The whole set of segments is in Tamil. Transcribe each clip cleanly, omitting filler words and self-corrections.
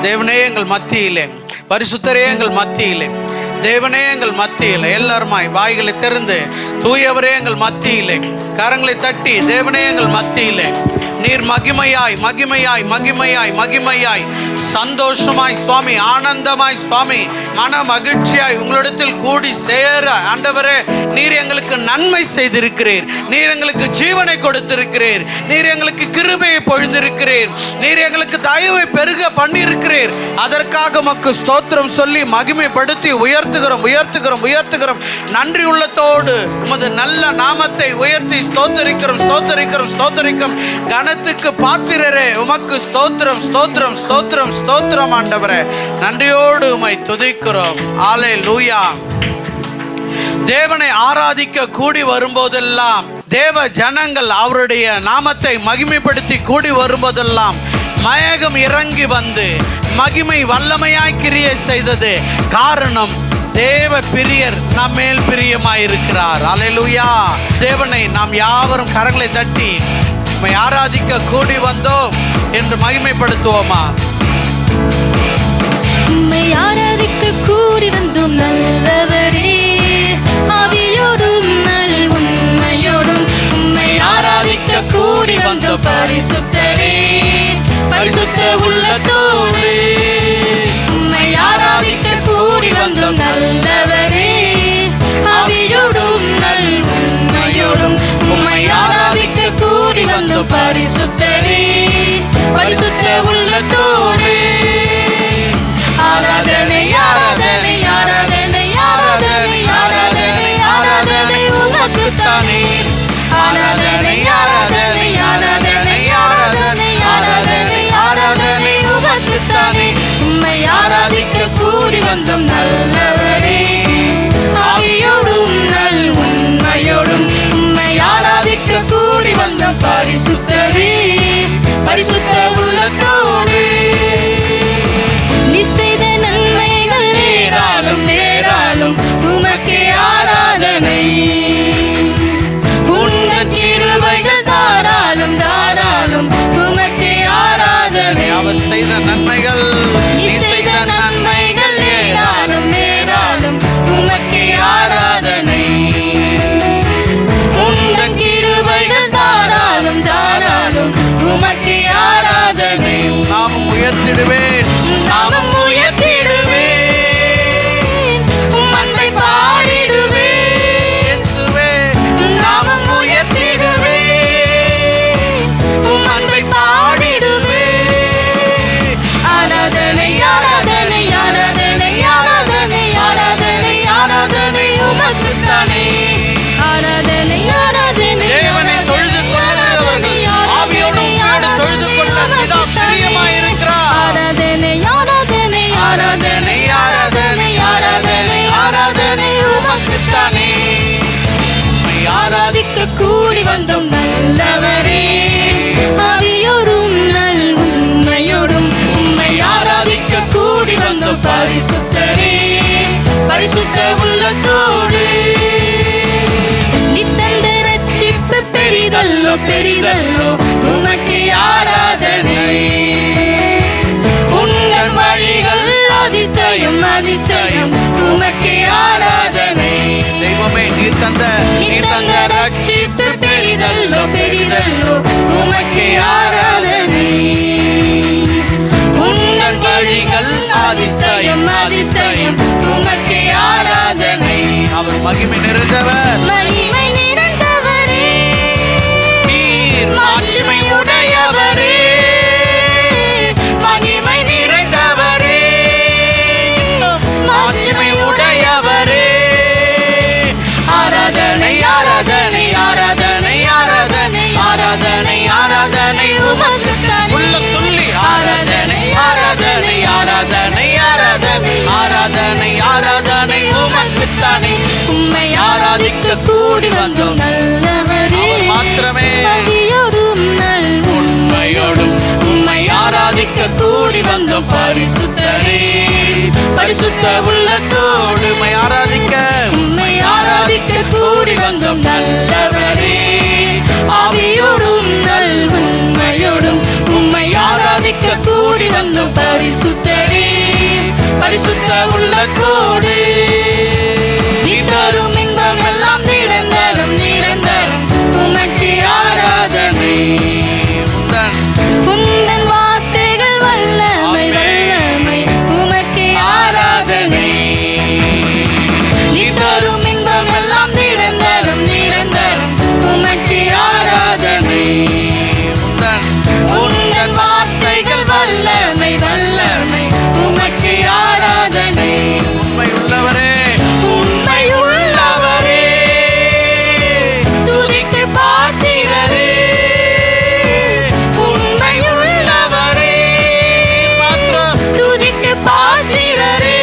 தேவனே எங்கள் மத்தியிலே, பரிசுத்தரே எங்கள் மத்தியிலே, தேவனே எங்கள் மத்தியிலே, எல்லாருமாய் வாய்களை திறந்து தூயவரே எங்கள் மத்தியிலே கரங்களை தட்டி, தேவனே எங்கள் மத்தியிலே நீர் மகிமையாய் மகிமையாய் மகிமையாய் மகிமையாய் சந்தோஷமாய் சுவாமி, ஆனந்தமாய் சுவாமி, மன மகிழ்ச்சியாய் உங்களிடத்தில் கூடி சேர ஆண்டவரே நீர் எங்களுக்கு நன்மை செய்திருக்கிறீர், நீர் எங்களுக்கு ஜீவனை கொடுத்திருக்கிறீர், நீர் எங்களுக்கு கிருபையை பொழிந்திருக்கிறீர், நீர் எங்களுக்கு தயவை பெருக பண்ணியிருக்கிறீர். அதற்காக உமக்கு ஸ்தோத்திரம் சொல்லி மகிமைப்படுத்தி உயர்த்துகிறோம் உயர்த்துகிறோம் உயர்த்துகிறோம். நன்றி உள்ளத்தோடு உமது நல்ல நாமத்தை உயர்த்தி ஸ்தோத்தரிக்கிறோம் ஸ்தோத்தரிக்கிறோம் ஸ்தோத்தரிக்கிறோம். கனத்துக்கு பாத்திரரே உமக்கு ஸ்தோத்திரம் ஸ்தோத்திரம் ஸ்தோத்திரம் ஸ்தோத்திரம். ஆண்டவரே நன்றியோடு உம்மை துதிக்கிறோம். அல்லேலூயா. தேவனை ஆராதிக்க கூடி வரும்போதெல்லாம், தேவ ஜனங்கள் அவருடைய நாமத்தை மகிமைப்படுத்தி கூடி வரும்போதெல்லாம் மயகம் இறங்கி வந்து மகிமை வல்லமையாய் கிரியை செய்தது. காரணம், தேவ பிரியர் நம் மேல் பிரியமாயிருக்கிறார். அல்லேலூயா. தேவனை நாம் யாவரும் கரங்களை தட்டி உம்மை ஆராதிக்க கூடி வந்தோம் என்று மகிமைப்படுத்துவோமா? உம்மை ஆராதிக்க கூடி வந்தோம் நல்லவரே, ஆவியோடும் நல் உண்மையோடும். உம்மை ஆராதிக்க கூடி வந்தோம் பரிசுத்தரே, பரிசுத்த உள்ளத்தோடு. உம்மை ஆராதிக்க கூடி வந்தோம் நல்லவரே, ஆவியோடும் நல் உண்மையோடும். உம்மை ஆராதிக்க கூடி வந்தோம் பரிசுத்தரே, பரிசுத்த உள்ளத்தோடு. ஆராதனை ஆராதனை ஆராதனை ஆராதனை ஆராதனை ஆராதனை உமக்குத்தானே. ஆராதனை ஆராதனை ஆராதனை ஆராதனை ஆராதனை ஆராதனை உமக்குத்தானே. உம்மை ஆராதிக்க கூடி வந்தோம் நல்லவரே, ஆவியோடும் நல் உண்மையோடும். உம்மை ஆராதிக்க கூடி வந்தோம் பரிசுத்தரே, பரிசுத்த உள்ளத்தோடு. நீ செய்த நன்மைகள் ஏராளம் ஏராளம், உமக்கே ஆராதனை. உன்னத கிருபைகள் தாராளம் தாராளம், உமக்கே ஆராதனை. அவர் செய்த நன்மைகள், நீ செய்த நன்மைகள் ஏராளம் ஏராளம், உமக்கே ஆராதனை. உன்னத கிருபைகள் தாராளம் தாராளம், உமக்கே ஆராதனை. நாமும் உயர்த்திடுவேன், நாமம் உயர்த்திடுவேன், உம் அன்பை பாடிடுவேன். இயேசுவே நாமம் உயர்த்திடுவேன், உம் அன்பை பாடிடுவேன். ஆராதனை ஆராதனை ஆராதனை ஆராதனை ஆராதனை ஆராதனை உமக்குத்தானே. ஆராதனை ஆராதனை தேவனை தொழுது கொள்ளுகிறவர்கள் ஆவியோடும் உண்மையோடும் தொழுது கொள்ள பிதா பிரியமாயிருக்கிறார். ஆராதனை ஆராதனை ஆராதனை ஆராதனை ஆராதனை ஆராதனை உமக்குத்தானே. உம்மை ஆராதிக்க கூடி வந்தோம் நல்லவரே, ஆவியோடும் நல் உண்மையோடும். உம்மை ஆராதிக்க கூடி வந்தோம் பரிசுத்தரே, பரிசுத்த உள்ளத்தோடு. நீ தந்த ரட்சிப்பு பெரிதல்லோ பெரிதல்லோ, உமக்கே ஆராதனை. உன்னன் வழிகள் அதிசயம் அதிசயம், உமக்கே ஆராதனை. தெய்வமே நீர் தந்த ரட்சிப்பு பெரிதல்லோ பெரிதல்லோ, உமக்கே ஆராதனை. உன்னன் வழிகள் அதிசயம் அதிசயம், உமக்கே ஆராதனை. அவர் மகிமை நிறைந்தவர், மகிமை நிறைந்தவரே, நீர் மாட்சிமை உடையவரே, மகிமை நிறைந்தவரே, மாட்சிமை உடையவரே. ஆராதனை ஆராதனை ஆராதனை ஆராதனை ஆராதனை ஆராதனை உமக்குத்தானே. உள்ள துள்ளி ஆராதனை ஆராதனை ஆராதனை ஆராதனை ஆராதனை ஆராதனை உமக்குத்தானே. உம்மை ஆராதிக்க கூடி வந்தோம் நல்லவரே, அவர் மாத்திரமே. ஆவியோடும் நல் உண்மையோடும். உம்மை ஆராதிக்க கூடி வந்தோம் பரிசுத்தரே, பரிசுத்த உள்ளத்தோடு. உம்மை ஆராதிக்க, உம்மை ஆராதிக்க கூடி வந்தோம் நல்லவரே, ஆவியோடும் நல் உண்மையோடும். உம்மை ஆராதிக்க கூடி வந்தோம் பரிசுத்தரே, பரிசுத்த உள்ளத்தோடு நீ தரும் இன்பம் எல்லாம் நிரந்தரம் நிரந்தரம் உமக்கு ஆராதனை. உந்தன் வார்த்தைகள் வல்லமை வல்லமை உமக்கு ஆராதனை. நீ தரும் இன்பம் எல்லாம் நிரந்தரம் நிரந்தரம் உமக்கு ஆராதனை. உந்தன் வார்த்தைகள் வல்லமை வல்லமை உமக்கு ஆராதனை. உண்மை உள்ளவரே உண்மை உள்ளவரே துதிக்கு பாத்திரரே. உண்மை உள்ளவரே துதிக்கு பாத்திரரே.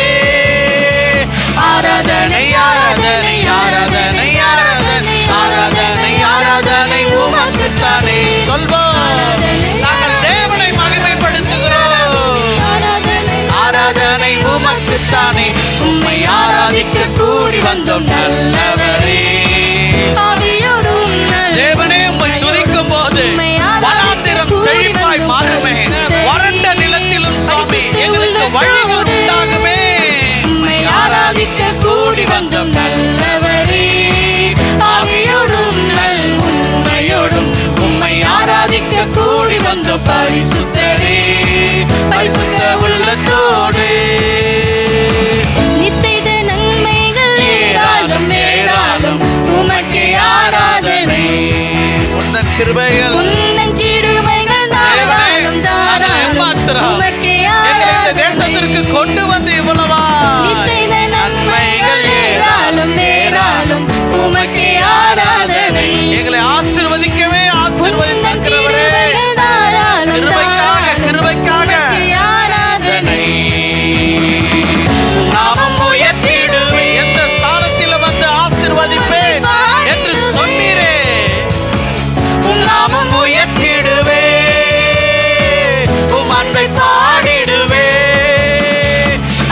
ஆராதனை ஆராதனை ஆராதனை ஆராதனை ஆராதனை ஆராதனை உமக்குத்தானே. சொல்வோம், நாங்கள் தேவனை மகிமைப்படுத்துகிறோம். ஆராதனை உமக்குத்தானே. உம்மை ஆராதிக்க கூடி வந்தோம் நல்லவரே. ஆவியோடும் தேவனே, உம்மை துதிக்கும் போது வனாந்திரம் செழிப்பாய் மாறுமே. வறண்ட நிலத்திலும் சுவாமி எங்களுக்கு வழிகள் உண்டாகுமே. உம்மை ஆராதிக்க கூடி வந்தோம் நல்லவரே. ஆவியோடும் நல் உண்மையோடும் உம்மை ஆராதிக்க கூடி வந்தோம் பரிசுத்தரே. பரிசுத்த உள்ளத்தோடு நீ செய்த நன்மைகள் ஏராளம் ஏராளம் உமக்கு ஆராதனை. உந்தன் கிருபைகள் உந்தன் கிருபைகள் தாராளம் தாராளம் உமக்கு எங்களை இந்த ஆராதனை. தேசத்திற்கு கொண்டு வந்து இவ்வளவா நீ செய்த நன்மைகள் ஏராளம் ஏராளம் உமக்கு ஆராதனை. எங்களை ஆசீர்வதிக்கவே ஆசீர்வதித்திருக்கிறவரே. கிருபைக்காக கிருபைக்காக ஆராதனை. நாமம் உயர்த்திடுவே. எந்த ஸ்தானத்தில் வந்து ஆசீர்வதிப்பேன் என்று சொன்னீரே. உம் நாமம் உயர்த்திடுவே. உம் அன்பை பாடிடுவே.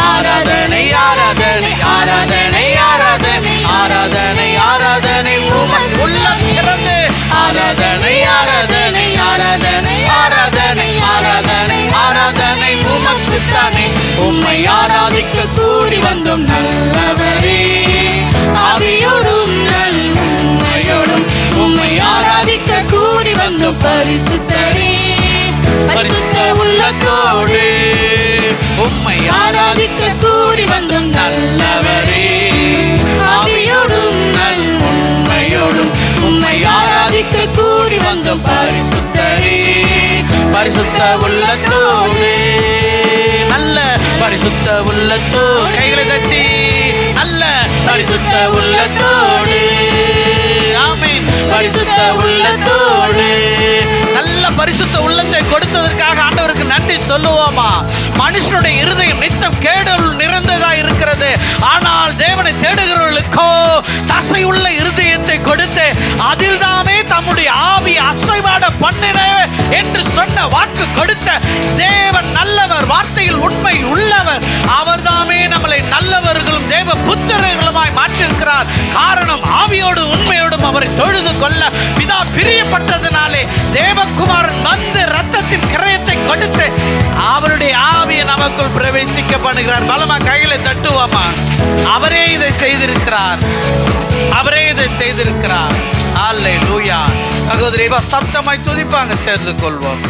ஆராதனை ஆராதனை ஆராதனை ஆராதனை ஆராதனை ஆராதனை உமக்கு உள்ளம் திறந்து. ஆராதனை ஆராதனை ஆராதனை ஆராதனை ஆராதனை ஆராதனை உமக்குத்தானே. உம்மை ஆராதிக்க கூடி வந்தோம் நல்லவரே. ஆவியோடும் நல் உண்மையோடும் உம்மை ஆராதிக்க கூடி வந்தோம் பரிசுத்தரே. பரிசுத்த உள்ளத்தோடு உம்மை ஆராதிக்க கூடி வந்தோம் நல்லவரே. ஆவியோடும் நல் உண்மையோடும் உம்மை ஆராதிக்க கூடி வந்தோம் பரிசுத்தரே. பரிசுத்த உள்ளத்தோடு நல்ல பரிசுத்த உள்ளத்தோடு கைகளை தட்டி நல்ல பரிசுத்த உள்ளத்தோடு. ஆமென். பரிசுத்த உள்ளத்தோடு நல்ல பரிசுத்த உள்ளத்தை கொடுத்ததற்காக ஆண்டவருக்கு நன்றி சொல்லுவோமா? மனுஷனுடைய இருதயம் நித்தம் கேடல் நிறைந்ததா இருக்கிறது. ஆனால் தேவனை தேடுகிறவர்களுக்கோ தசை உள்ள இருதயத்தை கொடுத்து அதில் தாமே தம்முடைய ஆவி அசைவாட பண்ணின என்று சொன்ன வாக்கு கொடுத்த தேவன் நல்லவர். வார்த்தையில் உண்மை உள்ளவர். அவர் தாமே நம்மளை நல்லவர்களும் தேவ புத்திரர்களுமாய் மாற்றிருக்கிறார். காரணம் ஆவியோடு உண்மையோடும் அவரை தொழுது கொள்ள பிதா பிரியப்பட்டதினாலே தேவகுமாரன் வந்து ரத்தத்தின் கிரயத்தை கொடுத்து அவருடைய ஆவியை நமக்குள் பிரவேசிக்க பண்ணுகிறார். பலமா கைகளை தட்டுவோமா? அவரே இதை செய்திருக்கிறார். அவரே இதை செய்திருக்கிறார். அல்லேலூயா. சகோதரி சப்தமாய் துதிப்பாங்க. சேர்ந்து கொள்வோம்.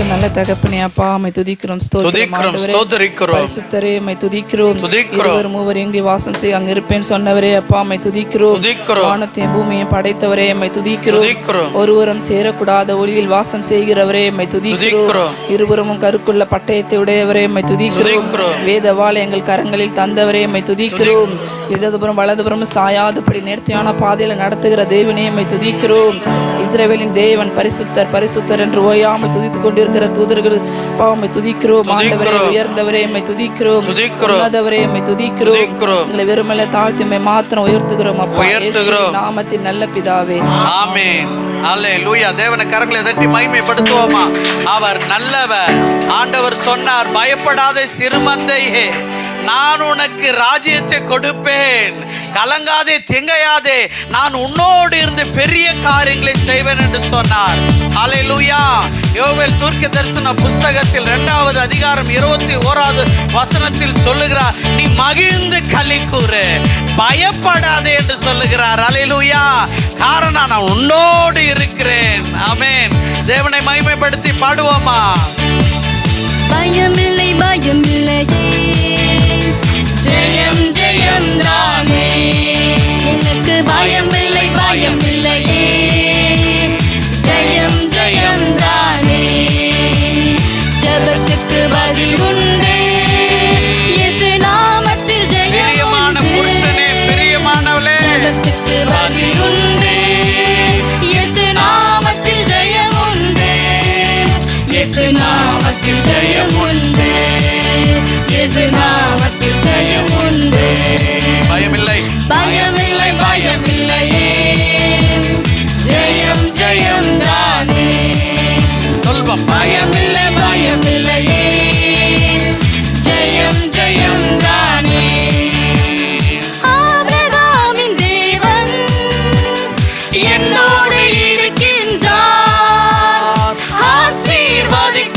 நல்ல தகப்பனே அப்பா, உம்மை துதிக்கிறோம், ஸ்தோத்திரிக்கிறோம், ஸ்தோத்திரிக்கிறோம். பரிசுத்தரே, உம்மை துதிக்கிறோம். துதிக்கிறோம். இருவர் மூவர் எங்கே வாசம் செய்ய அங்க இருப்பேன் சொன்னவரே அப்பா, உம்மை துதிக்கிறோம். துதிக்கிறோம். வானத்தையும் பூமியையும் படைத்தவரே உம்மை துதிக்கிறோம். துதிக்கிறோம். ஒருவரும் சேரக்கூடாத ஒளியில் வாசம் செய்கிறவரே உம்மை துதிக்கிறோம். இருவரும் கருக்குள்ள பட்டயத்தை உடையவரே உம்மை துதிக்கிறோம். வேதவாளை எங்கள் கரங்களில் தந்தவரே உம்மை துதிக்கிறோம். இடதுபுறம் வலதுபுறம் சாயாதுபடி நேர்த்தியான பாதையில நடத்துகிற தேவனே உம்மை துதிக்கிறோம். இஸ்ரவேலின் தேவன் பரிசுத்தர் பரிசுத்தர் என்று ஓயாமல் துதித்துக் கொண்டிருக்கிற தூதர்கள் பாவமை துதிக்கிறோம். ஆண்டவரே உயர்ந்தவரே உம்மை துதிக்கிறோம். உன்னதவரே உம்மை துதிக்கிறோம். எங்களை வெறுமல்ல தாழ்த்தி உம்மை மாத்திரம் உயர்த்துகிறோம் அப்பா. இயேசுவின் நாமத்தில் நல்ல பிதாவே, ஆமென். அல்லேலூயா. தேவனை கரங்களை தட்டி மகிமைப்படுத்துவோமா? அவர் நல்லவர். ஆண்டவர் சொன்னார், பயப்படாதே சிறுமந்தையே, நான் உனக்கு ராஜ்யத்தை கொடுப்பேன், கலங்காதே திகையாதே, நான் உன்னோடு இருந்து பெரிய காரியங்களை செய்வேன் என்று சொன்னார். அல்லேலூயா. யோவேல் தீர்க்க தரிசன புஸ்தகத்தில் 2வது அதிகாரம் 21வது வசனத்தில் சொல்லுகிறார், நீ மகிழ்ந்து களி கூறு, பயப்படாதே என்று சொல்லுகிறார். அல்லேலூயா. காரணம் நான் உன்னோடு இருக்கிறேன். ஆமென். தேவனை மகிமைப்படுத்தி பாடுவோமா? பயமில்லை பயமில்லையே, ஜெயம் ஜெயம் தானே. எனக்கு பயமில்லை பயமில்லையே, ஜெயம் ஜெயம் தானே. ஜெபத்துக்கு பதில் உண்டு, இயேசு நாமத்தில் ஜெயம் பிரியமான புருஷனே, பிரியமானவளே, ஜெபத்துக்கு பதில் உண்டு, இயேசு நாமத்தில் ஜெயம் உண்டு, இயேசு நாமத்தில் ஜெயம் உண்டு, இயேசு நாமத்தில் ஜெயம் உண்டு. பயமில்லை பயமில்லை பயமில்லையே, ஜெயம் ஜெயம் தானே. சொல்வம். பயமில்லை பயமில்லையே, ஜெயம் ஜெயம் தானே. ஆபிரகாமின் தேவன் என்னோடு இருக்கின்றார், ஆசீர்வதிக்கின்றார்,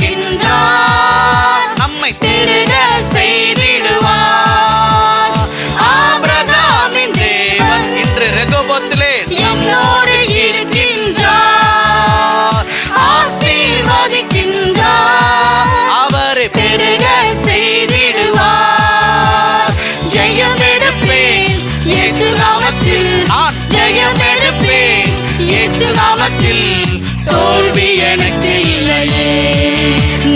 நம்மை பெருக செய்திடுவார். ஆபிரகாமின் தேவன் இன்று ரெகோபோத்திலே என்னோடு இருக்கின்றார், ஆசீர்வதிக்கின்றார், அவரை பெருக செய்திடுவார். ஜெயம் எடுப்பேன் இயேசு நாமத்தில், நான் ஜெயம் எடுப்பேன் இயேசு நாமத்தில். தோல்வி எனக்கு இல்லையே,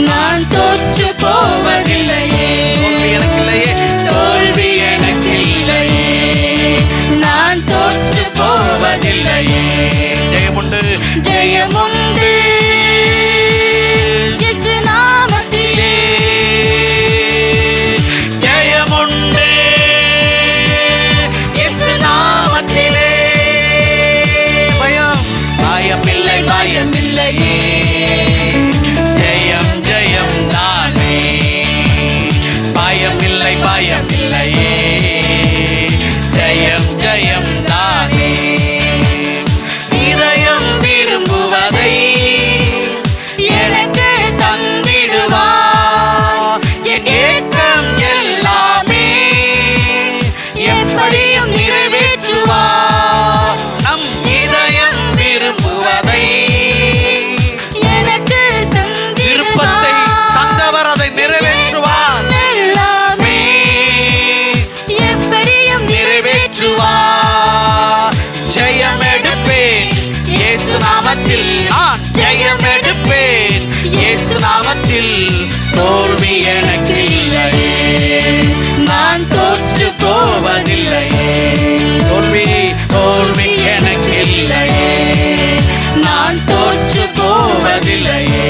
நான் தோற்று போவதில்லையே. தோல்வி எனக்கு இல்லையே, தோல்வி எனக்கு இல்லையே, நான் தோற்று போவதில்லையே. ஜெயமுண்டு ஜெயமுண்டு இயேசு நாமத்திலே, ஜெயமுண்டு இயேசு நாமத்திலே. பயம் பயமில்லை பயமில்லையே, ஜெயம் ஜெயம் தானே. பயமில்லை பயமில்லையே, ஜெயம் ஜெயம் தானே. இதயம் விரும்புவதை எனக்கு தந்திடுவார். என் ஏக்கம் எல்லாமே எப்படியும் நிறைவேற்றுவார். நம் இதயம் விரும்புவதை, எனக்கு விருப்பத்தை தந்தவர் அதை நிறைவேற்றுவார். எல்லாமே எப்படியும் நிறைவேற்றுவார். ஜெயம் எடுப்பேன் இயேசு நாமத்தில், நான் ஜெயம் எடுப்பேன் இயேசு நாமத்தில். தோல்வி எனக்கு இல்லையே, நான் தோற்று போவதில்லையே. தோல்வி தோல்வி எனக்கு இல்லையே, நான் தோற்று போவதில்லையே.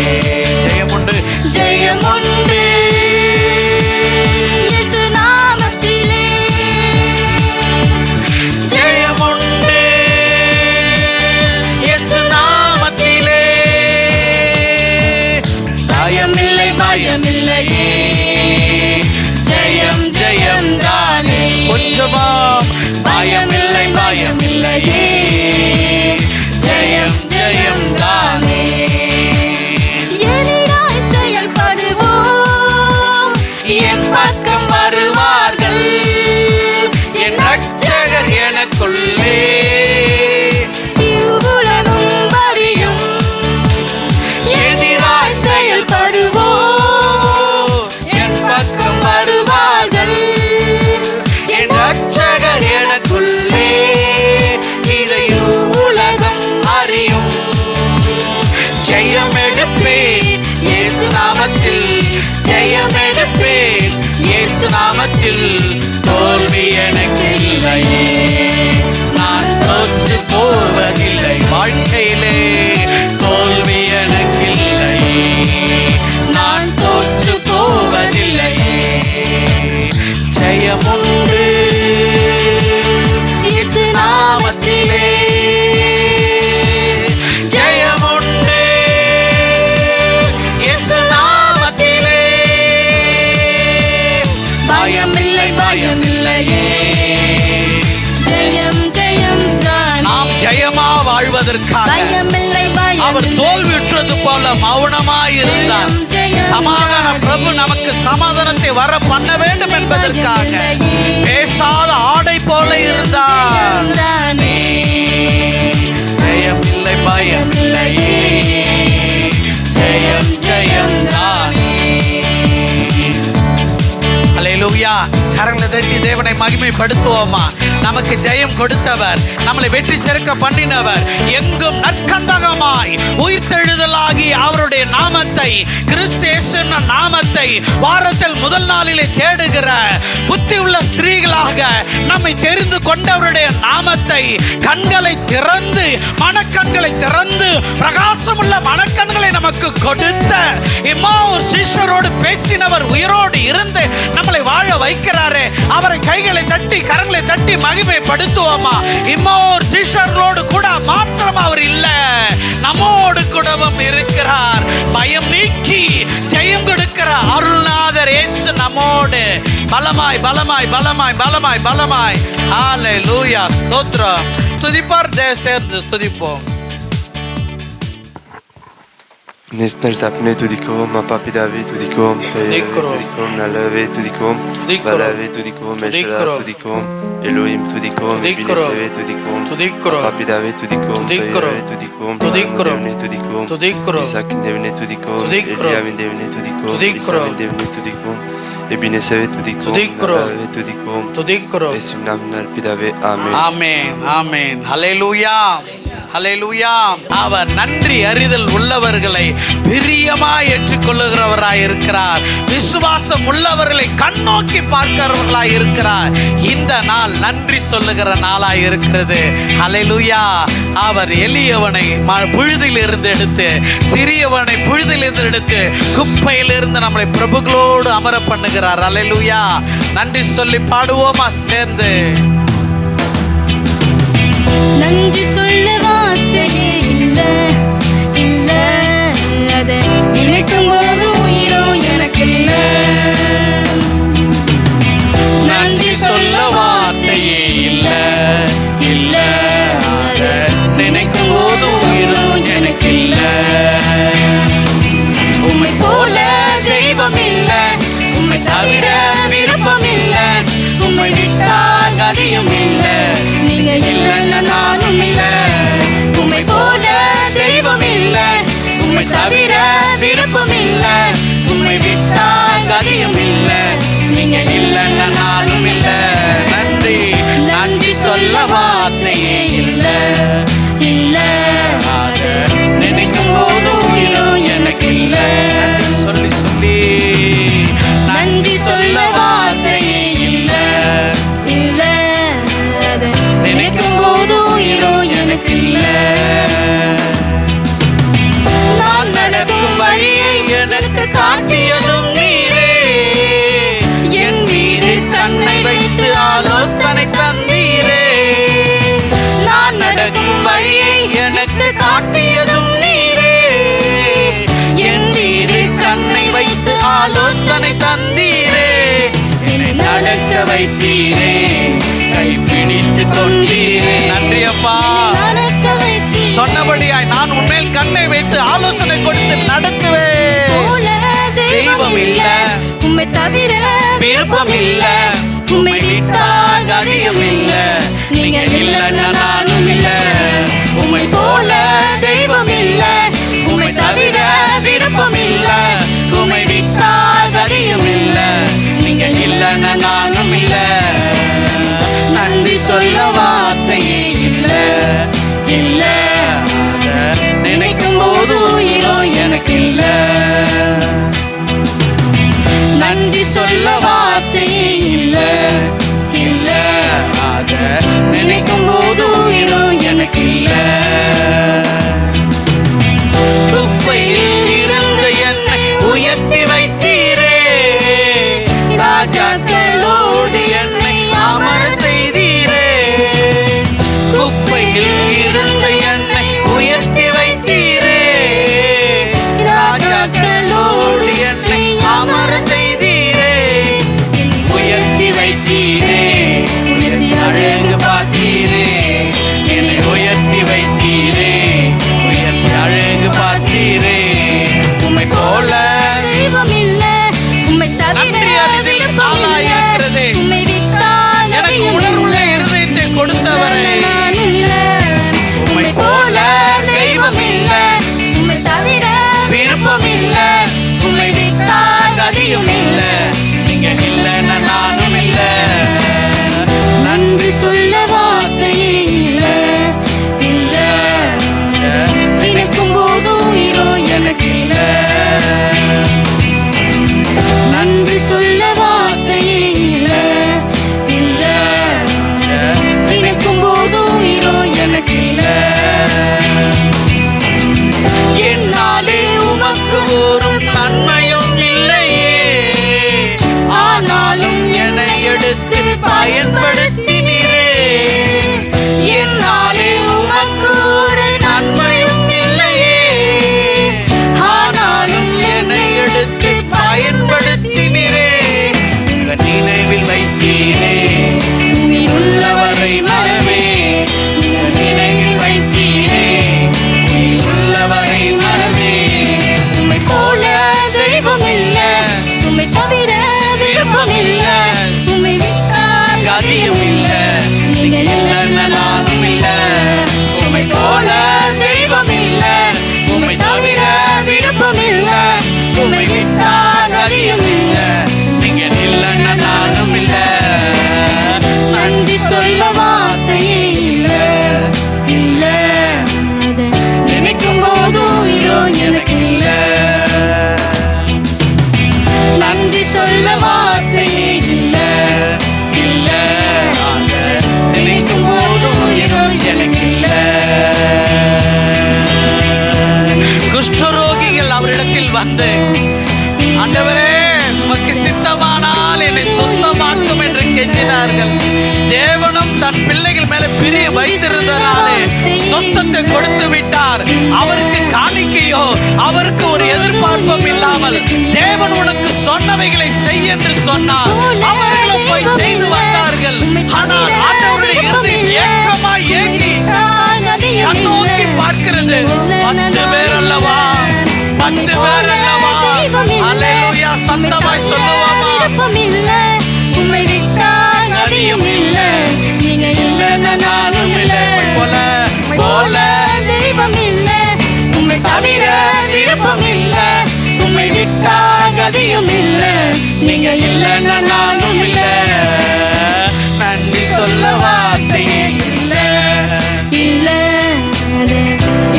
ஜெயமுண்டு ஜெயமுண்டு இயேசு நாமத்திலே, ஜெயமுண்டு இயேசு நாமத்திலே. பயமில்லை பயமில்லையே, ஜெயம் ஜெயம் தானே. கொஞ்சமாம் பயமில்லை பயமில்லையே, ஜெயம் ஜெயம் தானே. எதிராய் செயல்படுவோம், என் பக்கம் வருவார்கள், என் ரட்சகர் எனக்குள்ளே. இவ்வுலகம் அறியும். எதிராய் செயல்படுவோம், என் பக்கம் வருவார்கள், என் ரட்சகர் எனக்குள்ளே. இதை உலகம் அறியும். ஜெயம் எடுப்பேன் இயேசு நாமத்தில், ஜெயம் எடுப்பேன் இயேசு நாமத்தில். தோல்வி எனக்கு இல்லையே, நான் தோற்று போவதில்லை. வாழ்க்கையிலே தோல்வி எனக்கு இல்லையே, நான் தோற்று போவதில்லையே. ஜெயமுண்டு இயேசு நாமத்திலே, ஜெயமுண்டு இயேசு நாமத்திலே. பயமில்லை பயமில்லையே, ஜெயம் ஜெயம் தானே. நாம் ஜெயமா வாழ்வதற்காக பயமில்லை அவர் பயமில்லை, தோல்வியுற்றது போல மௌனமா இருந்தார். சமாதான பிரபு நமக்கு சமாதானத்தை வர பண்ண வேண்டும் என்பதற்காக பேசாத ஆடை போல இருந்தார். ஜெயம் இல்லை பயம் இல்லையே, ஜெயம் ஜெயம் தானே. அல்லேலூயா. கரங்களை தட்டி தேவனை மகிமைப்படுத்துவோமா? நமக்கு ஜெயம் கொடுத்தவர், நம்மளை வெற்றி சேர்க்க பண்ணினவர், எங்கும் நற்கந்தகமாய் உயிர்த்தெழுதலாகி அவருடைய நாமத்தை, கிறிஸ்து இயேசுவின் நாமத்தை வாரத்தில் முதல் நாளிலே தேடுகிற புத்தி உள்ள ஸ்திரீகளாக நம்மை தெரிந்து கொண்டவருடைய நாமத்தை கண்களை திறந்து, மனக்கண்களை திறந்து, பிரகாசமுள்ள மனக்கண்களை நமக்கு கொடுத்த இம்மாவூர் சீஷரோடு பேசினவர் உயிரோடு இருந்து நம்மளை வாழ வைக்கிறாரே, அவரை கைகளை தட்டி கரங்களை தட்டி மகிமைப்படுத்துவோமா? இம்மாவூர் சீஷர்களோடு கூட மாத்திரம் அவர் இல்ல, நம்மோடு கூடவும் இருக்கிறார். பயம் நீக்கி ஜெயம் கொடுக்கிற அருள்நாதர் இயேசு நம்மோடு பலமாய் பலமாய் பலமாய் பலமாய் பலமாய். ஹல்லேலூயா, ஸ்தோத்திரம். துதிப்பார், சேர்ந்து துதிப்போம். Nesnel sapne tudikom, ma papi David tudikom, tudikom, nalave tudikom, balave tudikom, Meshela tudikom, Elohim tudikom, Ebineseve tudikom, papi David tudikom, Tayave tudikom, Devne tudikom, Isaac devne tudikom, Eliamin devne tudikom, Isaac devne tudikom, Ebineseve tudikom, nalave tudikom, Esimnam nalpidave. Amen. Amen. Amen. Hallelujah. ஹல்லேலூயா. அவர் நன்றி அறிதல் உள்ளவர்களை பிரியமாய் ஏற்றுக்கொள்ளுகிறவராய் இருக்கிறார். விசுவாசம் உள்ளவர்களை கண்ணோக்கி பார்க்கிறவர்களாய் இருக்கிறார். இந்த நாள் நன்றி சொல்லுகிற நாளாய் இருக்கிறது. ஹல்லேலூயா. அவர் எளியவனை புழுதில் இருந்து எடுத்து, சிறியவனை புழுதில் இருந்து எடுத்து, குப்பையிலிருந்து நம்மளை பிரபுகளோடு அமர பண்ணுகிறார். ஹல்லேலூயா. நன்றி சொல்லி பாடுவோமா சேர்ந்து? நன்றி சொல்ல வார்த்தையே இல்ல இல்ல, அதை நினைக்கும் போது உயிரோ எனக்கு இல்ல. நன்றி சொல்ல வார்த்தையே இல்ல இல்ல, அதை நினைக்கும் போது உயிரோ எனக்கு இல்ல. உம்மை போல தெய்வம் இல்ல, உம்மை தவிர விருப்பம் இல்ல, உம்மை விட்டா கதியும் இல்ல, நீங்க இல்லைன்னா நானும் இல்ல. உம்மை போல தெய்வம் இல்ல, உம்மை தவிர விருப்பம் இல்ல, உம்மை விட்டா கதியும் இல்ல, நீங்க இல்லைன்னா நானும் இல்ல. நன்றி நன்றி சொல்ல வார்த்தையே இல்ல இல்ல, அதை நினைக்கும் போது உயிரோ எனக்கு இல்ல. சொல்லி சொல்லி நன்றி சொல்ல வார்த்தையே இல்ல இல்ல, அதை நினைக்கும் போது உயிரோ எனக்கு இல்ல. நான் நடக்கும் வழியை எனக்கு காட்டியதும் நீரே, என் மீது கண்ணை வைத்து ஆலோசனை தந்தீரே. நான் நடக்கும் வழியை எனக்கு காட்டியதும் நீரே, என் மீது கண்ணை வைத்து ஆலோசனை தந்தீரே. என்னை நடக்க வைத்தீரே, கைப்பிடித்து கொண்டீரே. நன்றி அப்பா. நடக்க வைத்தீரே, சொன்னபடியாய் நான் உன்மேல் கண்ணை வைத்து ஆலோசனை கொடுத்து நடத்துவேன். போல தெய்வம் இல்ல, உம்மை தவிர விருப்பம் இல்ல, உம்மை விட்டா கதியும் இல்ல, நீங்க இல்லைன்னா நானும் இல்ல. உம்மை போல தெய்வம் இல்ல, உம்மை தவிர விருப்பம் இல்ல, உம்மை விட்டா கதியும் இல்ல, நீங்க இல்லைன்னா நானும் இல்ல. நன்றி சொல்ல வார்த்தையே இல்ல இல்ல, நினைக்கும் போது உயிரோ எனக்கு இல்ல. நன்றி சொல்ல வார்த்தையே இல்ல இல்ல, அத நினைக்கும் போது உயிரோ எனக்கு இல்ல. குப்பையில் இருந்து என்னை உயர்த்தி வைத்தீரே, ராஜாக்களோடு என்னை அமர செய்தீரே. குப்பையில் இருந்து என்னை உயர்த்தி வைத்தீரே, ராஜாக்களோடு என்னை அமர செய்தீரே. உயர்த்தி வைத்தீரே, உயர்த்தி அழகு பார்த்து நீங்க இல்லைன்னா நானும் இல்ல. நன்றி சொல்ல வார்த்தையே இல்ல, இல்ல. நினைக்கும் போது உயிரோ எனக்கு இல்ல. நன்றி சொல்ல வார்த்தையே இல்ல, இல்ல. நினைக்கும் போது உயிரோ எனக்கு இல்ல. என்னாலே உமக்கு ஒரு நன்மையும் இல்லையே, ஆனாலும் என்னை எடுத்து பயன்படுத்தினீரே. என்னாலே உமக்கு ஒரு நன்மையும் இல்லையே, ஆனாலும் என்னை எடுத்து பயன்படுத்தினீரே. உங்க நினைவில் வைத்தீரே, உயிருள்ளவரை மறவே. உங்க நினைவில் வைத்தீரே, உயிருள்ளவரை மறவே. உம்மை போல தெய்வம் இல்ல, உம்மை தவிர விருப்பம் இல்ல. உம்மை விட்டால் கதியும் இல்ல, நீங்க இல்லைன்னா நானும் இல்ல. உம்மை போல தெய்வம் இல்ல, உம்மை தவிர விருப்பம் இல்ல. உம்மை விட்டால் கதியும் இல்ல, நீங்க இல்லைன்னா நானும் இல்ல. நன்றி சொல்ல வார்த்தையே இல்ல, இல்ல. அதை நினைக்கும் போது உயிரோ எனக்கு இல்ல. நன்றி சொல்ல வார்த்தையே இல்ல, இல்ல. அதை நினைக்கும் போது உயிரோ எனக்கு இல்ல. குஷ்டரோகிகள் அவரிடத்தில் வந்து, ஆண்டவரே உமக்கு சித்தமானால் என்னை சுஸ்தமாக்கும் என்று கெஞ்சினார்கள். தேவனும் தன் பிள்ளைகள் மேல பிரிய வைத்திருந்தனாலே சொஸ்தத்தை கொடுத்து விட்டார். அவருக்கு காணிக்கையோ அவருக்கு ஒரு எதிர்பார்ப்பும் இல்லாமல் தேவன் உனக்கு சொன்னவைகளை செய் என்று சொன்னார். அவர்களும் போய் செய்து வந்தார்கள். ஆனால் ஆண்டவருடைய இருதயம் ஏக்கமாய் ஏங்கி கண்ணோக்கி பார்க்கிறது. 10 பேர் அல்லவா, 10 பேர் அல்லவா. அல்லேலூயா, சத்தமாய் சொல்லுவாமா. உம்மை விட்டால் கதியும் இல்ல, நீங்க இல்லைன்னா நானும் இல்ல. போல போல தெய்வம் இல்ல, உம்மை தவிர விருப்பம் இல்ல. உம்மை விட்டால் கதியும் இல்ல, நீங்க இல்லைன்னா நானும் இல்ல. நன்றி சொல்ல வார்த்தையே இல்ல. இல்ல.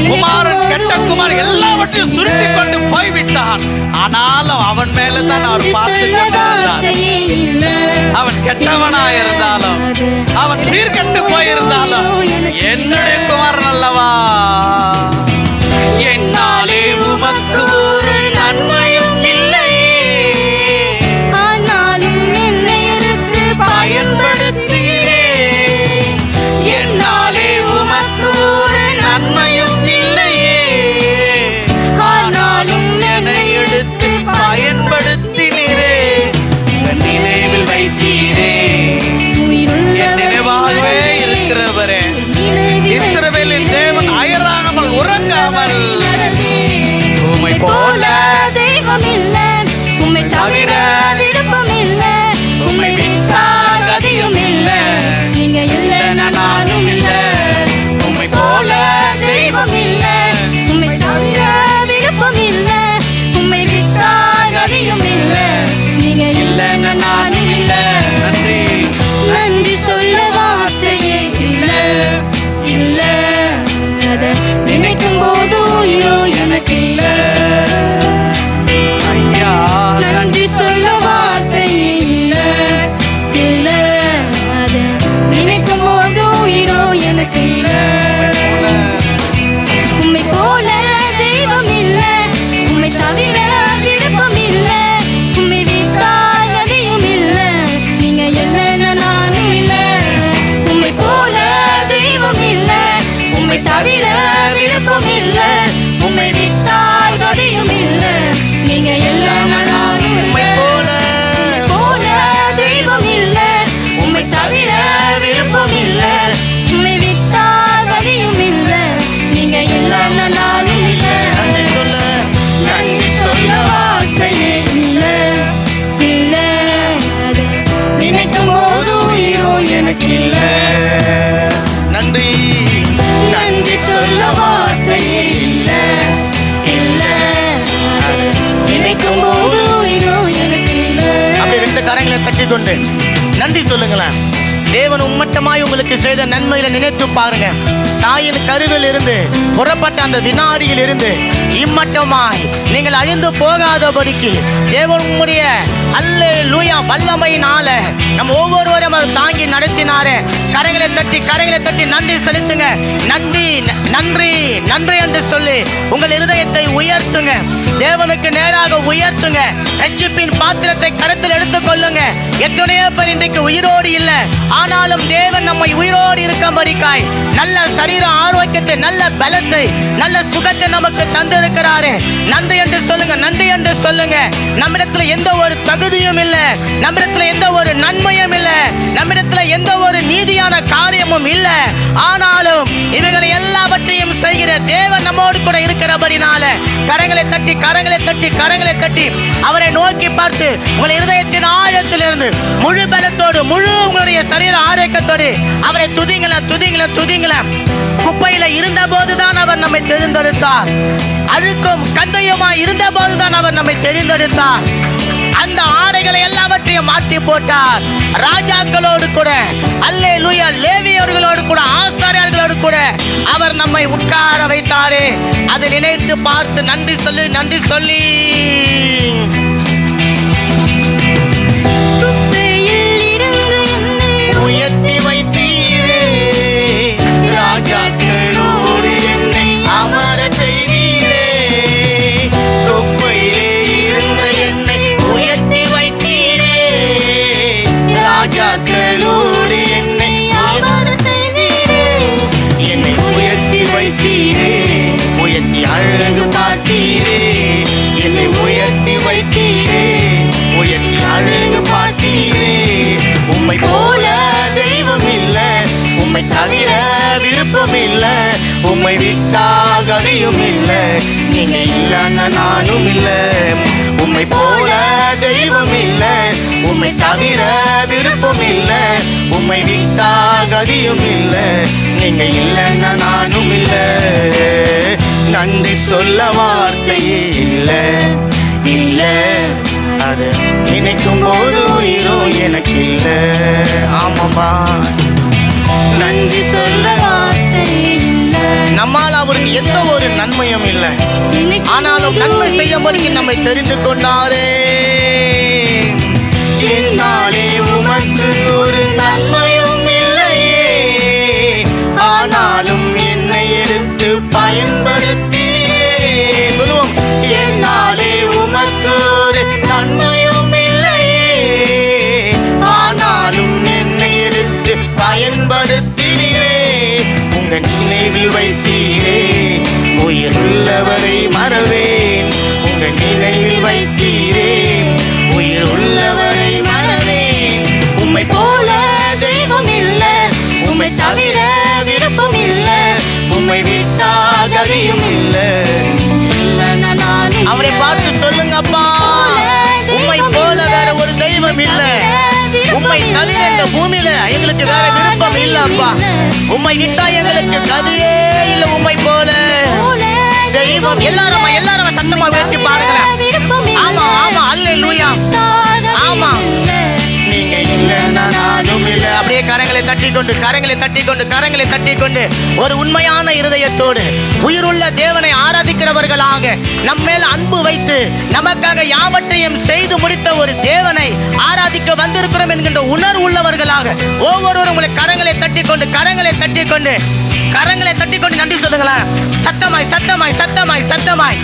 குமாரன் கெட்ட குமாரன் எல்லாவற்றையும் சுருட்டி கொண்டு போய்விட்டான். ஆனாலும் அவன் மேல தான் அவர் பார்த்து கொண்டிருந்தார். அவன் கெட்டவனாயிருந்தாலும் அவன் சீர்கெட்டு போயிருந்தாலும் என்னுடைய குமாரன் அல்லவா. என்னாலே உமக்கு ஒரு நன்மையும் இல்லையே, ஆனாலும் என்னை எடுத்து பயன்படுத்தீரே. என்னாலே உமக்கு ஒரு நன்மையும் இல்லையே, ஆனாலும் என்னை எடுத்து பயன்படுத்தினீரே. உங்கள் நினைவில் வைத்தீரே, என் நினைவாகவே இருக்கிறவரே. இஸ்ரவேலின் தேவன் அயராமல் உறங்காமல் உம்மை போல தெய்வம் இல்ல, உம்மை தவிர விருப்பம் இல்ல. உம்மை விட்டால் கதியும் இல்ல, நீங்க இல்லைன்னா நானும் இல்ல. உம்மை போல தெய்வம் இல்ல, உம்மை தவிர விருப்பம் இல்ல. உம்மை விட்டால் கதியும் இல்ல, நீங்க இல்லைன்னா நானும் இல்ல. நன்றி நன்றி சொல்ல வார்த்தையே இல்ல, இல்ல. அதை நினைக்கும் போது உயிரோ எனக்கு இல்ல. ஐயா. நன்றி சொல்ல வார்த்தையே இல்ல, இல்ல. அதை நினைக்கும் போது உயிரோ எனக்கு இல்ல. உம்மை போல தெய்வம் இல்ல, உம்மை தவிர விருப்பம் இல்ல. உம்மை விட்டால் கதியும் இல்ல, நீங்க இல்லைன்னா நானும் இல்ல. உம்மை போல தெய்வம் இல்ல, உம்மை தவிர விருப்பம் இல்ல. உம்மை விட்டால் கதியும் இல்ல, நீங்க இல்லைன்னா நானும் இல்ல. போல தெய்வம் இல்ல, உம்மை தவிர விருப்பம் இல்ல. உம்மை விட்டால் கதியும் இல்ல, நீங்க இல்லைன்னா நானும் இல்ல. நன்றி சொல்ல வார்த்தையே இல்ல, இல்ல. அதை நினைக்கும் போது உயிரோ எனக்கு இல்ல. நன்றி நன்றி சொல்ல வார்த்தையே இல்ல, இல்ல. அதை நினைக்கும் போது உயிரோ எனக்கு இல்ல. கரங்களை தட்டி கொண்டு நன்றி சொல்லுங்களேன். தேவன் உம்மட்டமாய் உங்களுக்கு செய்த நன்மைகளை நினைத்து பாருங்க. தாயின் கருவில் இருந்து புறப்பட்ட அந்த வினாடியில் இருந்து இம்மட்டமாய் நீங்கள் அழிந்து போகாதபடிக்கு தேவன் உம்முடைய அல்லேலூயா வல்லமையினால நம்ம ஒவ்வொருவரும் அதை தாங்கி நடத்தினாரே. கரங்களை தட்டி நன்றி செலுத்துங்க. நன்றி நன்றி நன்றி என்று சொல்லி உங்கள் இருதயத்தை உயர்த்துங்க. தேவனுக்கு நேராக உயர்த்துங்க. ரட்சிப்பின் பாத்திரத்தை கருத்தில் எடுத்துக் கொள்ளுங்க. எத்தனையோ பேர் இன்றைக்கு உயிரோடு இல்லை, ஆனாலும் தேவன் நம்மை உயிரோடு இருக்கும்படிக்காய் நல்ல சரீர ஆரோக்கியத்தை, நல்ல பலத்தை, நல்ல சுகத்தை நமக்கு தந்திருக்கிறாரு. நன்றி என்று சொல்லுங்க. நன்றி என்று சொல்லுங்க. நம்மிடத்துல எந்த ஒரு தகுதியும் இல்லை, நம்மிடத்துல எந்த ஒரு நன்மையும் இல்லை, நம்மிடத்துல எந்த ஒரு நீதியான காரியமும் இல்லை, ஆனாலும் இவைகளை எல்லாவற்றையும் செய்கிற தேவன் நம்மோடு கூட இருக்கிறபடினால கரங்களை தட்டி அவரை நோக்கி பார்த்து உங்கள் இருதயத்தின் ஆழத்திலிருந்து முழு பலத்தோடு, முழு உங்களுடைய சரீர ஆரோக்கியத்தோடு அவரை துதிங்களேன். குப்பையில இருந்த போதுதான் அவர் நம்மை தெரிந்தெடுத்தார். அழுக்கும் கந்தையுமாய் இருந்த போதுதான் அவர் நம்மை தெரிந்தெடுத்தார். அந்த ஆடைகளை எல்லாவற்றையும் மாற்றி போட்டார். ராஜாக்களோடு கூட, அல்லேலூயா, லேவியர்களோடு கூட, ஆசாரியர்களோடு கூட அவர் நம்மை உட்கார வைத்தாரே. அதை நினைத்து பார்த்து நன்றி சொல்லி உயர்த்தி வைத்தீரே. ராஜாக்களோடு என்னை அமர செய்தீரே. தொப்பையிலே இருந்த என்னை உயர்த்தி வைத்தீரே. ராஜாக்களோடு என்னை அமர செய்தீரே. என்னை உயர்த்தி வைத்தீரே. உயர்த்தி அழகு பார்த்தீரே. என்னை உயர்த்தி வைத்தீரே. உயர்த்தி அழகு பார்த்தீரே. உம்மை போல தெய்வம் இல்ல, உம்மை தவிர விருப்பம் இல்ல, உம்மை விட்டா கதியும் இல்ல, நீங்க இல்லன்னா நானும் இல்ல. உம்மை போல தெய்வம் இல்ல, உம்மை தவிர விருப்பம் இல்ல, உம்மை விட்டா கதியும் இல்ல, நீங்க இல்லன்னா நானும் இல்ல. நன்றி சொல்ல வார்த்தையே இல்ல, அது நினைக்கும் போது உயிரும் எனக்கு இல்ல. ஆமாப்பா, நன்றி சொல்ல நம்மால் அவருக்கு எந்த ஒரு நன்மையும் இல்லை, ஆனாலும் நன்மை செய்யும்படி நம்மை தெரிந்து கொண்டாரே. என்னாலே உமக்கு ஒரு நன்மையும் இல்லையே, ஆனாலும் என்னை எடுத்து பயன்படுத்தினே. சொல்லுவோம், என்னாலே உமக்கு ஒரு நன்மையும் இல்லையே, ஆனாலும் என்னை எடுத்து பயன்படுத்தினீரே. உங்க நினைவில் வைத்தீரே, உயிர் உள்ளவரை மறவேன். உங்க நினைவில் வைத்தீரே, உயிர் உள்ளவரை மறவேன். உம்மை போல தெய்வம் இல்ல, உம்மை தவிர விருப்பம் இல்ல, உம்மை விட்டா கதியும் இல்ல. அவரை பார்த்து சொல்லுங்கப்பா, உம்மை போல வேற ஒரு தெய்வம் இல்ல, உம்மை தவிர இந்த பூமியில எங்களுக்கு வேற விருப்பம் இல்லப்பா. உம்மை விட்டா எங்களுக்கு கதியே இல்ல. உம்மை போல தெய்வம் எல்லாரும் சத்தமா உயர்த்தி பாருங்களேன். ஆமா அல்லேலூயா. ஆமா, நீங்க இல்லன்னா நானும் இல்ல. அப்படியே கரங்களை தட்டி கொண்டு ஒரு உண்மையான இருதயத்தோடு உயிருள்ள தேவனை ஆராதிக்கிறவர்களாக, நம்மேல் அன்பு வைத்து நமக்காக யாவற்றையும் செய்து முடித்த ஒரு தேவனை ஆராதிக்க வந்திருக்கிறோம் என்கின்ற உணர்வு உள்ளவர்களாக ஒவ்வொருவரும் உங்களை கரங்களை தட்டி கொண்டு நன்றி சொல்லுங்களேன். சத்தமாய்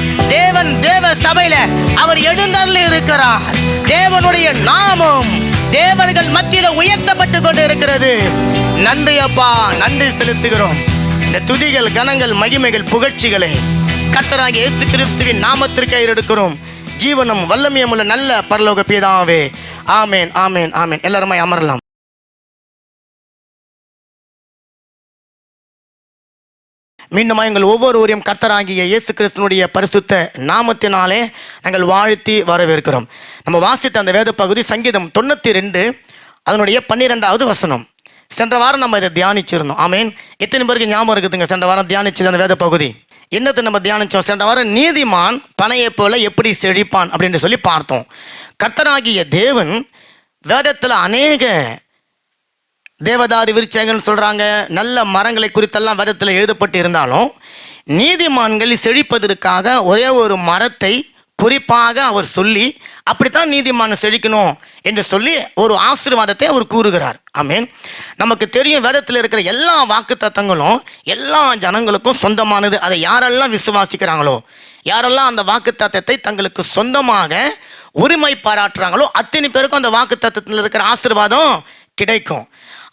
தேவ சபையில அவர் எழுந்தருளி இருக்கிறார். தேவனுடைய நாமம் தேவர்கள் மத்தியில உயர்த்தப்பட்டு கொண்டு இருக்கிறது. நன்றி அப்பா, நன்றி செலுத்துகிறோம். இந்த துதிகள், கனங்கள், மகிமைகள், புகழ்ச்சிகளை கர்த்தராகிய இயேசு கிறிஸ்துவின் நாமத்திற்கு எடுக்கிறோம். ஜீவனும் வல்லமையும் உள்ள நல்ல பரலோக பிதாவே. ஆமேன். எல்லாருமே அமரலாம். மீண்டும் எங்கள் ஒவ்வொருவரையும் கர்த்தராகிய இயேசு கிறிஸ்துவினுடைய பரிசுத்த நாமத்தினாலே நாங்கள் வாழ்த்தி வரவேற்கிறோம். நம்ம வாசித்த அந்த வேத பகுதி சங்கீதம் 92 அதனுடைய 12வது வசனம். சென்ற வாரம் நம்ம இதை தியானிச்சிருந்தோம். ஆமேன். எத்தனை பேருக்கு ஞாபகம் இருக்குதுங்க சென்ற வாரம் தியானிச்சது அந்த வேத பகுதி? என்னத்தை நம்ம தியானிச்சோம்? சென்ற வாரம் நீதிமான் பனையை போல எப்படி செழிப்பான் அப்படின்னு சொல்லி பார்த்தோம். கர்த்தராகிய தேவன் வேதத்தில் அநேக தேவதாரி விருட்சங்கள்னு சொல்கிறாங்க, நல்ல மரங்களை குறித்தெல்லாம் வேதத்தில் எழுதப்பட்டு இருந்தாலும் நீதிமான்கள் செழிப்பதற்காக ஒரே ஒரு மரத்தை குறிப்பாக அவர் சொல்லி அப்படித்தான் நீதிமான் செழிக்கணும் என்று சொல்லி ஒரு ஆசீர்வாதத்தை அவர் கூறுகிறார். ஆமென். நமக்கு தெரியும் வேதத்தில் இருக்கிற எல்லா வாக்குத்தத்தங்களும் எல்லா ஜனங்களுக்கும் சொந்தமானது. அதை யாரெல்லாம் விசுவாசிக்கிறாங்களோ, யாரெல்லாம் அந்த வாக்குத்தத்தத்தை தங்களுக்கு சொந்தமாக உரிமை பாராட்டுறாங்களோ அத்தனை பேருக்கும் அந்த வாக்குத்தத்தத்தில் இருக்கிற ஆசீர்வாதம் கிடைக்கும்.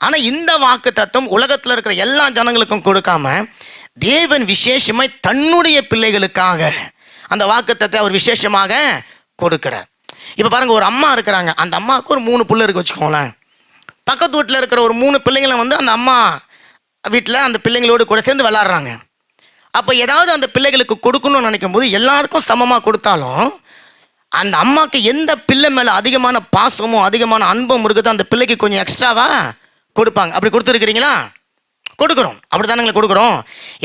ஆனால் இந்த வாக்குத்தத்தம் உலகத்தில் இருக்கிற எல்லா ஜனங்களுக்கும் கொடுக்காம தேவன் விசேஷமாய் தன்னுடைய பிள்ளைகளுக்காக அந்த வாக்குத்தத்தை அவர் விசேஷமாக கொடுக்கிறார். இப்போ பாருங்க, ஒரு அம்மா இருக்கிறாங்க, அந்த அம்மாவுக்கு ஒரு 3 பிள்ளை இருக்கு வச்சுக்கோங்களேன். பக்கத்து வீட்டில் இருக்கிற ஒரு 3 பிள்ளைங்களை வந்து அந்த அம்மா வீட்டில் அந்த பிள்ளைங்களோடு கூட சேர்ந்து விளாட்றாங்க. அப்போ ஏதாவது அந்த பிள்ளைகளுக்கு கொடுக்கணும்னு நினைக்கும் போது எல்லாருக்கும் சமமாக கொடுத்தாலும் அந்த அம்மாவுக்கு எந்த பிள்ளை மேலே அதிகமான பாசமும் அதிகமான அன்பும் இருக்குதோ அந்த பிள்ளைக்கு கொஞ்சம் எக்ஸ்ட்ராவா கொடுப்பாங்க. அப்படி கொடுத்துருக்கிறீங்களா? கொடுக்குறோம். அப்படி தானே கொடுக்குறோம்.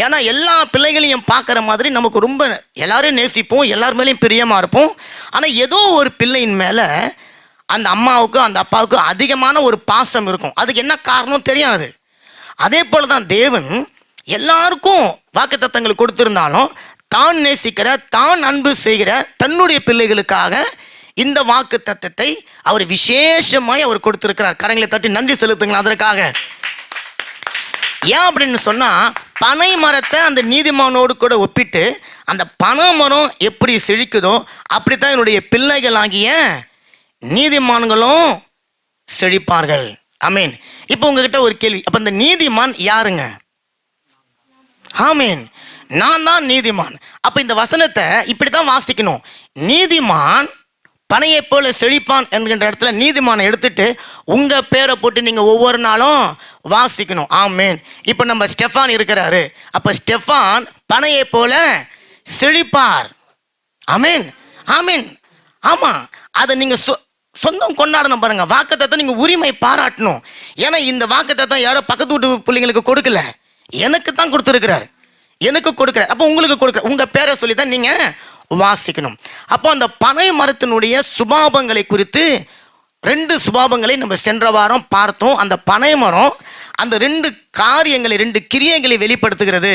ஏன்னா எல்லா பிள்ளைகளையும் பார்க்குற மாதிரி நமக்கு ரொம்ப எல்லாரையும் நேசிப்போம், எல்லார் மேலேயும் பிரியமாக இருப்போம். ஆனால் ஏதோ ஒரு பிள்ளையின் மேலே அந்த அம்மாவுக்கு அந்த அப்பாவுக்கு அதிகமான ஒரு பாசம் இருக்கும். அதுக்கு என்ன காரணம் தெரியாது. அதே போல தான் தேவன் எல்லாருக்கும் வாக்குத்தத்தங்கள் கொடுத்திருந்தாலும் தான் நேசிக்கிற, தான் அன்பு செய்கிற தன்னுடைய பிள்ளைகளுக்காக இந்த வாக்குத்தத்தத்தை அவர் விசேஷமாய் அவர் கொடுத்திருக்கிறார். கரங்களை தட்டி நன்றி செலுத்துங்களா அதற்காக. ஏன் அப்படின்னு சொன்னா, பனை மரத்தை அந்த நீதிமானோடு கூட ஒப்பிட்டு அந்த பனை மரம் எப்படி செழிக்குதோ அப்படித்தான் என்னுடைய பிள்ளைகளாகிய நீதிமான்களும் செழிப்பார்கள். ஆமீன். இப்போ உங்ககிட்ட ஒரு கேள்வி, அப்ப இந்த நீதிமான் யாருங்க? ஆமீன், நான் தான் நீதிமான். அப்ப இந்த வசனத்தை இப்படித்தான் வாசிக்கணும். நீதிமான் பனையை போல செழிப்பான் என்கின்ற இடத்துல நீதிமானை எடுத்துட்டு உங்க பேரை போட்டு நீங்க ஒவ்வொரு நாளும் வாசிக்கணும். ஆமீன். இப்போ நம்ம ஸ்டெஃபான் இருக்கிறாரு, அப்ப ஸ்டெஃபான் பனையை போல செழிப்பார். ஆமீன், ஆமீன். ஆமா, அதை நீங்க சொந்தம் கொண்டாடணும். பாருங்க, வாக்குத்தத்தத்தை நீங்க உரிமை பாராட்டணும். ஏன்னா இந்த வாக்குத்தத்தத்தை யாரோ பக்கத்து வீட்டு பிள்ளைங்களுக்கு கொடுக்கல, எனக்கு தான் கொடுத்துருக்கிறார், எனக்கு கொடுக்குறார். அப்போ உங்களுக்கு கொடுக்குற உங்க பேரை சொல்லி தான் நீங்க வாசிக்கணும். அப்போ அந்த பனை மரத்தினுடைய சுபாவங்களை குறித்து 2 சுபாவங்களை நம்ம சென்ற வாரம் பார்த்தோம். அந்த பனை மரம் அந்த 2 காரியங்களை 2 கிரியைகளை வெளிப்படுத்துகிறது.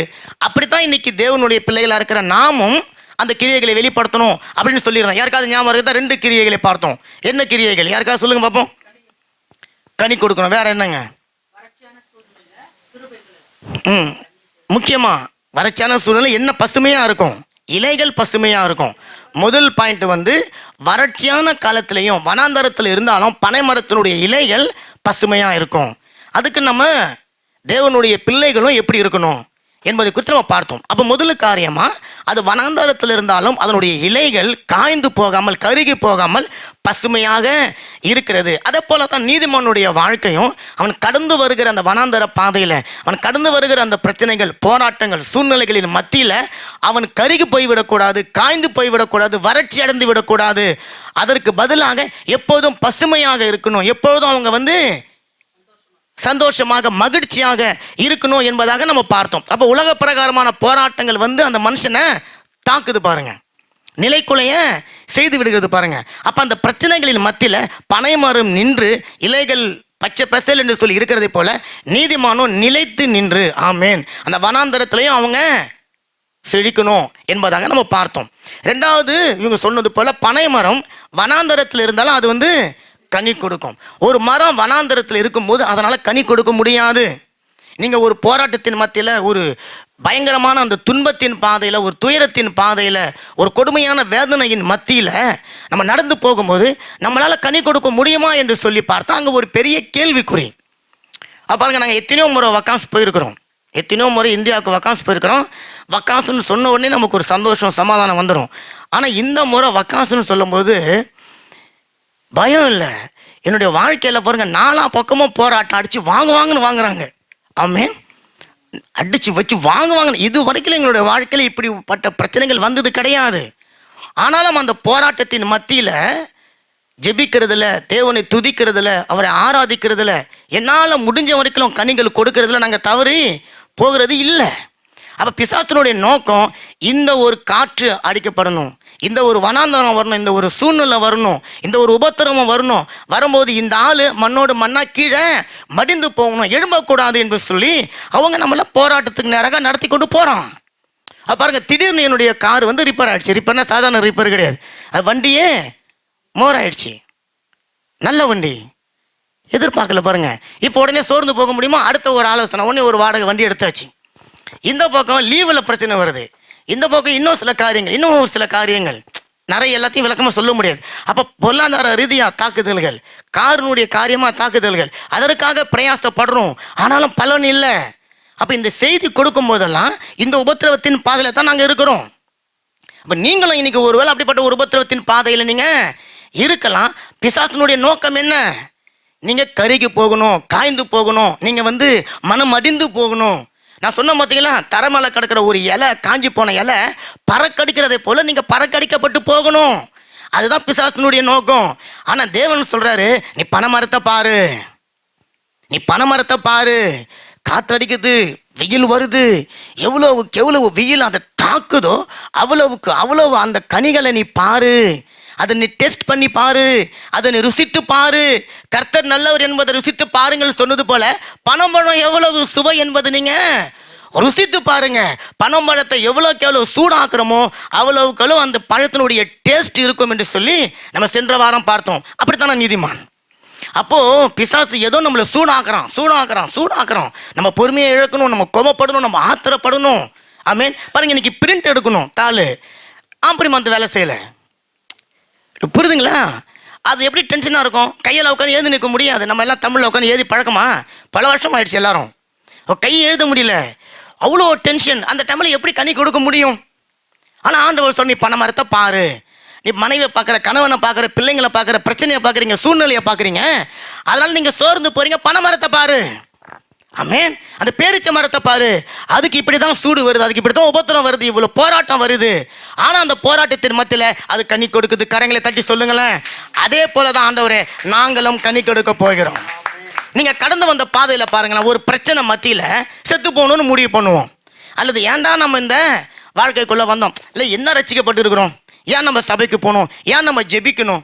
அப்படித்தான் இன்னைக்கு தேவனுடைய பிள்ளைகளாக இருக்கிற நாமும் அந்த கிரியைகளை வெளிப்படுத்தணும் அப்படின்னு சொல்லிடுறோம். யாருக்காவது ஞாபகம் இருக்குதா? 2 கிரியைகளை பார்த்தோம். என்ன கிரியைகள்? யாருக்காவது சொல்லுங்க பார்ப்போம். கனி கொடுக்கணும். வேற என்னங்க? முக்கியமா வறட்சியான சூழ்நிலை என்ன பசுமையா இருக்கும்? இலைகள் பசுமையா இருக்கும். முதல் பாயிண்ட் வந்து வறட்சியான காலத்திலையும் வனாந்தரத்தில் இருந்தாலும் பனை மரத்தினுடைய இலைகள் பசுமையா இருக்கும். அதுக்கு நம்ம தேவனுடைய பிள்ளைகளும் எப்படி இருக்கணும் என்பதை குறித்து நம்ம பார்த்தோம். அப்போ முதல் காரியமா அது வனாந்தரத்தில் இருந்தாலும் அதனுடைய இலைகள் காய்ந்து போகாமல் கருகி போகாமல் பசுமையாக இருக்கிறது. அதே போல தான் நீதிமானுடைய வாழ்க்கையும் அவன் கடந்து வருகிற அந்த வனாந்தர பாதையில் அவன் கடந்து வருகிற அந்த பிரச்சனைகள், போராட்டங்கள், சூழ்நிலைகளின் மத்தியில் அவன் கருகி போய்விடக்கூடாது, காய்ந்து போய்விடக்கூடாது, வறட்சி அடைந்து விடக்கூடாது. அதற்கு பதிலாக எப்போதும் பசுமையாக இருக்கணும், எப்பொழுதும் அவங்க சந்தோஷமாக மகிழ்ச்சியாக இருக்கணும் என்பதாக நம்ம பார்த்தோம். அப்போ உலக பிரகாரமான போராட்டங்கள் அந்த மனுஷனை தாக்குது பாருங்க, நிலைக்குலைய செய்து விடுகிறது பாருங்க. அப்போ அந்த பிரச்சனைகளின் மத்தியில் பனை மரம் நின்று இலைகள் பச்சை பசேல் என்று சொல்லி இருக்கிறதை போல நீதிமானும் நிலைத்து நின்று, ஆமேன், அந்த வனாந்தரத்திலையும் அவங்க செழிக்கணும் என்பதாக நம்ம பார்த்தோம். 2வது, இவங்க சொன்னது போல பனை மரம் வனாந்தரத்தில் இருந்தாலும் அது கனி கொடுக்கும். ஒரு மரம் வனாந்தரத்தில் இருக்கும்போது அதனால் கனி கொடுக்க முடியாது. நீங்கள் ஒரு போராட்டத்தின் மத்தியில், ஒரு பயங்கரமான அந்த துன்பத்தின் பாதையில், ஒரு துயரத்தின் பாதையில், ஒரு கொடுமையான வேதனையின் மத்தியில் நம்ம நடந்து போகும்போது நம்மளால் கனி கொடுக்க முடியுமா என்று சொல்லி பார்த்தா அங்கே ஒரு பெரிய கேள்விக்குறி. பாருங்கள், நாங்கள் எத்தனையோ முறை வக்கான்ஸ் போயிருக்கிறோம், எத்தனையோ முறை இந்தியாவுக்கு வக்கான்ஸ் போயிருக்கிறோம். வக்கான்ஸ்னு சொன்ன உடனே நமக்கு ஒரு சந்தோஷம், சமாதானம் வந்துடும். ஆனால் இந்த முறை வக்கான்ஸ்னு சொல்லும்போது பயம் இல்லை. என்னுடைய வாழ்க்கையில் பாருங்கள், 4 பக்கமும் போராட்டம் அடித்து வாங்குவாங்கன்னு வாங்குறாங்க. ஆமேன், அடித்து வச்சு வாங்குவாங்கன்னு. இது வரைக்கும் எங்களுடைய வாழ்க்கையில் இப்படிப்பட்ட பிரச்சனைகள் வந்தது கிடையாது. ஆனாலும் அந்த போராட்டத்தின் மத்தியில் ஜெபிக்கிறதுல, தேவனை துதிக்கிறதுல, அவரை ஆராதிக்கிறதுல, என்னால் முடிஞ்ச வரைக்கும் கனிகள் கொடுக்கறதுல நாங்கள் தவறி போகிறது இல்லை. அப்போ பிசாசனுடைய நோக்கம் இந்த ஒரு காற்று அடிக்கப்படணும், இந்த ஒரு வனாந்தரம் வரணும், இந்த ஒரு சூழ்நிலை வரணும், இந்த ஒரு உபத்திரவம் வரணும். வரும்போது இந்த ஆள் மண்ணோடு மண்ணா கீழே மடிந்து போகணும், எழும்பக்கூடாது என்று சொல்லி அவங்க நம்மள போராட்டத்துக்கு நேராக நடத்தி கொண்டு போகிறான். பாருங்க, திடீர்னு என்னுடைய கார் ரிப்பேர் ஆயிடுச்சு. ரிப்பேர்னா சாதாரண ரிப்பேர் கிடையாது, அது வண்டியே மோர் ஆயிடுச்சு. நல்ல வண்டி, எதிர்பார்க்கல பாருங்க. இப்போ உடனே சோர்ந்து போக முடியுமா? அடுத்த ஒரு ஆலோசனை, உடனே ஒரு வாடகை வண்டி எடுத்தாச்சு. இந்த பக்கம் லீவில் பிரச்சனை வருது, இந்த பக்கம் இன்னும் சில காரியங்கள் நிறைய, எல்லாத்தையும் விளக்கமாக சொல்ல முடியாது. அப்போ பொருளாதார ரீதியாக தாக்குதல்கள், காரினுடைய காரியமாக தாக்குதல்கள், அதற்காக பிரயாசப்படுறோம், ஆனாலும் பலன் இல்லை. அப்போ இந்த செய்தி கொடுக்கும் போதெல்லாம் இந்த உபத்திரவத்தின் பாதையில் தான் நாங்கள் இருக்கிறோம். அப்போ நீங்களும் இன்னைக்கு ஒருவேளை அப்படிப்பட்ட ஒரு உபத்திரவத்தின் பாதையில் நீங்கள் இருக்கலாம். பிசாசினுடைய நோக்கம் என்ன? நீங்கள் கருகி போகணும், காய்ந்து போகணும், நீங்கள் மனம் அடிந்து போகணும். நான் சொன்ன பார்த்தீங்களா, தரமலை கிடக்கிற ஒரு இலை, காஞ்சி போன இலை பறக்கடிக்கிறதை போல நீங்கள் பறக்கடிக்கப்பட்டு போகணும். அதுதான் பிசாசினுடைய நோக்கம். ஆனால் தேவன் சொல்கிறாரு, நீ பனைமரத்தை பாரு, நீ பனைமரத்தை பாரு, காற்றடிக்குது, வெயில் வருது, எவ்வளவுக்கு எவ்வளவு வெயில் அதை தாக்குதோ அவ்வளவுக்கு அவ்வளவு அந்த கனிகளை நீ பாரு, அதை நீ டெஸ்ட் பண்ணி பாரு, அதை நீ ருசித்து பாரு. கர்த்தர் நல்லவர் என்பதை ருசித்து பாருங்கள் சொன்னது போல பனம்பழம் எவ்வளவு சுவை என்பது நீங்க ருசித்து பாருங்க. பனம்பழத்தை எவ்வளோக்கு எவ்வளோ சூடாக்குறோமோ அவ்வளவுக்கு அந்த பழத்தினுடைய டேஸ்ட் இருக்கும் என்று சொல்லி நம்ம சென்ற வாரம் பார்த்தோம். அப்படித்தானே நீதிமான்? அப்போ பிசாசு ஏதோ நம்மளை சூடாக்குறான். நம்ம பொறுமையை இழக்கணும், நம்ம கோபப்படணும், நம்ம ஆத்திரப்படணும். ஆமேன். பாருங்க, இன்னைக்கு பிரிண்ட் எடுக்கணும் தாள், ஆம்பரிமா அந்த வேலை செய்யலை, புரியுதுங்களா? அது எப்படி டென்ஷனாக இருக்கும்? கையில் உட்காந்து எழுதி நிற்க முடியாது. நம்ம எல்லாம் தமிழில் உட்காந்து எழுதி பழக்கமா? பல வருஷம் ஆயிடுச்சு எல்லாரும். கையை எழுத முடியல, அவ்வளோ டென்ஷன். அந்த டைமில் எப்படி கனி கொடுக்க முடியும்? ஆனால் ஆண்டவர் சொன்ன, நீ பனைமரத்தை பாரு, நீ மனைவியை பார்க்குற, கணவனை பார்க்குற, பிள்ளைங்களை பார்க்குற, பிரச்சனையை பார்க்குறீங்க, சூழ்நிலையை பார்க்குறீங்க, அதனால் நீங்கள் சோர்ந்து போகிறீங்க, பனைமரத்தை பாரு. ஆமேன். அந்த பேரிச்ச மரத்தை பாரு, அதுக்கு இப்படி தான் சூடு வருது, அதுக்கு இப்படி தான் உபத்திரம் வருது, இவ்வளோ போராட்டம் வருது, ஆனால் அந்த போராட்டத்தின் மத்தியில் அது கனி கொடுக்குது. கரங்களை தட்டி சொல்லுங்களேன். அதே போல தான் ஆண்டவரே, நாங்களும் கனி கொடுக்க போகிறோம். நீங்கள் கடந்து வந்த பாதையில் பாருங்களேன், ஒரு பிரச்சனை மத்தியில் செத்து போகணும்னு முடிவு பண்ணுவோம், அல்லது ஏன்டா நம்ம இந்த வாழ்க்கைக்குள்ளே வந்தோம், இல்லை என்ன ரசிக்கப்பட்டு இருக்கிறோம், ஏன் நம்ம சபைக்கு போகணும், ஏன் நம்ம ஜெபிக்கணும்,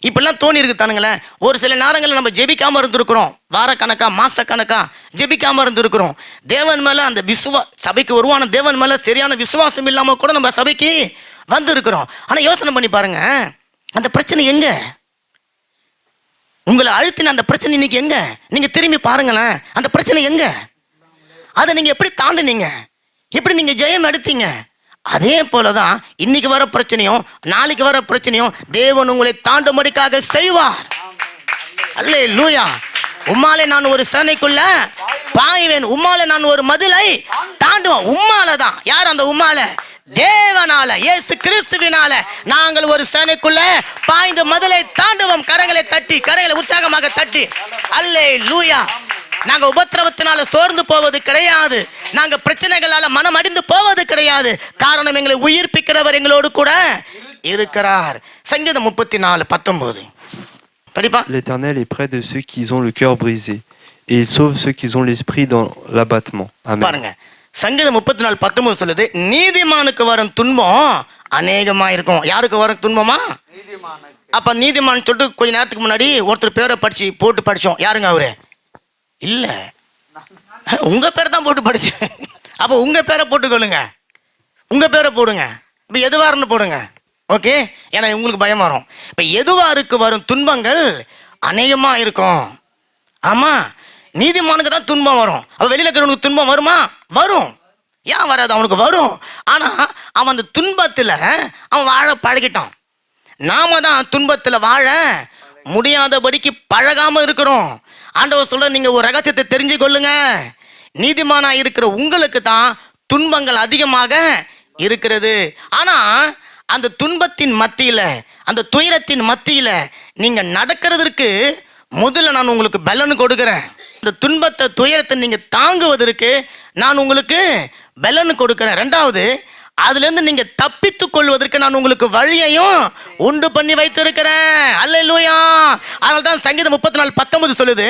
இப்படிலாம் தோணி இருக்கு தானுங்களேன். ஒரு சில நேரங்களில் நம்ம ஜெபிக்காமல் இருந்திருக்கிறோம், வாரக்கணக்கா மாசக்கணக்கா ஜெபிக்காமல் இருந்திருக்கிறோம். தேவன் மேலே அந்த சபைக்கு உருவான தேவன் மேலே சரியான விசுவாசம் இல்லாமல் கூட நம்ம சபைக்கு வந்திருக்கிறோம். ஆனால் யோசனை பண்ணி பாருங்க, அந்த பிரச்சனை எங்க உங்களை அழுத்தின? அந்த பிரச்சனை இன்னைக்கு எங்க? நீங்க திரும்பி பாருங்களேன், அந்த பிரச்சனை எங்க? அதை நீங்க எப்படி தாண்டினீங்க? எப்படி நீங்க ஜெயம் எடுத்தீங்க? அதே போலதான் இன்னைக்கு வர பிரச்சனையும் நாளைக்கு வர பிரச்சனையும் தேவன் உங்களை தாண்டும்படிக்காக செய்வார். அல்லேலூயா. உம்மாலே நான் ஒரு சேனைக்குள்ள பாய்வேன், உம்மாலே நான் ஒரு மதிலை தாண்டுவேன். உம்மால தான். யார் அந்த உம்மால? தேவனால, இயேசு கிறிஸ்துவினால நாங்கள் ஒரு சேனைக்குள்ள பாய்ந்து மதிலை தாண்டுவோம். கரங்களை தட்டி, கரங்களை உற்சாகமாக தட்டி அல்லேலூயா. நாங்கள் உபத்திரவத்தினால சோர்ந்து போவது கிடையாது, நாங்கள் பிரச்சனைகளால மனம் அடிந்து போவது கிடையாது. காரணம், எங்களை உயிர்ப்பிக்கிறவர் எங்களோடு கூட இருக்கிறார். சங்கீதம் 34:19 படிப்பா. L'Éternel est près de ceux qui ont le cœur brisé et il sauve ceux qui ont l'esprit dans l'abattement. Amen. பாருங்க, சங்கீதம் 34:19 சொல்லுது, நீதிமானுக்கு வரும் துன்பம் அநேகமா இருக்கும். யாருக்கு வரும் துன்பமா? அப்ப நீதிமான் சொல்லிட்டு கொஞ்ச நேரத்துக்கு முன்னாடி ஒருத்தர் பேரை போட்டு படிச்சோம். யாருங்க அவரு? இல்ல, உங்க பேரை தான் போட்டு படிச்சேன். அப்ப உங்க பேரை போட்டுக்கொள்ளுங்க, உங்க பேரை போடுங்க. இப்ப எதுவாருன்னு போடுங்க, ஓகே? ஏன்னா உங்களுக்கு பயம் வரும். இப்ப எதுவாருக்கு வரும் துன்பங்கள் அநேகமா இருக்கும். ஆமா, நீதிமானுக்கு தான் துன்பம் வரும். அவ வெளியில இருக்கிறவனுக்கு துன்பம் வருமா? வரும். ஏன் வராது? அவனுக்கு வரும். ஆனா அவன் அந்த துன்பத்துல அவன் வாழ பழகிட்டான். நாம தான் துன்பத்துல வாழ முடியாதபடிக்கு பழகாம இருக்கிறோம். ஆண்டவர் சொல்ற, நீங்க ஒரு ரகசியத்தை தெரிஞ்சு கொள்ளுங்க, நீதிமானா இருக்கிற உங்களுக்கு தான் துன்பங்கள் அதிகமாக இருக்கிறது. ஆனா அந்த துன்பத்தின் மத்தியில, அந்த துயரத்தின் மத்தியில நீங்க நடக்கிறதுக்கு முதல்ல நான் உங்களுக்கு பலன் கொடுக்கிறேன். இந்த துன்பத்தை, துயரத்தை நீங்க தாங்குவதற்கு நான் உங்களுக்கு பலன் கொடுக்கிறேன். ரெண்டாவது, அதுல இருந்து நீங்க தப்பித்துக் கொள்வதற்கு நான் உங்களுக்கு வழியையும் உண்டு பண்ணி வைத்திருக்கிறேன். அல்லேலூயா. அதனால்தான் சங்கீதம் 34:19 சொல்லுது,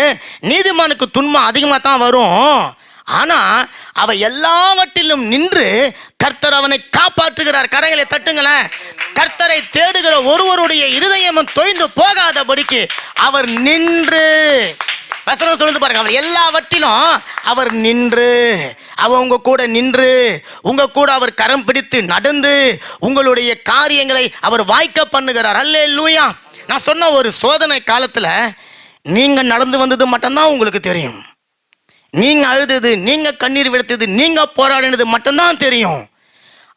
நீதிமானுக்கு துன்பம் அதிகமா தான் வரும், ஆனா அவ எல்லாவற்றிலும் நின்று கர்த்தர் அவனை காப்பாற்றுகிறார். கரங்களை தட்டுங்களேன். கர்த்தரை தேடுகிற ஒருவருடைய இருதயமும் தொய்ந்து போகாதபடிக்கு அவர் நின்று, வசனம் சொல்லுது பாருங்க, அவர் எல்லாவற்றிலும் அவர் நின்று, அவர் உங்க கூட நின்று, உங்க கூட அவர் கரம் பிடித்து நடந்து உங்களுடைய காரியங்களை அவர் வாய்க்க பண்ணுகிறார். அல்லேலூயா. நான் சொன்ன ஒரு சோதனை காலத்துல நீங்க நடந்து வந்தது மட்டும்தான் உங்களுக்கு தெரியும். நீங்க அழுதது, நீங்க கண்ணீர் விடுத்தது, நீங்க போராடினது மட்டும்தான் தெரியும்.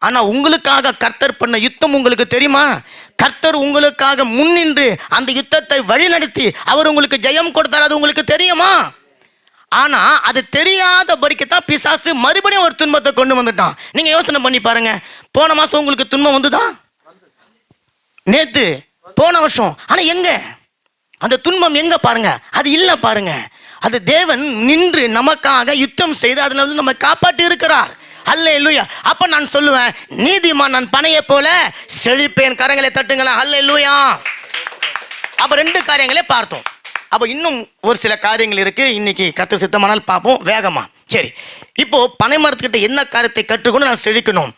ஆனா உங்களுக்காக கர்த்தர் பண்ண யுத்தம் உங்களுக்கு தெரியுமா? கர்த்தர் உங்களுக்காக முன்னின்று அந்த யுத்தத்தை வழிநடத்தி அவர் உங்களுக்கு ஜெயம் கொடுத்தார். அது உங்களுக்கு தெரியுமா? ஆனா அது தெரியாதபடிக்குத்தான் பிசாசு மறுபடியும் ஒரு துன்பத்தை கொண்டு வந்துட்டான். நீங்க யோசனை பண்ணி பாருங்க. போன மாசம் உங்களுக்கு துன்பம் வந்துதா? நேத்து, போன வருஷம். ஆனா எங்க அந்த துன்பம்? எங்க பாருங்க, அது இல்ல பாருங்க. அது தேவன் நின்று நமக்காக யுத்தம் செய்து அதுல வந்து நம்ம காப்பாற்றி இருக்கிறார். அல்லேலூயா. அப்ப நான் சொல்லுவேன், நீதிமான் நான் பனையை போல செழிப்பேன். கரங்களை தட்டுங்களா. அல்லேலூயா. அப்ப 2 காரியங்களே பார்த்தோம். அப்ப இன்னும் ஒரு சில காரியங்கள் இருக்கு. இன்னைக்கு கர்த்தர் சித்தமானால் பார்ப்போம் வேகமா. சரி, இப்போ பனை மரத்துக்கிட்ட என்ன காரியத்தை கற்றுக்கொண்டு நான் செழிக்கணும்?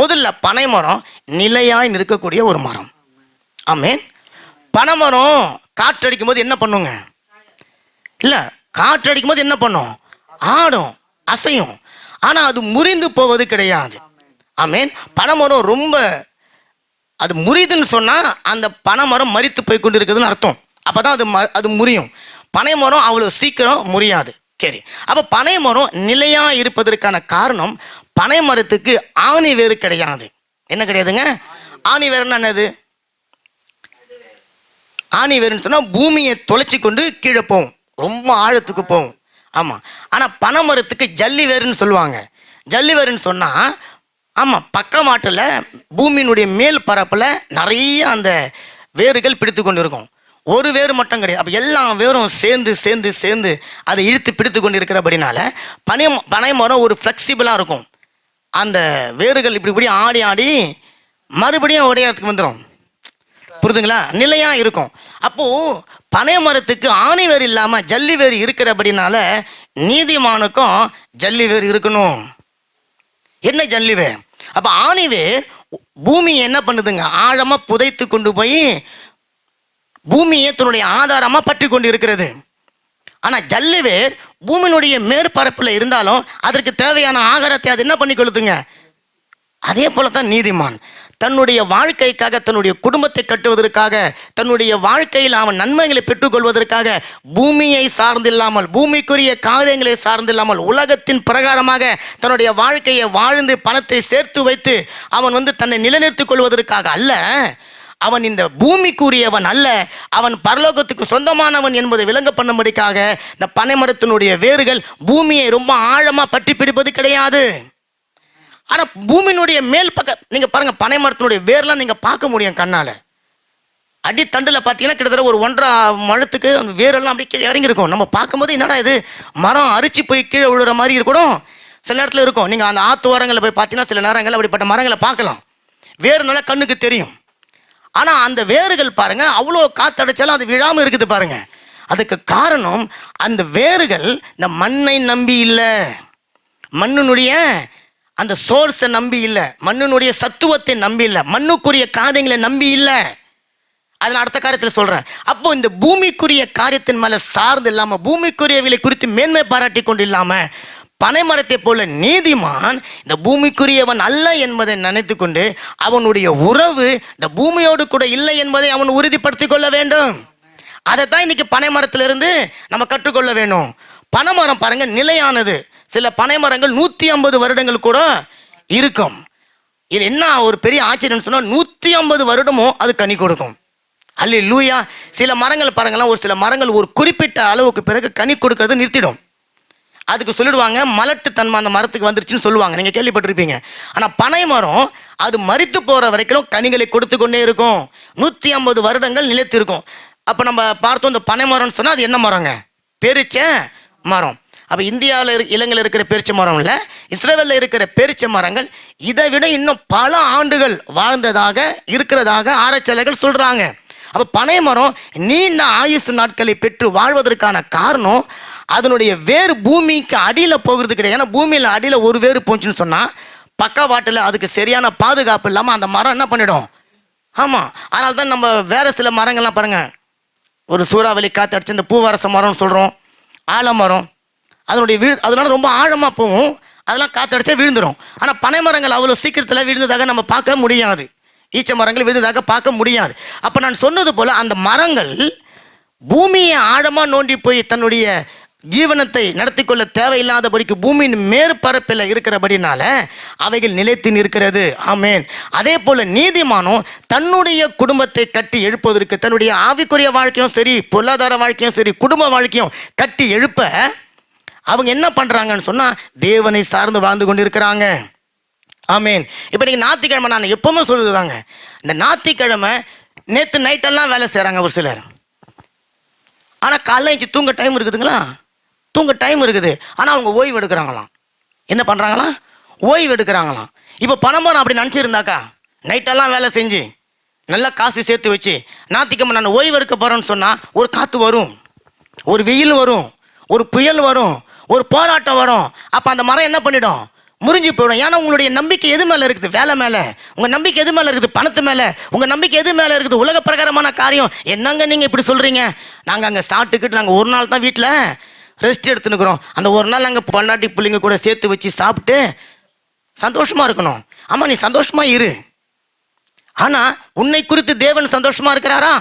முதல்ல பனை மரம் நிலையாய் நிற்கக்கூடிய ஒரு மரம். ஆமென். பனைமரம் காற்றடிக்கும் போது என்ன பண்ணுங்க? இல்ல, காற்றடிக்கும் போது என்ன பண்ணும்? ஆடும், அசையும். ஆனா அது முறிந்து போவது கிடையாது. ஆமென். பனைமரம் ரொம்ப அது முறிதுன்னு சொன்னா அந்த பனைமரம் மரித்து போய் கொண்டு இருக்குதுன்னு அர்த்தம். அப்பதான் அது முறியும். பனைமரம் அவ்வளவு சீக்கிரம் முறியாது. சரி, அப்ப பனைமரம் நிலையா இருப்பதற்கான காரணம், பனைமரத்துக்கு ஆணி வேறு கிடையாது. என்ன கிடையாதுங்க? ஆணி வேறுன்னா என்னது? ஆணி வேறுன்னு சொன்னா பூமியை தொலைச்சி கொண்டு கீழே போகும், ரொம்ப ஆழத்துக்கு போகும். ஆமா. ஆனா பனைமரத்துக்கு ஜல்லி வேறுன்னு சொல்லுவாங்க. ஜல்லி வேறுன்னு சொன்னா, ஆமா, பக்கமாட்டுல பூமியினுடைய மேல் பரப்புல நிறைய அந்த வேர்கள் பிடித்து கொண்டு இருக்கும். ஒரு வேறு மட்டும் கிடையாது. அப்ப எல்லா வேரும் சேர்ந்து சேர்ந்து சேர்ந்து அதை இழுத்து பிடித்து கொண்டு இருக்கிறபடினால பனைமரம் ஒரு ஃப்ளெக்சிபிளா இருக்கும். அந்த வேர்கள் இப்படி ஆடி ஆடி மறுபடியும் ஒரே இடத்துக்கு வந்துடும். புரிதுங்களா? நிலையா இருக்கும். அப்போ பனை மரத்துக்கு ஆணி வேர் இல்லாம ஜல்லி வேர் இருக்கிறபடினால நீதிமானுக்கும் ஜல்லி வேர் இருக்கணும். என்ன ஜல்லி வேர்? அப்ப ஆணி வேர் பூமியை என்ன பண்ணுதுங்க? ஆழமா புதைத்து கொண்டு போய் பூமியை தன்னுடைய ஆதாரமா பற்றி கொண்டு இருக்கிறது. ஆனா ஜல்லி வேர் பூமியினுடைய மேற்பரப்புல இருந்தாலும் அதற்கு தேவையான ஆகாரத்தை அது என்ன பண்ணி கொள்ளுதுங்க. அதே போலதான் நீதிமான் தன்னுடைய வாழ்க்கைக்காக, தன்னுடைய குடும்பத்தை கட்டுவதற்காக, தன்னுடைய வாழ்க்கையில் அவன் நன்மைகளை பெற்றுக்கொள்வதற்காக பூமியை சார்ந்தில்லாமல், பூமிக்குரிய காரியங்களை சார்ந்தில்லாமல், உலகத்தின் பிரகாரமாக தன்னுடைய வாழ்க்கையை வாழ்ந்து பணத்தை சேர்த்து வைத்து அவன் தன்னை நிலைநிறுத்திக் கொள்வதற்காக அல்ல, அவன் இந்த பூமிக்குரியவன் அல்ல, அவன் பரலோகத்துக்கு சொந்தமானவன் என்பதை விளங்க பண்ணும்படிக்காக இந்த பனைமரத்தினுடைய வேர்கள் பூமியை ரொம்ப ஆழமா பற்றி பிடிப்பது கிடையாது. ஆனா பூமியினுடைய மேல் பக்கம் நீங்க பாருங்க, பனை மரத்தினுடைய வேர்லாம் நீங்க பார்க்க முடியும் கண்ணால. அடித்தண்டுல பார்த்தீங்கன்னா கிட்டத்தட்ட ஒரு 1.5 முழத்துக்கு அந்த வேரெல்லாம் அப்படியே கீழே இறங்கி இருக்கும். நம்ம பார்க்கும்போது என்னடா இது மரம் அரிச்சு போய் கீழே விழுற மாதிரி இருக்கணும் சில நேரத்தில் இருக்கும். நீங்க அந்த ஆத்து ஓரங்களில் போய் பார்த்தீங்கன்னா சில நேரங்கள் அப்படிப்பட்ட மரங்களை பார்க்கலாம். வேறு நல்லா கண்ணுக்கு தெரியும். ஆனா அந்த வேர்கள் பாருங்க, அவ்வளோ காத்தடைச்சாலும் அது விழாம இருக்குது பாருங்க. அதுக்கு காரணம் அந்த வேர்கள் இந்த மண்ணை நம்பி இல்லை, மண்ணினுடைய அந்த சோர்ஸை நம்பி இல்லை, மண்ணினுடைய சத்துவத்தை நம்பி இல்லை, மண்ணுக்குரிய காரியங்களை நம்பி இல்லை. அதனால் அடுத்த காரியத்தில் சொல்றேன். அப்போ இந்த பூமிக்குரிய காரியத்தின் மேல சார்ந்து இல்லாம, பூமிக்குரியவிலை குறித்து மேன்மை பாராட்டி கொண்டு இல்லாம, பனைமரத்தை போல நீதிமான் இந்த பூமிக்குரியவன் அல்ல என்பதை நினைத்து கொண்டு அவனுடைய உறவு இந்த பூமியோடு கூட இல்லை என்பதை அவன் உறுதிப்படுத்திக் கொள்ள வேண்டும். அதைத்தான் இன்னைக்கு பனைமரத்திலிருந்து நம்ம கற்றுக்கொள்ள வேணும். பனைமரம் பாருங்க நிலையானது. சில பனைமரங்கள் 150 வருடங்கள் கூட இருக்கும். இது என்ன ஒரு பெரிய ஆச்சரியம் சொன்னா, 150 வருடமும் அது கனி கொடுக்கும். அல்லேலூயா. சில மரங்கள் பாருங்களேன், ஒரு சில மரங்கள் ஒரு குறிப்பிட்ட அளவுக்கு பிறகு கனி கொடுக்கறது நிறுத்திடும். அதுக்கு சொல்லிடுவாங்க மலட்டு தன்மை அந்த மரத்துக்கு வந்துருச்சுன்னு சொல்லுவாங்க, நீங்க கேள்விப்பட்டிருப்பீங்க. ஆனா பனை மரம் அது மரித்து போற வரைக்கும் கனிகளை கொடுத்து கொண்டே இருக்கும். 150 வருடங்கள் நிலைத்திருக்கும். அப்ப நம்ம பார்த்தோம் இந்த பனை மரம்னு சொன்னா அது என்ன மரங்க? பேரிச்ச மரம். அப்ப இந்தியாவில் இலங்கையில் இருக்கிற பேரிச்ச மரம் இல்லை, இஸ்ரேலில் இருக்கிற பேரிச்ச மரங்கள் இதை விட இன்னும் பல ஆண்டுகள் வாழ்ந்ததாக இருக்கிறதாக ஆராய்ச்சியாளர்கள் சொல்றாங்க. அப்ப பனை மரம் நீண்ட ஆயுசு நாட்களை பெற்று வாழ்வதற்கான காரணம் அதனுடைய வேர் பூமிக்கு அடியில் போகிறது கிடையாது. ஏன்னா பூமியில் அடியில் ஒரு வேர் போச்சுன்னு சொன்னால் பக்கவாட்டில் அதுக்கு சரியான பாதுகாப்பு இல்லாமல் அந்த மரம் என்ன பண்ணிடும். ஆமாம், அதனால தான் நம்ம வேறு சில மரங்கள்லாம் பாருங்கள், ஒரு சூறாவளி காற்று அடிச்சு இந்த பூவரச மரம்னு சொல்கிறோம், ஆலமரம், அதனுடைய அதனால ரொம்ப ஆழமாக போகும், அதெல்லாம் காற்றடிச்சா விழுந்துடும். ஆனால் பனை மரங்கள் அவ்வளோ சீக்கிரத்தில் விழுந்ததாக நம்ம பார்க்க முடியாது, ஈச்ச மரங்கள் விழுந்ததாக பார்க்க முடியாது. அப்போ நான் சொன்னது போல் அந்த மரங்கள் பூமியை ஆழமாக நோண்டி போய் தன்னுடைய ஜீவனத்தை நடத்தி கொள்ள தேவையில்லாதபடிக்கு பூமியின் மேற்பரப்பில் இருக்கிறபடினால அவைகள் நிலைத்து நிற்கிறது. ஆமேன். அதே போல் நீதிமானும் தன்னுடைய குடும்பத்தை கட்டி எழுப்பதற்கு, தன்னுடைய ஆவிக்குரிய வாழ்க்கையும் சரி, பொருளாதார வாழ்க்கையும் சரி, குடும்ப வாழ்க்கையும் கட்டி எழுப்ப அவங்க என்ன பண்ணுறாங்கன்னு சொன்னால் தேவனை சார்ந்து வாழ்ந்து கொண்டு இருக்கிறாங்க. ஆமேன். இப்போ நீங்கள் ஞாயிற்றுக்கிழமை, நான் எப்பவுமே சொல்லுதாங்க, இந்த ஞாயிற்றுக்கிழமை நேற்று நைட்டெல்லாம் வேலை செய்கிறாங்க ஒரு சிலர். ஆனால் காலைல எழுந்து தூங்க டைம் இருக்குதுங்களா? தூங்க டைம் இருக்குது. ஆனால் அவங்க ஓய்வு எடுக்கிறாங்களாம். என்ன பண்ணுறாங்களாம்? ஓய்வு எடுக்கிறாங்களாம். இப்போ பணமரம் அப்படி நினச்சிருந்தாக்கா நைட்டெல்லாம் வேலை செஞ்சு நல்லா காசு சேர்த்து வச்சு ஞாயிற்றுக்கிழமை நான் ஓய்வு எடுக்க போகிறேன்னு சொன்னால் ஒரு காற்று வரும், ஒரு வெயில் வரும், ஒரு புயல் வரும், ஒரு போராட்டம் வரும். அப்போ அந்த மரம் என்ன பண்ணிடும்? முறிஞ்சு போயிடும். ஏன்னா உங்களுடைய நம்பிக்கை எது மேலே இருக்குது? வேலை மேலே. உங்கள் நம்பிக்கை எது மேலே இருக்குது? பணத்து மேலே. உங்கள் நம்பிக்கை எது மேலே இருக்குது? உலக பிரகாரமான காரியம். என்னங்க நீங்கள் இப்படி சொல்கிறீங்க? நாங்கள் அங்கே சாப்பிட்டுக்கிட்டு நாங்கள் ஒரு நாள் தான் வீட்டில் ரெஸ்ட் எடுத்துனுக்குறோம். அந்த ஒரு நாள் நாங்கள் பொண்டாட்டி பிள்ளைங்க கூட சேர்த்து வச்சு சாப்பிட்டு சந்தோஷமாக இருக்கணும். ஆமாம், நீ சந்தோஷமாக இரு. ஆனால் உன்னை குறித்து தேவன் சந்தோஷமாக இருக்கிறாரா?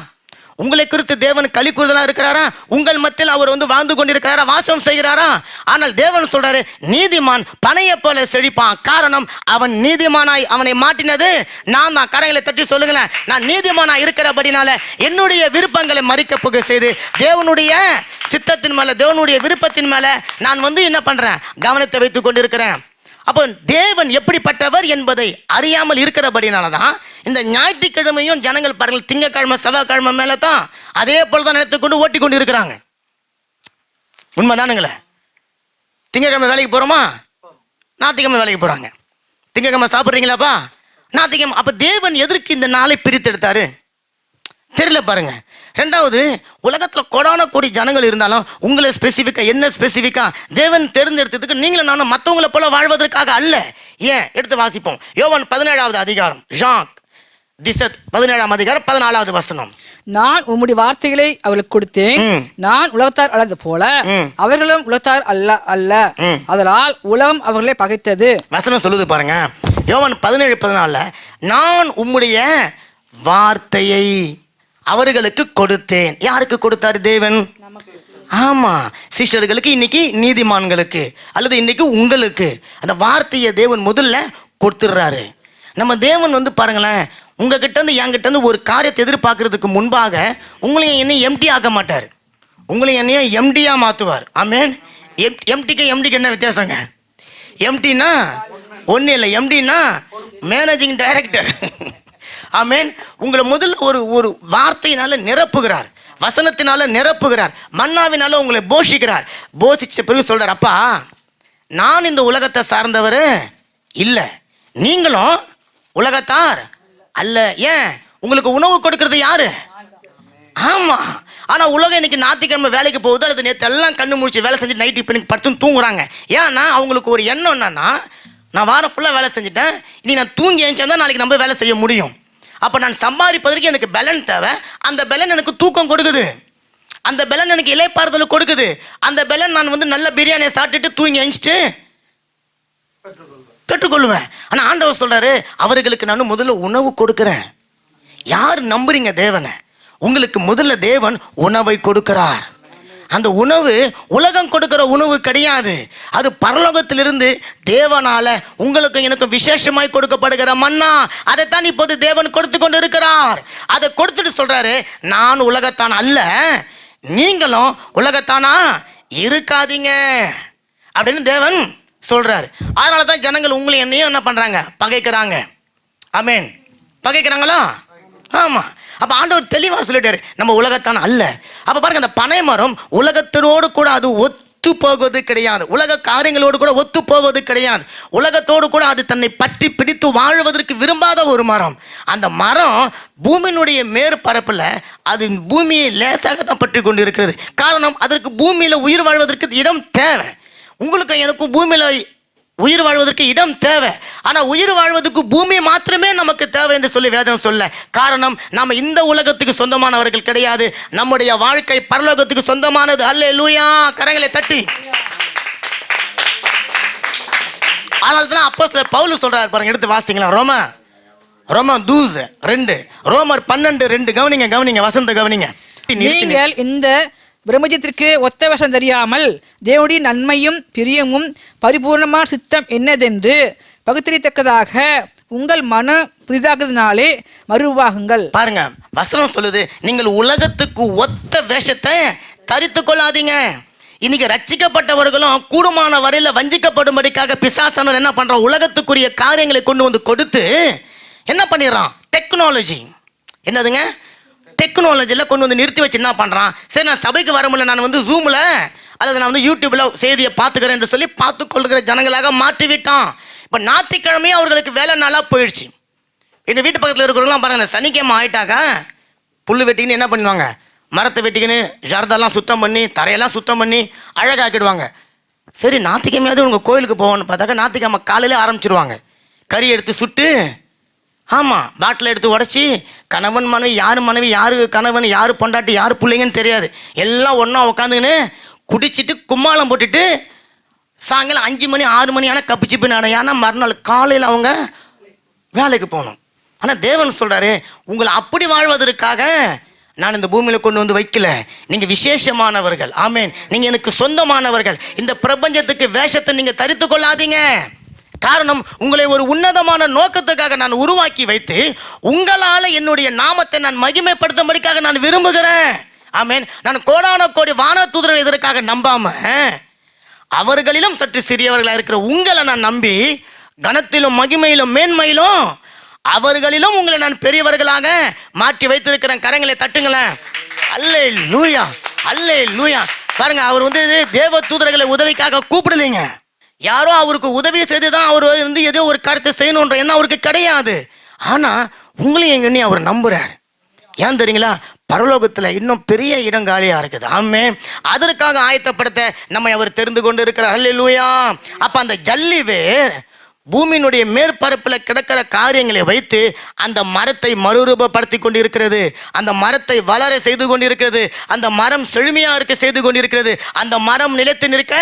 உங்களை குறித்து தேவன் களி கூறுதலாக இருக்கிறாரா? உங்கள் மத்தியில் அவர் வாழ்ந்து கொண்டிருக்கிறாரா? வாசம் செய்கிறாரா? ஆனால் தேவன் சொல்றாரு, நீதிமான் பனையை போல செழிப்பான். காரணம், அவன் நீதிமானாய் அவனை மாட்டினது நான் தான். கரங்களை தட்டி சொல்லுங்களேன், நான் நீதிமானாய் இருக்கிறபடினால என்னுடைய விருப்பங்களை மறிக்க புக செய்து தேவனுடைய சித்தத்தின் மேல, தேவனுடைய விருப்பத்தின் மேல நான் என்ன பண்றேன்? கவனத்தை வைத்துக் கொண்டிருக்கிறேன். அப்போ தேவன் எப்படிப்பட்டவர் என்பதை அறியாமல் இருக்கிறபடினால தான் இந்த ஞாயிற்றுக்கிழமையும் ஜனங்கள் பாருங்கள், திங்கக்கிழமை செவ்வாய்க்கிழமை மேலே தான் அதே போல் தான் நினைத்து கொண்டு ஓட்டி கொண்டு இருக்கிறாங்க. உண்மைதானுங்களே? திங்கக்கிழமை வேலைக்கு போகிறோமா? ஞாயிற்றுக்கிழமை வேலைக்கு போகிறாங்க. திங்கக்கிழமை சாப்பிட்றீங்களாப்பா? ஞாயிற்றுக்கிழமை. அப்போ தேவன் எதற்கு இந்த நாளை பிரித்தெடுத்தாரு? தெரியல பாருங்க. ரெண்டாவது, உலகத்தில் கோடான கோடி ஜனங்கள் இருந்தாலும் உங்களை ஸ்பெசிஃபிக்காக, என்ன ஸ்பெசிஃபிக்காக தேவன் தேர்ந்தெடுத்ததுக்கு நீங்களும் நானும் மற்றவங்களை போல வாழ்வதற்காக அல்ல. ஏன்? எடுத்து வாசிப்போம். யோவான் 17வது அதிகாரம், ஜாக் 17ஆம் அதிகாரம் 14வது வசனம். நான் உம்முடைய வார்த்தைகளை அவர்களுக்கு கொடுத்தேன், நான் உலகத்தார் அல்லது போல அவர்களும் உலகத்தார் அல்ல, அதனால் உலகம் அவர்களை பகைத்தது. வசனம் சொல்லுது பாருங்க, யோவான் 17:14, நான் உம்முடைய வார்த்தையை அவர்களுக்கு கொடுத்தேன். யாருக்கு கொடுத்தாரு? தேவன். ஆமா, சிஷ்யர்களுக்கு, இன்னைக்கு நீதிமான்களுக்கு, அல்லது இன்னைக்கு உங்களுக்கு அந்த வார்த்தையை தேவன் முதல்ல கொடுத்துடுறாரு. நம்ம தேவன் பாருங்களேன், உங்ககிட்ட இருந்து என்கிட்ட இருந்து ஒரு காரியத்தை எதிர்பார்க்கறதுக்கு முன்பாக உங்களையும் என்னையும் எம்டி ஆக்க மாட்டார், உங்களையும் என்னையும் எம்டியா மாற்றுவார். ஆமேன். எம்டிக்கு எம்டிக்கு என்ன வித்தியாசங்க? எம்டினா ஒன்றும் இல்லை, எம்டினா மேனேஜிங் டைரக்டர். ஆமேன். உங்களை முதல்ல ஒரு வார்த்தையினால நிரப்புகிறார், வசனத்தினால நிரப்புகிறார், மன்னாவினால உங்களை போஷிக்கிறார். போஷிச்ச பிறகு சொல்றார், அப்பா நான் இந்த உலகத்தை சார்ந்தவர் இல்லை, நீங்களும் உலகத்தார் அல்ல. ஏன்? உங்களுக்கு உணவு கொடுக்கறது யாரு? ஆமா. ஆனா உலகம் இன்னைக்கு ஞாயிற்றுக்கிழமை வேலைக்கு போகுது, அல்லது நேற்று எல்லாம் கண்ணு முடிச்சு வேலை செஞ்சு நைட்டு இப்போ படுத்து தூங்குறாங்க. ஏன்னா அவங்களுக்கு ஒரு எண்ணம் என்னன்னா, நான் வாரம் ஃபுல்லாக வேலை செஞ்சுட்டேன், இன்னைக்கு நான் தூங்கி எழுந்தா தான் நாளைக்கு நம்ம வேலை செய்ய முடியும். அப்போ நான் சம்பாதிப்பதற்கு எனக்கு பலன் தேவை. அந்த பலன் எனக்கு தூக்கம் கொடுக்குது, அந்த பலன் எனக்கு இலைப்பாறுதல் கொடுக்குது, அந்த பலன் நான் நல்ல பிரியாணியை சாப்பிட்டுட்டு தூங்கி எழுந்துட்டு பெற்றுக்கொள்ளுவேன். ஆனால் ஆண்டவர் சொல்றாரு, அவர்களுக்கு நான் முதல்ல உணவு கொடுக்குறேன். யார் நம்புறீங்க தேவனை? உங்களுக்கு முதல்ல தேவன் உணவை கொடுக்கிறார். அந்த உணவு உலகம் கொடுக்கிற உணவு கிடையாது, அது பரலோகத்திலிருந்து தேவனால உங்களுக்கும் எனக்கும் விசேஷமாய் கொடுக்கப்படுகிற மன்னா. அதைத்தான் இப்போது தேவன் கொடுத்து கொண்டு இருக்கிறார். அதை கொடுத்துட்டு சொல்றாரு, நான் உலகத்தான் அல்ல, நீங்களும் உலகத்தானா இருக்காதீங்க அப்படின்னு தேவன் சொல்றாரு. அதனால தான் ஜனங்கள் உங்களை என்னையும் என்ன பண்றாங்க? பகைக்கிறாங்க. ஆமேன். பகைக்கிறாங்களா? ஆமா. அப்ப ஆண்டவர் தெளிவா சொல்லிட்டாரு, நம்ம உலகத்தான் அல்ல. அப்ப பாருங்க, அந்த பனை மரம் உலகத்தோடு கூட அது ஒத்து போவது கிடையாது. உலக காரியங்களோடு கூட ஒத்து போவது கிடையாது. உலகத்தோடு கூட அது தன்னை பற்றி பிடித்து வாழ்வதற்கு விரும்பாத ஒரு மரம். அந்த மரம் பூமியினுடைய மேற்பரப்பில் அது பூமியை லேசாகத்தான் பற்றி கொண்டு இருக்கிறது. காரணம், அதற்கு பூமியில் உயிர் வாழ்வதற்கு இடம் தேவை. உங்களுக்கு எனக்கும் பூமியில் உயிர் வாழ்வதற்கு இடம் தேவை. ஆனால் உயிர் வாழ்வதற்கு பூமி மாத்திரமே நமக்கு தேவை என்று சொல்லி வேதம் சொல்ல. காரணம், நாம் இந்த உலகத்துக்கு சொந்தமானவர்கள் கிடையாது. நம்முடைய வாழ்க்கை பரலோகத்துக்கு சொந்தமானது. அல்லேலூயா, கரங்களை தட்டி. ஆனால் தான் அப்போஸ்தலர் பவுல் சொல்றாரு பாருங்க, எடுத்து வாசிங்களா. ரோமர் 12:2, ரோமர் 12:2. கவனிங்க வசந்த கவனிங்க. நீங்கள் இந்த பிரம்மஜத்திற்கு ஒத்த வசம் தெரியாமல் தேவனுடைய நன்மையும் பிரியமும் பரிபூர்ணமான சித்தம் என்னதென்று பகுத்தறியத்தக்கதாக உங்கள் மன புதிதாக்குறதுனாலே மறுவாகுங்கள். பாருங்க, வசனம் சொல்லுது, நீங்கள் உலகத்துக்கு ஒத்த வேஷத்தை தரித்து கொள்ளாதீங்க. இன்னைக்கு ரட்சிக்கப்பட்டவர்களும் கூடுமான வரையில வஞ்சிக்கப்படும்படிக்காக பிசாசானவர் என்ன பண்றான், உலகத்துக்குரிய காரியங்களை கொண்டு வந்து கொடுத்து என்ன பண்ணிடுறான், டெக்னாலஜி என்னதுங்க, டெக்னாலஜியில் கொண்டு வந்து நிறுத்தி வச்சு என்ன பண்ணுறான், சரி நான் சபைக்கு வர முடியல, நான் வந்து ஜூமில் அல்லது நான் வந்து யூடியூப்பில் செய்தியை பார்த்துக்கிறேன் என்று சொல்லி பார்த்து கொள்கிற ஜனங்களாக மாற்றி விட்டான். இப்போ ஞாயிற்றுக்கிழமையும் அவர்களுக்கு வேலை நாளாக போயிடுச்சு. இந்த வீட்டு பக்கத்தில் இருக்கிறவங்களாம் பாருங்கள், சனிக்கிழமை ஆகிட்டாக்கா புல் வெட்டிக்கின்னு என்ன பண்ணுவாங்க, மரத்தை வெட்டிக்கின்னு ஜரதெல்லாம் சுத்தம் பண்ணி தரையெல்லாம் சுத்தம் பண்ணி அழகாக்கிடுவாங்க. சரி ஞாயிற்றுக்கிழமையாவது உங்கள் கோயிலுக்கு போகணும்னு பார்த்தாக்கா ஞாயிற்றுக்கிழமை காலையிலே ஆரம்பிச்சிருவாங்க. கறி எடுத்து சுட்டு, ஆமாம் பாட்டில் எடுத்து உடச்சி, கணவன் மனைவி யார் கணவன் யார் பொண்டாட்டி யார் பிள்ளைங்கன்னு தெரியாது, எல்லாம் ஒன்றா உட்காந்துக்கின்னு குடிச்சிட்டு கும்மாளம் போட்டுட்டு சாயங்காலம் 5 மணி 6 மணி ஆனால் கப்பிச்சு போய், ஏன்னா மறுநாள் காலையில் அவங்க வேலைக்கு போகணும். ஆனால் தேவன் சொல்கிறாரு, உங்களை அப்படி வாழ்வதற்காக நான் இந்த பூமியில் கொண்டு வந்து வைக்கல. நீங்கள் விசேஷமானவர்கள். ஆமேன். நீங்கள் எனக்கு சொந்தமானவர்கள். இந்த பிரபஞ்சத்துக்கு வேஷத்தை நீங்கள் தரித்து கொள்ளாதீங்க. காரணம், உங்களை ஒரு உன்னதமான நோக்கத்துக்காக நான் உருவாக்கி வைத்து உங்களால் என்னுடைய நாமத்தை நான் மகிமைப்படுத்தும்படிக்காக நான் விரும்புகிறேன். ஆமேன். நான் கோடான கோடி வானதூதர்கள் இதற்காக நம்பாம அவர்களிலும் சற்று சிறியவர்களாக இருக்கிற உங்களை நான் நம்பி கனத்திலும் மகிமையிலும் மேன்மையிலும் அவர்களிலும் உங்களை நான் பெரியவர்களாக மாற்றி வைத்திருக்கிறேன். கரங்களை தட்டுங்களேன். அல்லேலூயா, அல்லேலூயா. பாருங்க, அவர் வந்து தேவ தூதர்களை உதவிக்காக கூப்பிடலைங்க. யாரோ அவருக்கு உதவி செய்து தான் அவர் வந்து ஏதோ ஒரு காரியத்தை செய்யணுன்ற எண்ணம் அவருக்கு கிடையாது. ஆனால் உங்களையும் எங்கேயும் அவர் நம்புறார். ஏன் தெரியுங்களா, பரலோகத்தில் இன்னும் பெரிய இடம் காலியாக இருக்குது. ஆமே, அதற்காக ஆயத்தப்படுத்த நம்மை அவர் தெரிந்து கொண்டு இருக்கிறார். அல்லேலூயா. அப்போ அந்த ஜல்லிவேர் பூமியினுடைய மேற்பரப்பில் கிடக்கிற காரியங்களை வைத்து அந்த மரத்தை மறுரூபப்படுத்தி கொண்டு இருக்கிறது. அந்த மரத்தை வளர செய்து கொண்டிருக்கிறது. அந்த மரம் செழுமையாக இருக்க செய்து கொண்டிருக்கிறது. அந்த மரம் நிலைத்து நிற்க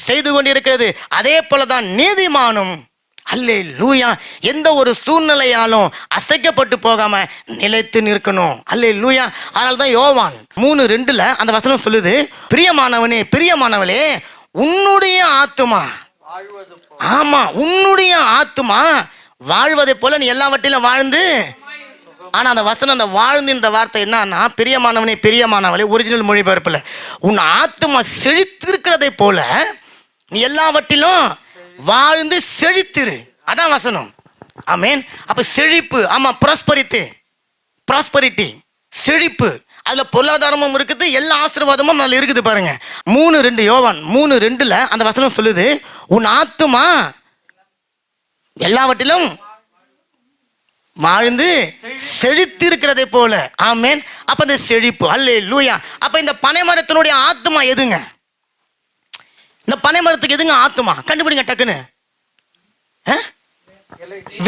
செய்து கொண்டிருக்கிறது. அதே போல தான் நீதிமானும். அல்லேலூயா. எந்த ஒரு சூழ்நிலையாலும் அசைக்கப்பட்டு போகாம நிலைத்து நிற்கணும். அல்லேலூயா. அதனால தான் யோவான் 3:2 அந்த வசனம் சொல்லுது, பிரியமானவனே பிரியமானவளே உன்னுடைய ஆத்துமா, ஆமா உன்னுடைய ஆத்துமா வாழ்வதை போல நீ எல்லாவற்றிலும் வாழ்ந்து. ஆனா அந்த வசனம், அந்த வாழ்ந்துன்ற வார்த்தை என்னன்னா, பிரியமானவனே பிரியமானவளே ஒரிஜினல் மொழிபெயர்ப்புல உன் ஆத்துமா செழித்திருக்கிறதை போல நீ எல்லாவற்றிலும் வாழ்ந்து செழித்திரு. அதான் வசனம். ஆமேன். அப்ப செழிப்பு, ஆமா ப்ராஸ்பரிட்டி செழிப்பு, அதுல பொருளாதாரமும் இருக்குது, எல்லா ஆசீர்வாதமும் அதுல இருக்குது. பாருங்க 3:2 யோவான் 3:2 அந்த வசனம் சொல்லுது, உன் ஆத்துமா எல்லாவற்றிலும் வாழ்ந்து செழித்திருக்கிறதை போல. ஆமேன். அப்ப இந்த செழிப்பு. அல்லேலூயா. அப்ப இந்த பனைமரத்தினுடைய ஆத்துமா எதுங்க? இந்த பனைமரத்துக்கு எதுங்க ஆத்துமா? கண்டுபிடிங்க டக்குன்னு.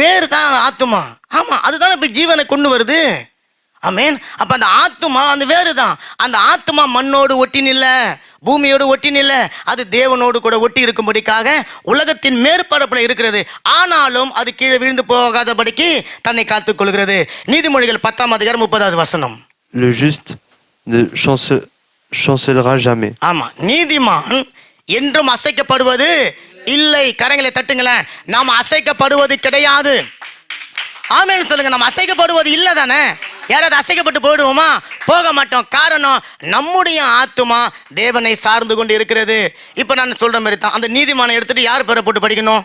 வேறு தான் ஆத்துமா. ஆமா, அதுதான் இப்ப ஜீவனை கொண்டு வருது. ஆமேன். அப்ப அந்த ஆத்துமா அந்த வேறு தான். அந்த ஆத்துமா மண்ணோடு ஒட்டி நில்ல, பூமியோடு ஒட்டி நில்ல, அது தேவனோடு கூட ஒட்டி இருக்கும்படிக்காக உலகத்தின் மேற்பரப்பில் இருக்கிறது. ஆனாலும் அது கீழே விழுந்து போகாதபடிக்கு தன்னை காத்துக் கொள்கிறது. நீதிமொழிகள் 10:30 வசனம். Le juste ne chancellera jamais. ஆமா, நீதிமான் என்றும் அசைக்கப்படுவது இல்லை. கரங்களை தட்டுங்களேன். நாம் அசைக்கப்படுவது கிடையாது. ஆமேன்னு சொல்லுங்க. நம்ம அசைக்கப்படுவது இல்லை தானே? யாராவது அசைக்கப்பட்டு போயிடுவோமா? போக மாட்டோம். காரணம், நம்முடைய ஆத்துமா தேவனை சார்ந்து கொண்டு இருக்கிறது. இப்போ நான் சொல்ற மாதிரி தான் அந்த நீதிமானை எடுத்துட்டு யார் பேரை போட்டு படிக்கணும்?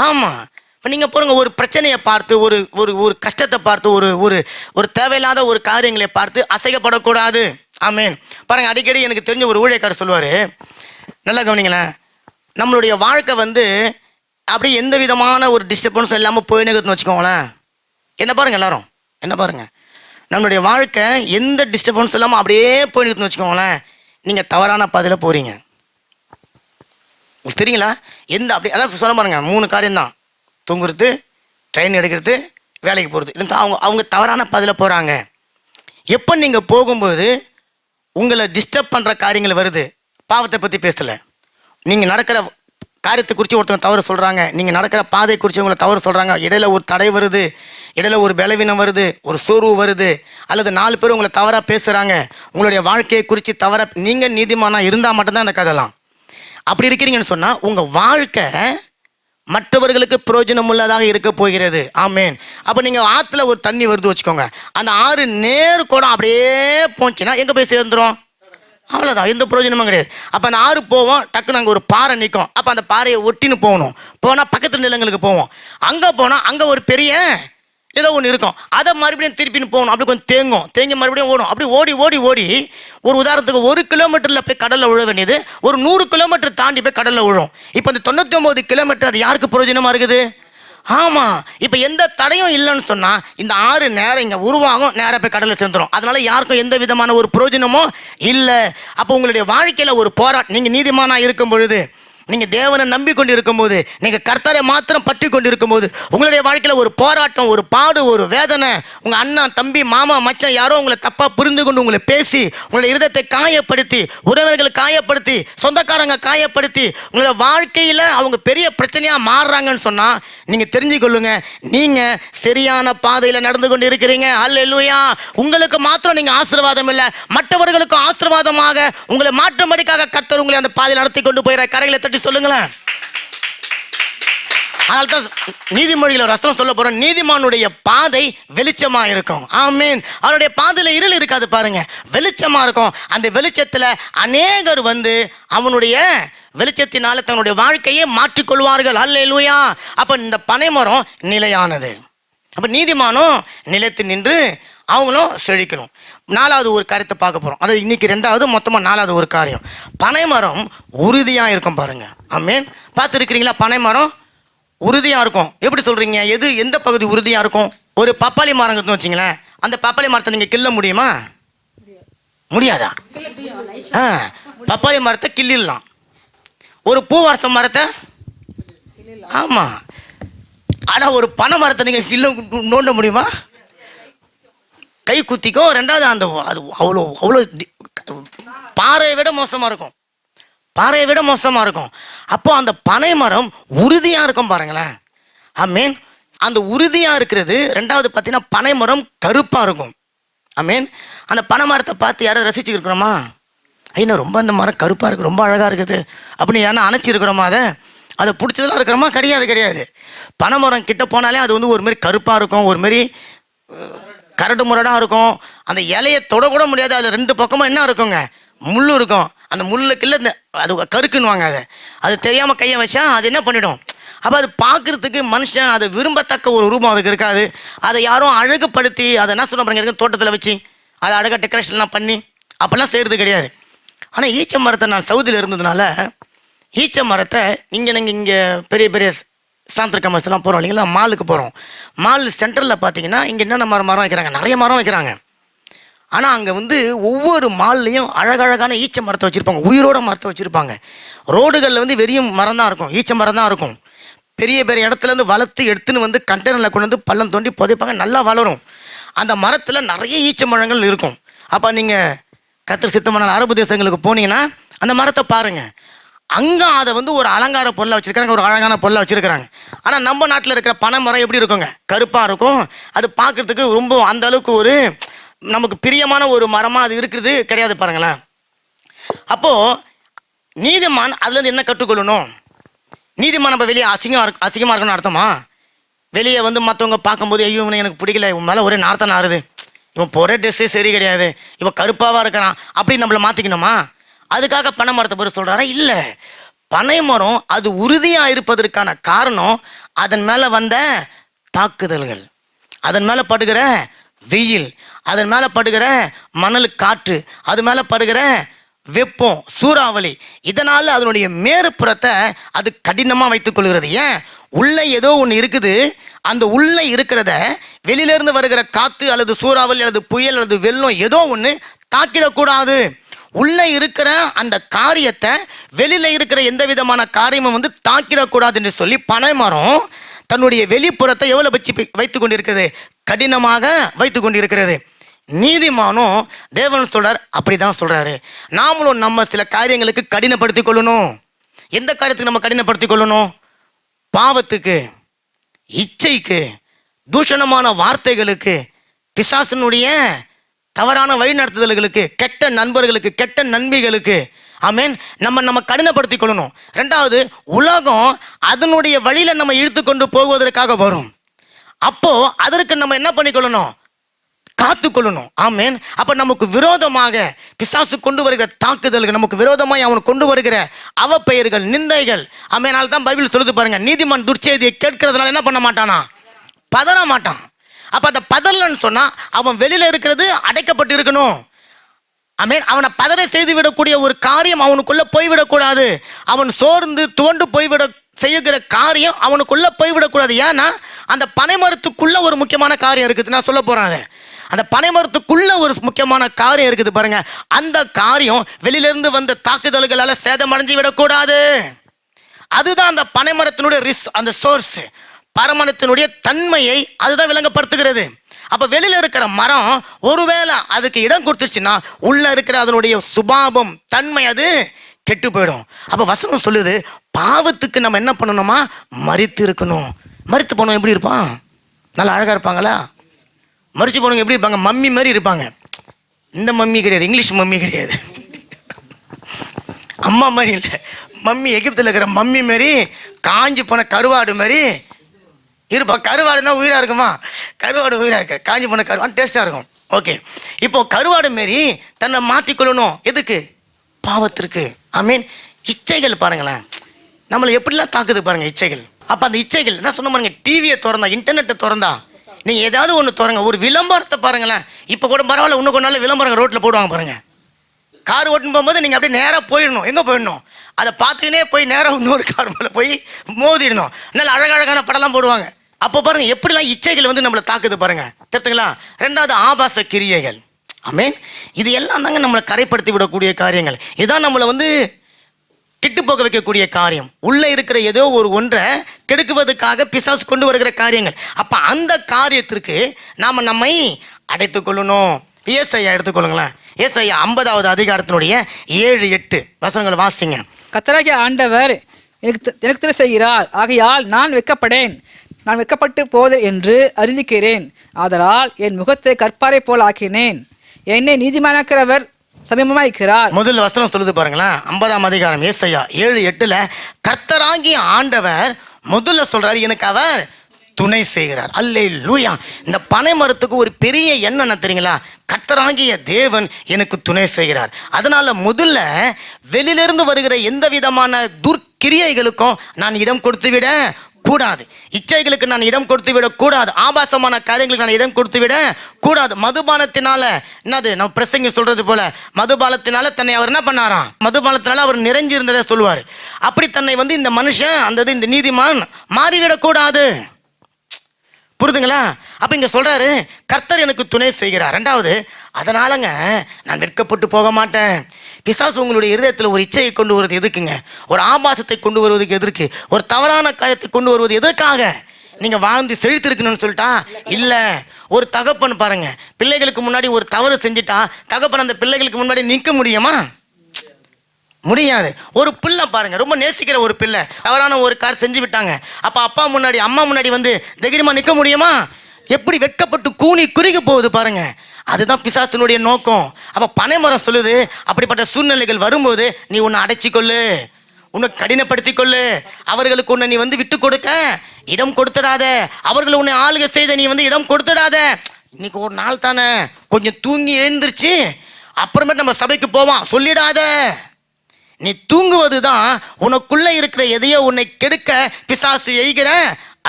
ஆமா, இப்போ நீங்க பாருங்க, ஒரு பிரச்சனையை பார்த்து, ஒரு ஒரு ஒரு கஷ்டத்தை பார்த்து, ஒரு ஒரு ஒரு தேவையில்லாத ஒரு காரியங்களை பார்த்து அசைக்கப்படக்கூடாது. ஆமேன். பாருங்க, அடிக்கடி எனக்கு தெரிஞ்ச ஒரு ஊழியக்காரர் சொல்லுவாரு, நல்லா கவனிங்களேன். நம்மளுடைய வாழ்க்கை வந்து அப்படியே எந்த விதமான ஒரு டிஸ்டர்பன்ஸும் இல்லாமல் போயினுக்குதுன்னு வச்சுக்கோங்களேன். என்ன பாருங்கள் எல்லாரும், என்ன பாருங்கள், நம்மளுடைய வாழ்க்கை எந்த டிஸ்டர்பன்ஸும் இல்லாமல் அப்படியே போயினுக்குதுன்னு வச்சுக்கோங்களேன். நீங்கள் தவறான பாதையில் போகிறீங்க. உங்களுக்கு தெரியுங்களா? அப்படி அதான் சொல்ல பாருங்க, 3 காரியம் தான். தூங்குறது, ட்ரெயின் எடுக்கிறது, வேலைக்கு போகிறது. இது அவங்க தவறான பாதையில் போகிறாங்க. எப்போ நீங்கள் போகும்போது உங்களை டிஸ்டர்ப் பண்ணுற காரியங்கள் வருது. பாவத்தை பற்றி பேசலை, நீங்கள் நடக்கிற காரியத்தை குறித்து ஒருத்தவங்க தவறு சொல்கிறாங்க, நீங்கள் நடக்கிற பாதை குறித்து உங்களை தவறு சொல்கிறாங்க, இடையில ஒரு தடை வருது, இடையில ஒரு பலவீனம் வருது, ஒரு சோர்வு வருது, அல்லது 4 பேர் உங்களை தவறாக பேசுகிறாங்க, உங்களுடைய வாழ்க்கையை குறித்து தவறாக, நீங்கள் நீதிமானாக இருந்தால் மட்டும்தான் அந்த கதைலாம். அப்படி இருக்கிறீங்கன்னு சொன்னால் உங்கள் வாழ்க்கை மற்றவர்களுக்கு பிரயோஜனம் உள்ளதாக இருக்க போகிறது. ஆமேன். அப்போ நீங்கள் ஆற்றுல ஒரு தண்ணி வருது வச்சுக்கோங்க, அந்த ஆறு நேர்கோடம் அப்படியே போச்சுன்னா எங்கே போய் சேர்ந்துடும்? அவ்வளோதான், எந்த பிரயோஜனமும் கிடையாது. அப்போ அந்த ஆறு போவோம், டக்குன்னு அங்கே ஒரு பாறை நிற்கும், அப்போ அந்த பாறையை ஒட்டின்னு போகணும். போனால் பக்கத்து நிலங்களுக்கு போவோம், அங்கே போனால் அங்கே ஒரு பெரிய ஏதோ ஒன்று இருக்கும், அதை மறுபடியும் திருப்பின்னு போகணும், அப்படி கொஞ்சம் தேங்கி மறுபடியும் ஓடும். அப்படி ஓடி ஓடி ஓடி ஒரு உதாரணத்துக்கு 1 கிலோமீட்டரில் போய் கடலில் விழ வேண்டியது ஒரு 100 கிலோமீட்டர் தாண்டி போய் கடலில் விழும். இப்போ இந்த 99 கிலோமீட்டர் அது யாருக்கு பிரயோஜனமாக இருக்குது? ஆமாம். இப்போ எந்த தடையும் இல்லைன்னு சொன்னால் இந்த ஆறு நேரம் இங்கே உருவாகும், நேராக போய் கடலில் சேர்ந்துடும். அதனால யாருக்கும் எந்த விதமான ஒரு பிரயோஜனமும் இல்லை. அப்போ உங்களுடைய வாழ்க்கையில் ஒரு போராட்டம், நீங்கள் நீதிமானாக இருக்கும் பொழுது, நீங்கள் தேவனை நம்பிக்கொண்டு இருக்கும்போது, நீங்கள் கர்த்தரை மாத்திரம் பற்றி கொண்டு இருக்கும்போது, உங்களுடைய வாழ்க்கையில் ஒரு போராட்டம், ஒரு பாடு, ஒரு வேதனை, உங்கள் அண்ணன், தம்பி, மாமா, மச்சான் யாரோ உங்களை தப்பாக புரிந்து கொண்டு உங்களை பேசி உங்களுடைய இருதயத்தை காயப்படுத்தி, உறவினர்களை காயப்படுத்தி, சொந்தக்காரங்க காயப்படுத்தி, உங்களுடைய வாழ்க்கையில் அவங்க பெரிய பிரச்சனையாக மாறுறாங்கன்னு சொன்னால் நீங்கள் தெரிஞ்சுக்கொள்ளுங்க, நீங்கள் சரியான பாதையில் நடந்து கொண்டு இருக்கிறீங்க. அல்லேலூயா. உங்களுக்கு மாத்திரம் நீங்கள் ஆசீர்வாதம் இல்லை, மற்றவர்களுக்கும் ஆசீர்வாதமாக உங்களை மாற்றும்படிக்காக கர்த்தர் உங்களை அந்த பாதையில் நடத்தி கொண்டு போயிற கரைகளை தட்டி சொல்லுங்களேன். அதனால தான் நீதிமொழியில் ஒரு வசனம் சொல்ல போறோம், நீதிமானுடைய பாதை வெளிச்சமா இருக்கும். ஆமீன். அவனுடைய பாதையில இருள் இருக்காது பாருங்க, வெளிச்சமா இருக்கும். அந்த வெளிச்சத்துல அநேகர் வந்து அவனுடைய வெளிச்சத்தினால தன்னுடைய வாழ்க்கையை மாற்றிக்கொள்வார்கள். அல்லேலூயா. அப்ப இந்த பனைமரம் நிலையானது. அப்ப நீதிமானும் நிலைத்து நின்று அவங்களும் செழிக்கணும். 4வது ஒரு காரியத்தை பார்க்க போகிறோம். அது இன்னைக்கு 2வது, மொத்தமாக 4வது ஒரு காரியம். பனைமரம் உறுதியாக இருக்கும் பாருங்க. ஆமீன். பார்த்துருக்கிறீங்களா? பனைமரம் உறுதியாக இருக்கும். எப்படி சொல்கிறீங்க? எந்த பகுதி உறுதியாக இருக்கும்? ஒரு பப்பாளி மரங்கன்னு வச்சிங்களேன், அந்த பப்பாளி மரத்தை நீங்கள் கிள்ள முடியுமா? முடியாதா? பப்பாளி மரத்தை கிள்ளிடலாம். ஒரு பூவரச மரத்தை, ஆமாம். ஆனால் ஒரு பனை மரத்தை நீங்கள் நோண்ட முடியுமா? கை குத்திக்கும். 2வது அது அவ்வளோ பாறையை விட மோசமாக இருக்கும், பாறையை விட மோசமாக இருக்கும். அப்போ அந்த பனை மரம் உறுதியாக இருக்கும் பாருங்களேன். ஆமீன். அந்த உறுதியாக இருக்கிறது. 2வது பார்த்தீங்கன்னா பனை மரம் கருப்பாக இருக்கும். ஆமீன். அந்த பனை மரத்தை பார்த்து யாரும் ரசிச்சு இருக்கிறோமா? ஐயா ரொம்ப அந்த மரம் கருப்பாக இருக்குது, ரொம்ப அழகாக இருக்குது அப்படின்னு யாரும் அணைச்சிருக்கிறோமா? அதை பிடிச்சதெல்லாம் இருக்கிறோமா? கிடையாது. பனை மரம் கிட்ட போனாலே அது வந்து ஒரு மாதிரி கருப்பாக இருக்கும், ஒரு மாதிரி கரடு முரடாக இருக்கும். அந்த இலையை தொடக்கூட முடியாது. அதில் 2 பக்கமும் என்ன இருக்குங்க? முள் இருக்கும். அந்த முள்ளுக்குள்ள அது கருக்குன்னுவாங்க. அது தெரியாமல் கையை வச்சா அது என்ன பண்ணிடும்? அப்போ அது பார்க்குறதுக்கு மனுஷன் அதை விரும்பத்தக்க ஒரு ரூபம் அதுக்கு இருக்காது. அதை யாரும் அழகுப்படுத்தி அதை என்ன சொல்ல பாருங்க, தோட்டத்தில் வச்சு அதை அழகாக டெக்கரேஷன்லாம் பண்ணி அப்போல்லாம் செய்கிறது கிடையாது. ஆனால் ஈச்ச மரத்தை நான் சவுதியில் இருந்ததுனால ஈச்ச மரத்தை இங்கே பெரிய பெரிய சாந்திர கமர்ஸ்லாம் போகிறோம் இல்லைங்களா, மாலுக்கு போகிறோம். மால் சென்டரில் பார்த்தீங்கன்னா இங்கே என்னென்ன மரம் வைக்கிறாங்க, நிறைய மரம் வைக்கிறாங்க. ஆனால் அங்கே வந்து ஒவ்வொரு மால்லையும் அழகழகான ஈச்ச மரத்தை வச்சுருப்பாங்க, உயிரோட மரத்தை வச்சுருப்பாங்க. ரோடுகளில் வந்து வெறும் மரம் தான் இருக்கும், ஈச்ச மரம் தான் இருக்கும். பெரிய பெரிய இடத்துலேருந்து வளர்த்து எடுத்துன்னு வந்து கண்டெய்னரில் கொண்டு வந்து பள்ளம் தோண்டி புதைப்பாங்க, நல்லா வளரும். அந்த மரத்தில் நிறைய ஈச்ச மரங்கள் இருக்கும். அப்போ நீங்கள் கர்த்தர் சித்தமான அரபு தேசங்களுக்கு போனீங்கன்னா அந்த மரத்தை பாருங்கள். அங்கே அதை வந்து ஒரு அலங்கார பொருளை வச்சுருக்காங்க, ஒரு அழகான பொருளை வச்சுருக்கிறாங்க. ஆனால் நம்ம நாட்டில் இருக்கிற பனை மரம் எப்படி இருக்குங்க? கருப்பாக இருக்கும். அது பார்க்குறதுக்கு ரொம்ப அந்த அளவுக்கு ஒரு நமக்கு பிரியமான ஒரு மரமாக அது இருக்குது கிடையாது பாருங்களேன். அப்போது நீதிமான் அதுலேருந்து என்ன கற்றுக்கொள்ளணும்? நீதிமான் நம்ம வெளியே அசிங்கமாக இருக்கணும்னு அர்த்தமா? வெளியே வந்து மற்றவங்க பார்க்கும்போது ஐயோ இவனை எனக்கு பிடிக்கல, இவன் மேலே ஒரே நார்த்தம் ஆறுது, இவன் போகிற ட்ரெஸ்ஸே சரி கிடையாது, இவன் கருப்பாவாக இருக்கிறான் அப்படின்னு நம்மளை மாற்றிக்கணுமா? அதுக்காக பனை மரத்தை பேர் சொல்கிறாரா? இல்லை. பனை மரம் அது உறுதியாக இருப்பதற்கான காரணம் அதன் மேலே வந்த தாக்குதல்கள், அதன் மேலே படுகிற வெயில், அதன் மேலே படுகிற மணல் காற்று, அது மேலே படுகிற வெப்பம், சூறாவளி, இதனால அதனுடைய மேற்புறத்தை அது கடினமா வைத்துக் கொள்கிறது. ஏன்? உள்ள ஏதோ ஒன்று இருக்குது. அந்த உள்ள இருக்கிறத வெளியிலிருந்து வருகிற காத்து அல்லது சூறாவளி அல்லது புயல் அல்லது வெள்ளம் ஏதோ ஒன்று தாக்கிடக்கூடாது. உள்ள இருக்கிற அந்த காரியத்தை வெளியில இருக்கிற எந்த விதமான காரியமும் வந்து தாக்கிடக்கூடாது என்று சொல்லி பனைமரம் தன்னுடைய வெளிப்புறத்தை எவ்வளவு வச்சு வைத்துக் கொண்டிருக்கிறது? கடினமாக வைத்துக் கொண்டிருக்கிறது. நீதிமானும் தேவன் சொல்றார், அப்படிதான் சொல்றாரு. நாமளும் நம்ம சில காரியங்களுக்கு கடினப்படுத்திக் கொள்ளணும். எந்த காரியத்துக்கு நம்ம கடினப்படுத்திக் கொள்ளணும்? பாவத்துக்கு, இச்சைக்கு, தூஷணமான வார்த்தைகளுக்கு, பிசாசினுடைய தவறான வழிநடத்துதல்களுக்கு, கெட்ட நண்பர்களுக்கு, கெட்ட நண்பிகளுக்கு, ஆமென், நம்ம கடினப்படுத்திக் கொள்ளணும். ரெண்டாவது, உலகம் அதனுடைய வழியில நம்ம இழுத்து கொண்டு போவதற்காக வரும். அப்போ அதற்கு நம்ம என்ன பண்ணிக்கொள்ளணும்? காத்துக்கொள்ளணும். ஆமென். அப்ப நமக்கு விரோதமாக பிசாசு கொண்டு வருகிற தாக்குதல்கள், நமக்கு விரோதமாக அவன் கொண்டு வருகிற அவப்பெயர்கள், நிந்தைகள், ஆமென், தான் பைபிள் சொல்லுது பாருங்க. நீதிமான் துர்ச்செய்தியை கேட்கிறதுனால என்ன பண்ண மாட்டானா? பதற மாட்டான். அப்ப அந்த பதறலன்னு சொன்னா அவன் வெளியில இருக்கிறது அடைக்கப்பட்டு இருக்கணும். ஆமென். அவனை பதற செய்து விடக்கூடிய ஒரு காரியம் அவனுக்குள்ள போய்விடக்கூடாது. அவன் சோர்ந்து துவண்டு போய்விட செய்யுகிற காரியம் அவனுக்குள்ள போய்விடக்கூடாது. ஏன்னா அந்த பனைமரத்துக்குள்ள ஒரு முக்கியமான காரியம் இருக்குது. நான் சொல்ல போறேன். அந்த பனைமரத்துக்குள்ள ஒரு முக்கியமான காரியம் இருக்குது பாருங்க. அந்த காரியம் வெளியிலிருந்து வந்த தாக்குதல்களால சேதமடைஞ்சு விடக்கூடாது. அதுதான் அந்த பனைமரத்தினுடைய அந்த சோர்ஸ், பரமணத்தினுடைய தன்மையை அதுதான் விளங்கப்படுத்துகிறது. அப்ப வெளியில இருக்கிற மரம் ஒருவேளை அதுக்கு இடம் கொடுத்துருச்சுன்னா உள்ள இருக்கிற அதனுடைய சுபாவம், தன்மை அது கெட்டு போயிடும். அப்ப வசனம் சொல்லுது, பாவத்துக்கு நம்ம என்ன பண்ணணுமா? மரித்து இருக்கணும். மரித்து போனவங்க எப்படி இருப்பான்? நல்லா அழகா இருப்பாங்களா? மரிச்சு போனவங்க எப்படி இருப்பாங்க? மம்மி மாதிரி இருப்பாங்க. இந்த மம்மி கிடையாது, இங்கிலீஷ் மம்மி கிடையாது, அம்மா மாதிரி இல்லை, மம்மி எகிப்தில் இருக்கிற மம்மி மாதிரி, காஞ்சி போன கருவாடு மாதிரி இருப்பா. கருவாடுனா உயிராக இருக்குமா? கருவாடு உயிராக இருக்கு. காஞ்சி போன கருவாடு டேஸ்டாக இருக்கும். ஓகே, இப்போ கருவாடு மாரி தன்னை மாற்றிக்கொள்ளணும். எதுக்கு? பாவத்திற்கு. ஐ மீன் இச்சைகள் பாருங்களேன், நம்மளை எப்படிலாம் தாக்குது பாருங்க இச்சைகள். அப்போ அந்த இச்சைகள் என்ன சொன்ன பாருங்க, டிவியை திறந்தா, இன்டர்நெட்டை திறந்தா, நீங்கள் ஏதாவது ஒன்று திறங்க, ஒரு விளம்பரத்தை பாருங்களேன். இப்போ கூட பரவாயில்ல, இன்னும் கொஞ்ச நாள் விளம்பரம் ரோட்டில் போடுவாங்க பாருங்க. கார் ஓட்டுன்னு போகும்போது நீங்கள் அப்படியே நேராக போயிடணும். எங்கே போயிடணும்? அதை பார்த்துக்கினே போய் நேராக இன்னொரு கார் மேலே போய் மோதிடணும். நல்ல அழகழகான படம்லாம் போடுவாங்க. அப்போ பாருங்க எப்படிலாம் இச்சைகள் வந்து நம்மளை தாக்குது பாருங்க. தெரிஞ்சுங்களா? ரெண்டாவது ஆபாச கிரியைகள். ஆமென். இது எல்லாம் தாங்க நம்மளை கரைப்படுத்தி விடக்கூடிய காரியங்கள். இதுதான் நம்மளை வந்து கெட்டு போக வைக்கக்கூடிய காரியம். உள்ள இருக்கிற ஏதோ ஒரு ஒன்றை கெடுக்குவதற்காக பிசாசு கொண்டு வருகிற காரியங்கள். அப்ப அந்த காரியத்திற்கு நாம நம்மை அடைத்துக் கொள்ளணும். ஏசாயா எடுத்துக்கொள்ளுங்களேன். ஏசாயா 50வது அதிகாரத்தினுடைய 7-8 வசனங்கள் வாசிங்க. கர்த்தராகிய ஆண்டவர் எனக்கு திரு செய்கிறார், ஆகையால் நான் வெட்கப்படேன், நான் வெட்கப்பட்டு போது என்று அறிந்திக்கிறேன். ஆதலால் என் முகத்தை கற்பாரை போல் ஆக்கினேன், என்னை நீதிமானாக்கிறவர் சமீபமாயிருக்கிறார். முதல் வசனம் சொல்லுது பாருங்களேன். 50ஆம் அதிகாரம் ஏசாயா 7-8 கர்த்தராகிய ஆண்டவர் முதல்ல சொல்றாரு, எனக்கு அவர் துணை செய்கிறார். அல்லேலூயா. இந்த பனை மரத்துக்கு ஒரு பெரிய எண்ணம் தெரியுங்களா? கர்த்தராகிய தேவன் எனக்கு துணை செய்கிறார். அதனால முதல்ல வெளியிலிருந்து வருகிற எந்த விதமான துர்க்கிரியைகளுக்கும் நான் இடம் கொடுத்து விட கூடாது. இச்சைகளுக்கு நான் இடம் கொடுத்து விட கூடாது. ஆபாசமான காரியங்களுக்கு நான் இடம் கொடுத்து விட கூடாது. மதுபானத்தினால என்னது, நம்ம பிரசங்க சொல்றது போல, மதுபானத்தினால தன்னை அவர் என்ன பண்ணாராம்? மதுபானத்தினால அவர் நிறைஞ்சிருந்ததை சொல்லுவார். அப்படி தன்னை வந்து இந்த மனுஷன், அந்த இந்த நீதிமான் மாறிவிடக்கூடாது. புரிதுங்களா? அப்ப இங்க சொல்றாரு, கர்த்தர் எனக்கு துணை செய்கிறார். ரெண்டாவது, அதனாலங்க நான் வெட்கப்பட்டு போக மாட்டேன். பிசாசு உங்களுடைய இருதயத்தில் ஒரு இச்சையை கொண்டு வருவது எதுக்குங்க? ஒரு ஆபாசத்தை கொண்டு வருவதுக்கு எதற்கு? ஒரு தவறான காரியத்தை கொண்டு வருவது எதற்காக? நீங்க வாழ்ந்து செழித்திருக்கணும்னு சொல்லிட்டா இல்ல. ஒரு தகப்பன் பாருங்க, பிள்ளைகளுக்கு முன்னாடி ஒரு தவறு செஞ்சுட்டா தகப்பன் அந்த பிள்ளைகளுக்கு முன்னாடி நிற்க முடியுமா? முடியாது. ஒரு பிள்ளை பாருங்க, ரொம்ப நேசிக்கிற ஒரு பிள்ளை தவறான ஒரு கார் செஞ்சு விட்டாங்க. அப்ப அப்பா முன்னாடி, அம்மா முன்னாடி வந்து தைரியமா நிற்க முடியுமா? எப்படி வெட்கப்பட்டு கூனி குறுகி போகுது பாருங்க. அதுதான் பிசாசினுடைய நோக்கம். அப்ப பனைமரம் சொல்லுது, அப்படிப்பட்ட சூழ்நிலைகள் வரும்போது நீ உன்னை அடைச்சிக்கொள்ளு, உன்னை கடினப்படுத்திக் கொள்ளு. அவர்களுக்கு உன்னை நீ வந்து விட்டு கொடுக்க இடம் கொடுத்துடாத. அவர்களை உன்னை ஆளுகை செய்த நீ வந்து இடம் கொடுத்துடாத. இன்னைக்கு ஒரு நாள் தானே, கொஞ்சம் தூங்கி எழுந்திருச்சு அப்புறமேட்டு நம்ம சபைக்கு போவான் சொல்லிடாத. நீ தூங்குவது தான் உனக்குள்ள இருக்கிற எதையோ உன்னை கெடுக்க பிசாசு எய்கிற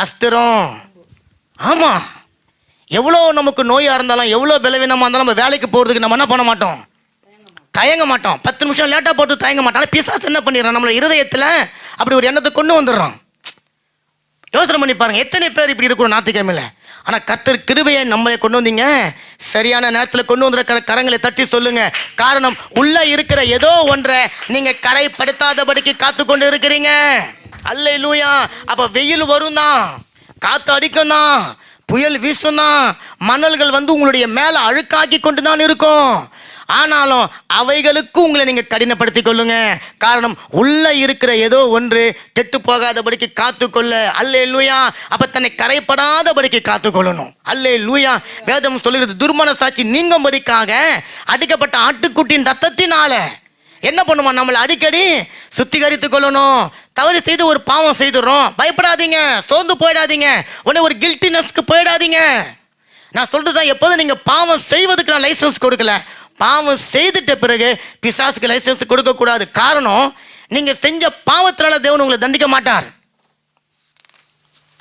அஸ்திரம். ஆமா, எவ்வளோ நமக்கு நோயா இருந்தாலும், எவ்வளோ பலவீனமா இருந்தாலும் நம்ம வேலைக்கு போறதுக்கு நம்ம என்ன பண்ண மாட்டோம்? தயங்க மாட்டோம். 10 நிமிஷம் லேட்டாக போட்டு தயங்க மாட்டோம். ஆனால் பிசாசு என்ன பண்ணிடுறான், நம்மள இருதயத்தில் அப்படி ஒரு எண்ணத்தை கொண்டு வந்துடுறான். யோசனை பண்ணி பாருங்க, எத்தனை பேர் இப்படி இருக்கிறோம் ஞாயிற்றுக்கிழமையில். ஆனால் கர்த்தர் கிருபையை நம்மளை கொண்டு வந்தீங்க, சரியான நேரத்தில் கொண்டு வந்துற கரங்களை தட்டி சொல்லுங்க. காரணம், உள்ள இருக்கிற ஏதோ ஒன்றை நீங்க கரைப்படுத்தாதபடிக்கு காத்து கொண்டு இருக்கிறீங்க. அல்லேலூயா. அப்ப வெயில் வரும் தான், காத்து அடிக்கும் தான், புயல் வீசும் தான், மணல்கள் வந்து உங்களுடைய மேல அழுக்காக்கி கொண்டு தான் இருக்கும். ஆனாலும் அவைகளுக்கு உங்களை நீங்க கடினப்படுத்தி கொள்ளுங்க. காரணம், உள்ள இருக்கிற ஏதோ ஒன்று கெட்டு போகாதபடிக்கு காத்துக்கொள்ள. அல்லேலூயா. அப்ப தன்னை கரைப்படாதபடிக்கு காத்துக்கொள்ளணும். அல்லேலூயா. வேதம் சொல்லுகிறது, துர்மன சாட்சி நீங்கும்படிக்காக அடிக்கப்பட்ட ஆட்டுக்குட்டியின் ரத்தத்தினால என்ன பண்ணுமா, நம்மளை அடிக்கடி சுத்திகரித்துக் கொள்ளணும். தவறு செய்து ஒரு பாவம் செய்துறோம், பயப்படாதீங்க, சோர்ந்து போயிடாதீங்க, உடனே ஒரு கில்ட்டினஸ்க்கு போயிடாதீங்க. நான் சொல்றதுதான், எப்போதும் நீங்க பாவம் செய்வதற்கு நான் லைசன்ஸ் கொடுக்கல. பாவம் செய்துட்ட பிறகு பிசாசுக்கு லைசன்ஸ் கொடுக்க கூடாது. காரணம், நீங்க செஞ்ச பாவத்தினால தேவன் உங்களை தண்டிக்க மாட்டார்.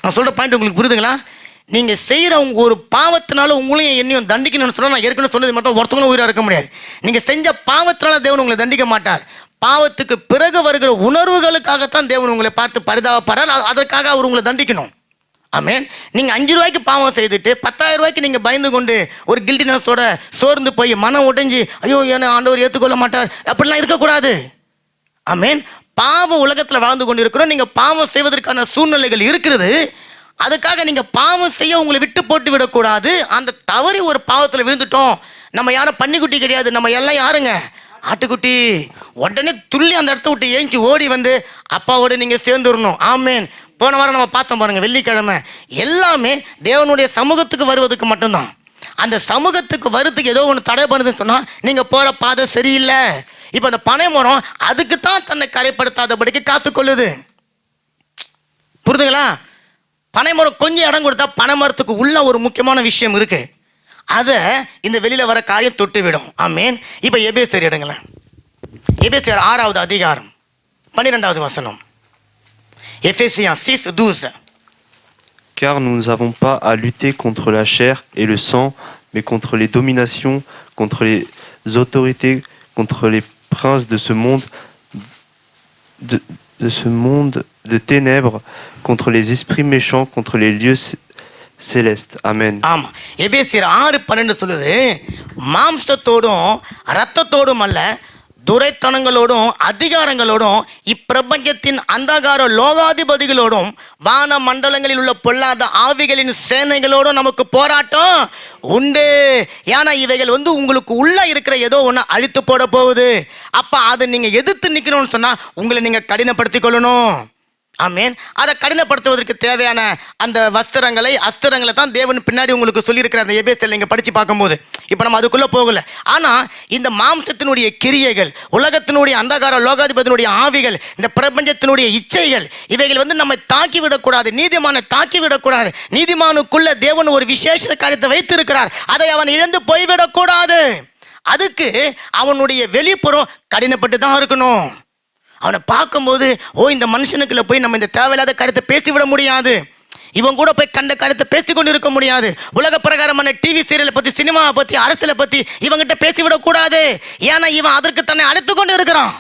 நான் சொல்ற பாயிண்ட் உங்களுக்கு புரியுதுங்களா? நீங்க செய்யற ஒரு பாவத்தினால உங்களையும் என்னையும் தண்டிக்கணும்னு சொன்னா, நான் ஏற்கனவே சொன்னது மட்டும் ஒருத்தவங்களும் உயிரா இருக்க முடியாது. நீங்க செஞ்ச பாவத்தினால தேவன் உங்களை தண்டிக்க மாட்டார். பாவத்துக்கு பிறகு வருகிற உணர்வுகளுக்காகத்தான் தேவன் உங்களை பார்த்து பரிதாபப்படுறார். அதற்காக அவர் உங்களை தண்டிக்கணும். ஆமென். நீங்க 5 ரூபாய்க்கு பாவம் செய்துட்டு 10,000 ரூபாய்க்கு நீங்க பயந்து கொண்டு ஒரு கில்டினஸோட சோர்ந்து போய் மனம் உடைஞ்சு, ஐயோ என்ன ஆண்டவர் ஏற்றுக்கொள்ள மாட்டார், அப்படிலாம் இருக்கக்கூடாது. ஆமென். பாவ உலகத்தில் வாழ்ந்து கொண்டு இருக்கிறோம். நீங்க பாவம் செய்வதற்கான சூழ்நிலைகள் இருக்கிறது. அதுக்காக நீங்க பாவம் செய்ய உங்களை விட்டு போட்டு விடக்கூடாது. அந்த தவறி ஒரு பாவத்தில் விழுந்துட்டோம். நம்ம யாரும் பன்னிக்குட்டி கிடையாது, நம்ம எல்லாம் யாருங்க, ஆட்டுக்குட்டி. உடனே துள்ளி அந்த இடத்த விட்டு ஏஞ்சி ஓடி வந்து அப்பாவோட நீங்க சேர்ந்துடணும். ஆமேன். போன வாரம் நம்ம பார்த்தோம் பாருங்க, வெள்ளிக்கிழமை. எல்லாமே தேவனுடைய சமூகத்துக்கு வருவதற்கு மட்டும்தான். அந்த சமூகத்துக்கு வருவதுக்கு ஏதோ ஒன்று தடை பண்ணுதுன்னு சொன்னா, நீங்க போற பாதை சரியில்லை. இப்போ அந்த பனை மரம் அதுக்கு தான் தன்னை கரைப்படுத்தாதபடிக்கு காத்துக்கொள்ளுது. புரிதுங்களா? பனை மரம் கொஞ்சம் இடம் கொடுத்தா பனை மரத்துக்கு உள்ள ஒரு முக்கியமான விஷயம் இருக்கு, அதை இந்த வெளியில வர காரியம் தொட்டு விடும். ஆமேன். இப்போ எபேசியர் எடுங்களேன். எபேசியர் 6வது அதிகாரம் 12வது வசனம். Éphésiens 6:12. Car nous n'avons pas à lutter contre la chair et le sang, mais contre les dominations, contre les autorités, contre les princes de ce monde, de ce monde de ténèbres, contre les esprits méchants, contre les lieux célestes. Amen. ஆமா. எபேசியர் 6:12 சொல்லுது, மாம்சத்தோடும் இரத்தத்தோடும் அல்ல, துரைத்தனங்களோடும் அதிகாரங்களோடும் இப்பிரபஞ்சத்தின் அந்தகார லோகாதிபதிகளோடும் வான மண்டலங்களில் உள்ள பொல்லாத ஆவிகளின் சேனைகளோடும் நமக்கு போராட்டம் உண்டு. ஏன்னா இவைகள் உங்களுக்கு உள்ள இருக்கிற ஏதோ ஒன்று அழித்து போட போகுது. அப்ப அதை நீங்க எதிர்த்து நிக்கணும்னு சொன்னா உங்களை நீங்க கடினப்படுத்திக் கொள்ளணும். ஆமேன். அதை கடினப்படுத்துவதற்கு தேவையான அந்த அஸ்திரங்களை தான் தேவன் பின்னாடி உங்களுக்கு சொல்லியிருக்கிற அந்த எபேசியர் நீங்க படிச்சு பார்க்கும்போது. இப்போ நம்ம அதுக்குள்ள போகல. ஆனா இந்த மாம்சத்தினுடைய கிரியைகள், உலகத்தினுடைய அந்தகார லோகாதிபதியினுடைய ஆவிகள், இந்த பிரபஞ்சத்தினுடைய இச்சைகள், இவைகள் நம்மை தாக்கி விடக்கூடாது. நீதிமானை தாக்கி விடக்கூடாது. நீதிமானுக்குள்ள தேவன் ஒரு விசேஷ காரியத்தை வைத்திருக்கிறார். அதை அவன் இழந்து போய்விடக்கூடாது. அதுக்கு அவனுடைய வெளிப்புறம் கடினப்பட்டு தான் இருக்கணும். அவனை பார்க்கும்போது, இந்த மனுஷனுக்குள்ள போய் நம்ம இந்த தேவையில்லாத கருத்தை பேசிவிட முடியாது. இவன் கூட போய் கண்ட கருத்தை பேசிக்கொண்டு இருக்க முடியாது. உலக பிரகாரமான டிவி சீரியலை பத்தி, சினிமாவை பத்தி, அரசியலை பத்தி இவங்கிட்ட பேசிவிடக் கூடாது. ஏன்னா இவன் அதற்கு தன்னை அழைத்து கொண்டு இருக்கிறான்.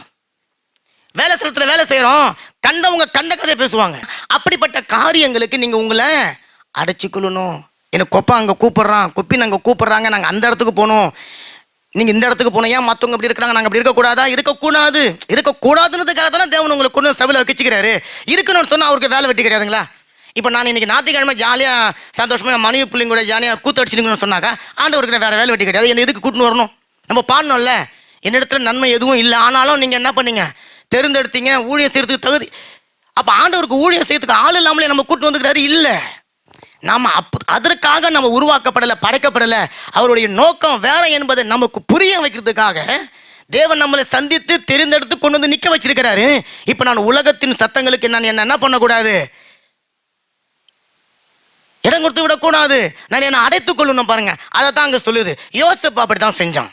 வேலை ஸ்தலத்தில் வேலை செய்யறோம், கண்டவங்க கண்ட கதையை பேசுவாங்க. அப்படிப்பட்ட காரியங்களுக்கு நீங்க உங்களை அடைச்சிக்கொள்ளணும். எனக்கு கொப்பா அங்கே கூப்பிடுறான், குப்பின்னு அங்கே கூப்பிடுறாங்க, நாங்கள் அந்த இடத்துக்கு போகணும், நீங்கள் இந்த இடத்துக்கு போனோம், ஏன் மற்றவங்க அப்படி இருக்கிறாங்க, நாங்கள் அப்படி இருக்கக்கூடாதா? இருக்கக்கூடாதுன்றதுக்காக தானே தேவன் உங்களுக்கு கொண்டு சபையில் வச்சுக்கிறாரு. இருக்கணும்னு சொன்னால் அவருக்கு வேலை வெட்டி கிடையாதுங்களா? இப்போ நான் இன்னைக்கு ஞாயிற்றுக்கிழமை ஜாலியாக சந்தோஷமாக மனைவி பிள்ளைங்க கூட ஜாலியாக கூத்தடிச்சிருங்கன்னு சொன்னாக்கா ஆண்டவருக்கு வேறு வேலை வெட்டி கிடையாது. என்ன எதுக்கு கூட்டின்னு வரணும்? நம்ம பாடணும்ல, என்னிடத்துல நன்மை எதுவும் இல்லை, ஆனாலும் நீங்கள் என்ன பண்ணீங்க, தேர்ந்தெடுத்தீங்க, ஊழியம் செய்யறதுக்கு தகுதி. அப்போ ஆண்டவருக்கு ஊழியம் செய்யறதுக்கு ஆள் இல்லாமலே நம்ம கூட்டு வந்துக்கிறாரு. இல்லை, நாம் அதற்காக நம்ம உருவாக்கப்படலை, படைக்கப்படலை. அவருடைய நோக்கம் வேற என்பதை நமக்கு புரிய வைக்கிறதுக்காக தேவன் நம்மளை சந்தித்து தெரிந்தெடுத்து கொண்டு வந்து நிற்க வச்சிருக்கிறாரு. இப்போ நான் உலகத்தின் சத்தங்களுக்கு நான் என்ன பண்ணக்கூடாது, இடம் கொடுத்து விடக்கூடாது. நான் என்ன அடைத்துக் கொள்ளணும். பாருங்க, அதை தான் அங்கே சொல்லுது. யோசேப்பு அப்படித்தான் செஞ்சான்.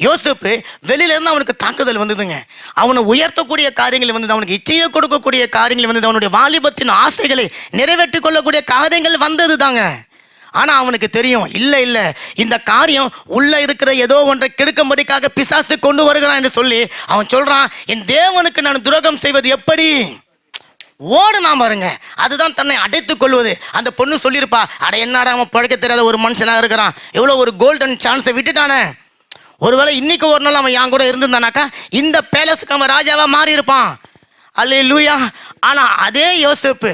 யோசேப்பு வெளியில இருந்து அவனுக்கு தாக்குதல் வந்ததுங்க. அவனை உயர்த்தக்கூடிய காரியங்கள் வந்தது, அவனுக்கு இச்சையை கொடுக்கக்கூடிய காரியங்கள் வந்தது, அவனுடைய வாலிபத்தின் ஆசைகளை நிறைவேற்றிக் கொள்ளக்கூடிய காரியங்கள் வந்தது தாங்க. ஆனா அவனுக்கு தெரியும், இல்ல இந்த காரியம் உள்ள இருக்கிற ஏதோ ஒன்றை கெடுக்கும்படிக்காக பிசாசு கொண்டு வருகிறான் என்று சொல்லி அவன் சொல்றான், என் தேவனுக்கு நான் துரோகம் செய்வது எப்படி? ஓடுனா பாருங்க, அதுதான் தன்னை அடைத்துக் கொள்வது. அந்த பொண்ணு சொல்லியிருப்பா, அட என்னடா அவன் பழக்க தெரியாத ஒரு மனுஷனா இருக்கிறான், எவ்வளோ ஒரு கோல்டன் சான்ஸை விட்டுட்டானே. ஒருவேளை இன்னைக்கு ஒரு நாள் அவன் என் கூட இருந்திருந்தானாக்கா இந்த பேலஸுக்கு அவன் ராஜாவா மாறி இருப்பான். அல்லேலூயா. ஆனா அதே யோசேப்பு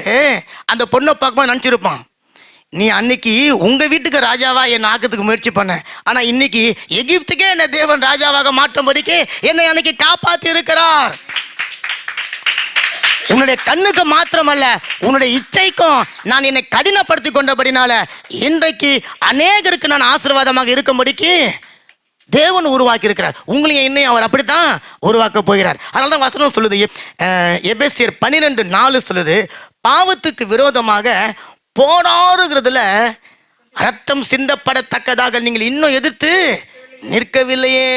அந்த பொண்ணை பார்க்கும்போது நினச்சிருப்பான், நீ அன்னைக்கு உங்க வீட்டுக்கு ராஜாவா என்னை ஆக்கிறதுக்கு முயற்சி பண்ண, ஆனா இன்னைக்கு எகிப்துக்கே என்ன தேவன் ராஜாவாக மாற்றும்படிக்கு என்னை அன்னைக்கு காப்பாத்தி இருக்கிறார். உன்னுடைய கண்ணுக்கு மாத்திரமல்ல, உன்னுடைய இச்சைக்கும் நான் என்னை கடினப்படுத்தி கொண்டபடினால இன்றைக்கு அநேகருக்கு நான் ஆசீர்வாதமாக இருக்கும்படிக்கு தேவன் உருவாக்கி இருக்கிறார். உங்களையும் என்னையும் அவர் அப்படித்தான் உருவாக்க போகிறார். அதனால தான் வசனம் சொல்லுது, எபேசியர் 12:4 சொல்லுது, பாவத்துக்கு விரோதமாக போராடுகிறதுல ரத்தம் சிந்தப்படத்தக்கதாக நீங்கள் இன்னும் எதிர்த்து நிற்கவில்லையே.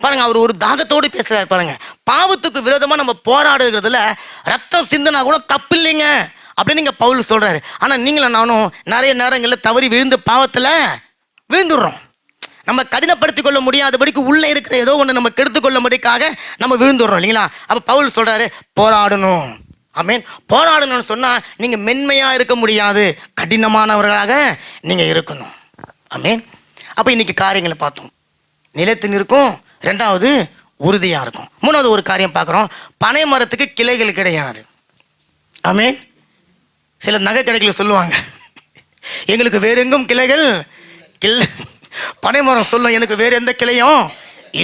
பாருங்க, அவர் ஒரு தாகத்தோடு பேசுறாரு பாருங்க. பாவத்துக்கு விரோதமா நம்ம போராடுகிறதுல ரத்தம் சிந்தினா கூட தப்பு இல்லைங்க அப்படின்னு நீங்க பவுல் சொல்றாரு. ஆனா நீங்களும் நானும் நிறைய நேரங்களில் தவறி விழுந்து பாவத்துல விழுந்துடுறோம். நம்ம கடினப்படுத்திக் கொள்ள முடியாதபடிக்கு உள்ளே இருக்கிற ஏதோ ஒன்று நம்ம கெடுத்துக் கொள்ளும்படிக்காக நம்ம விழுந்துடுறோம் இல்லைங்களா? அப்போ பவுல் சொல்றாரு, போராடணும். ஆமென். போராடணும்னு சொன்னா நீங்க மென்மையா இருக்க முடியாது, கடினமானவர்களாக நீங்க இருக்கணும். ஆமென். அப்போ இன்னைக்கு காரியங்களை பார்த்தோம், நிலைத்து நிற்கும், ரெண்டாவது உறுதியா இருக்கும், மூணாவது ஒரு காரியம் பார்க்குறோம், பனை மரத்துக்கு கிளைகள் கிடையாது. ஆமென். சில நகை கடைகளில் சொல்லுவாங்க, எங்களுக்கு வேற எங்கும் கிளைகள் இல்லை. பனைமரம் சொல்லும், எனக்கு வேற எந்த கிளையும்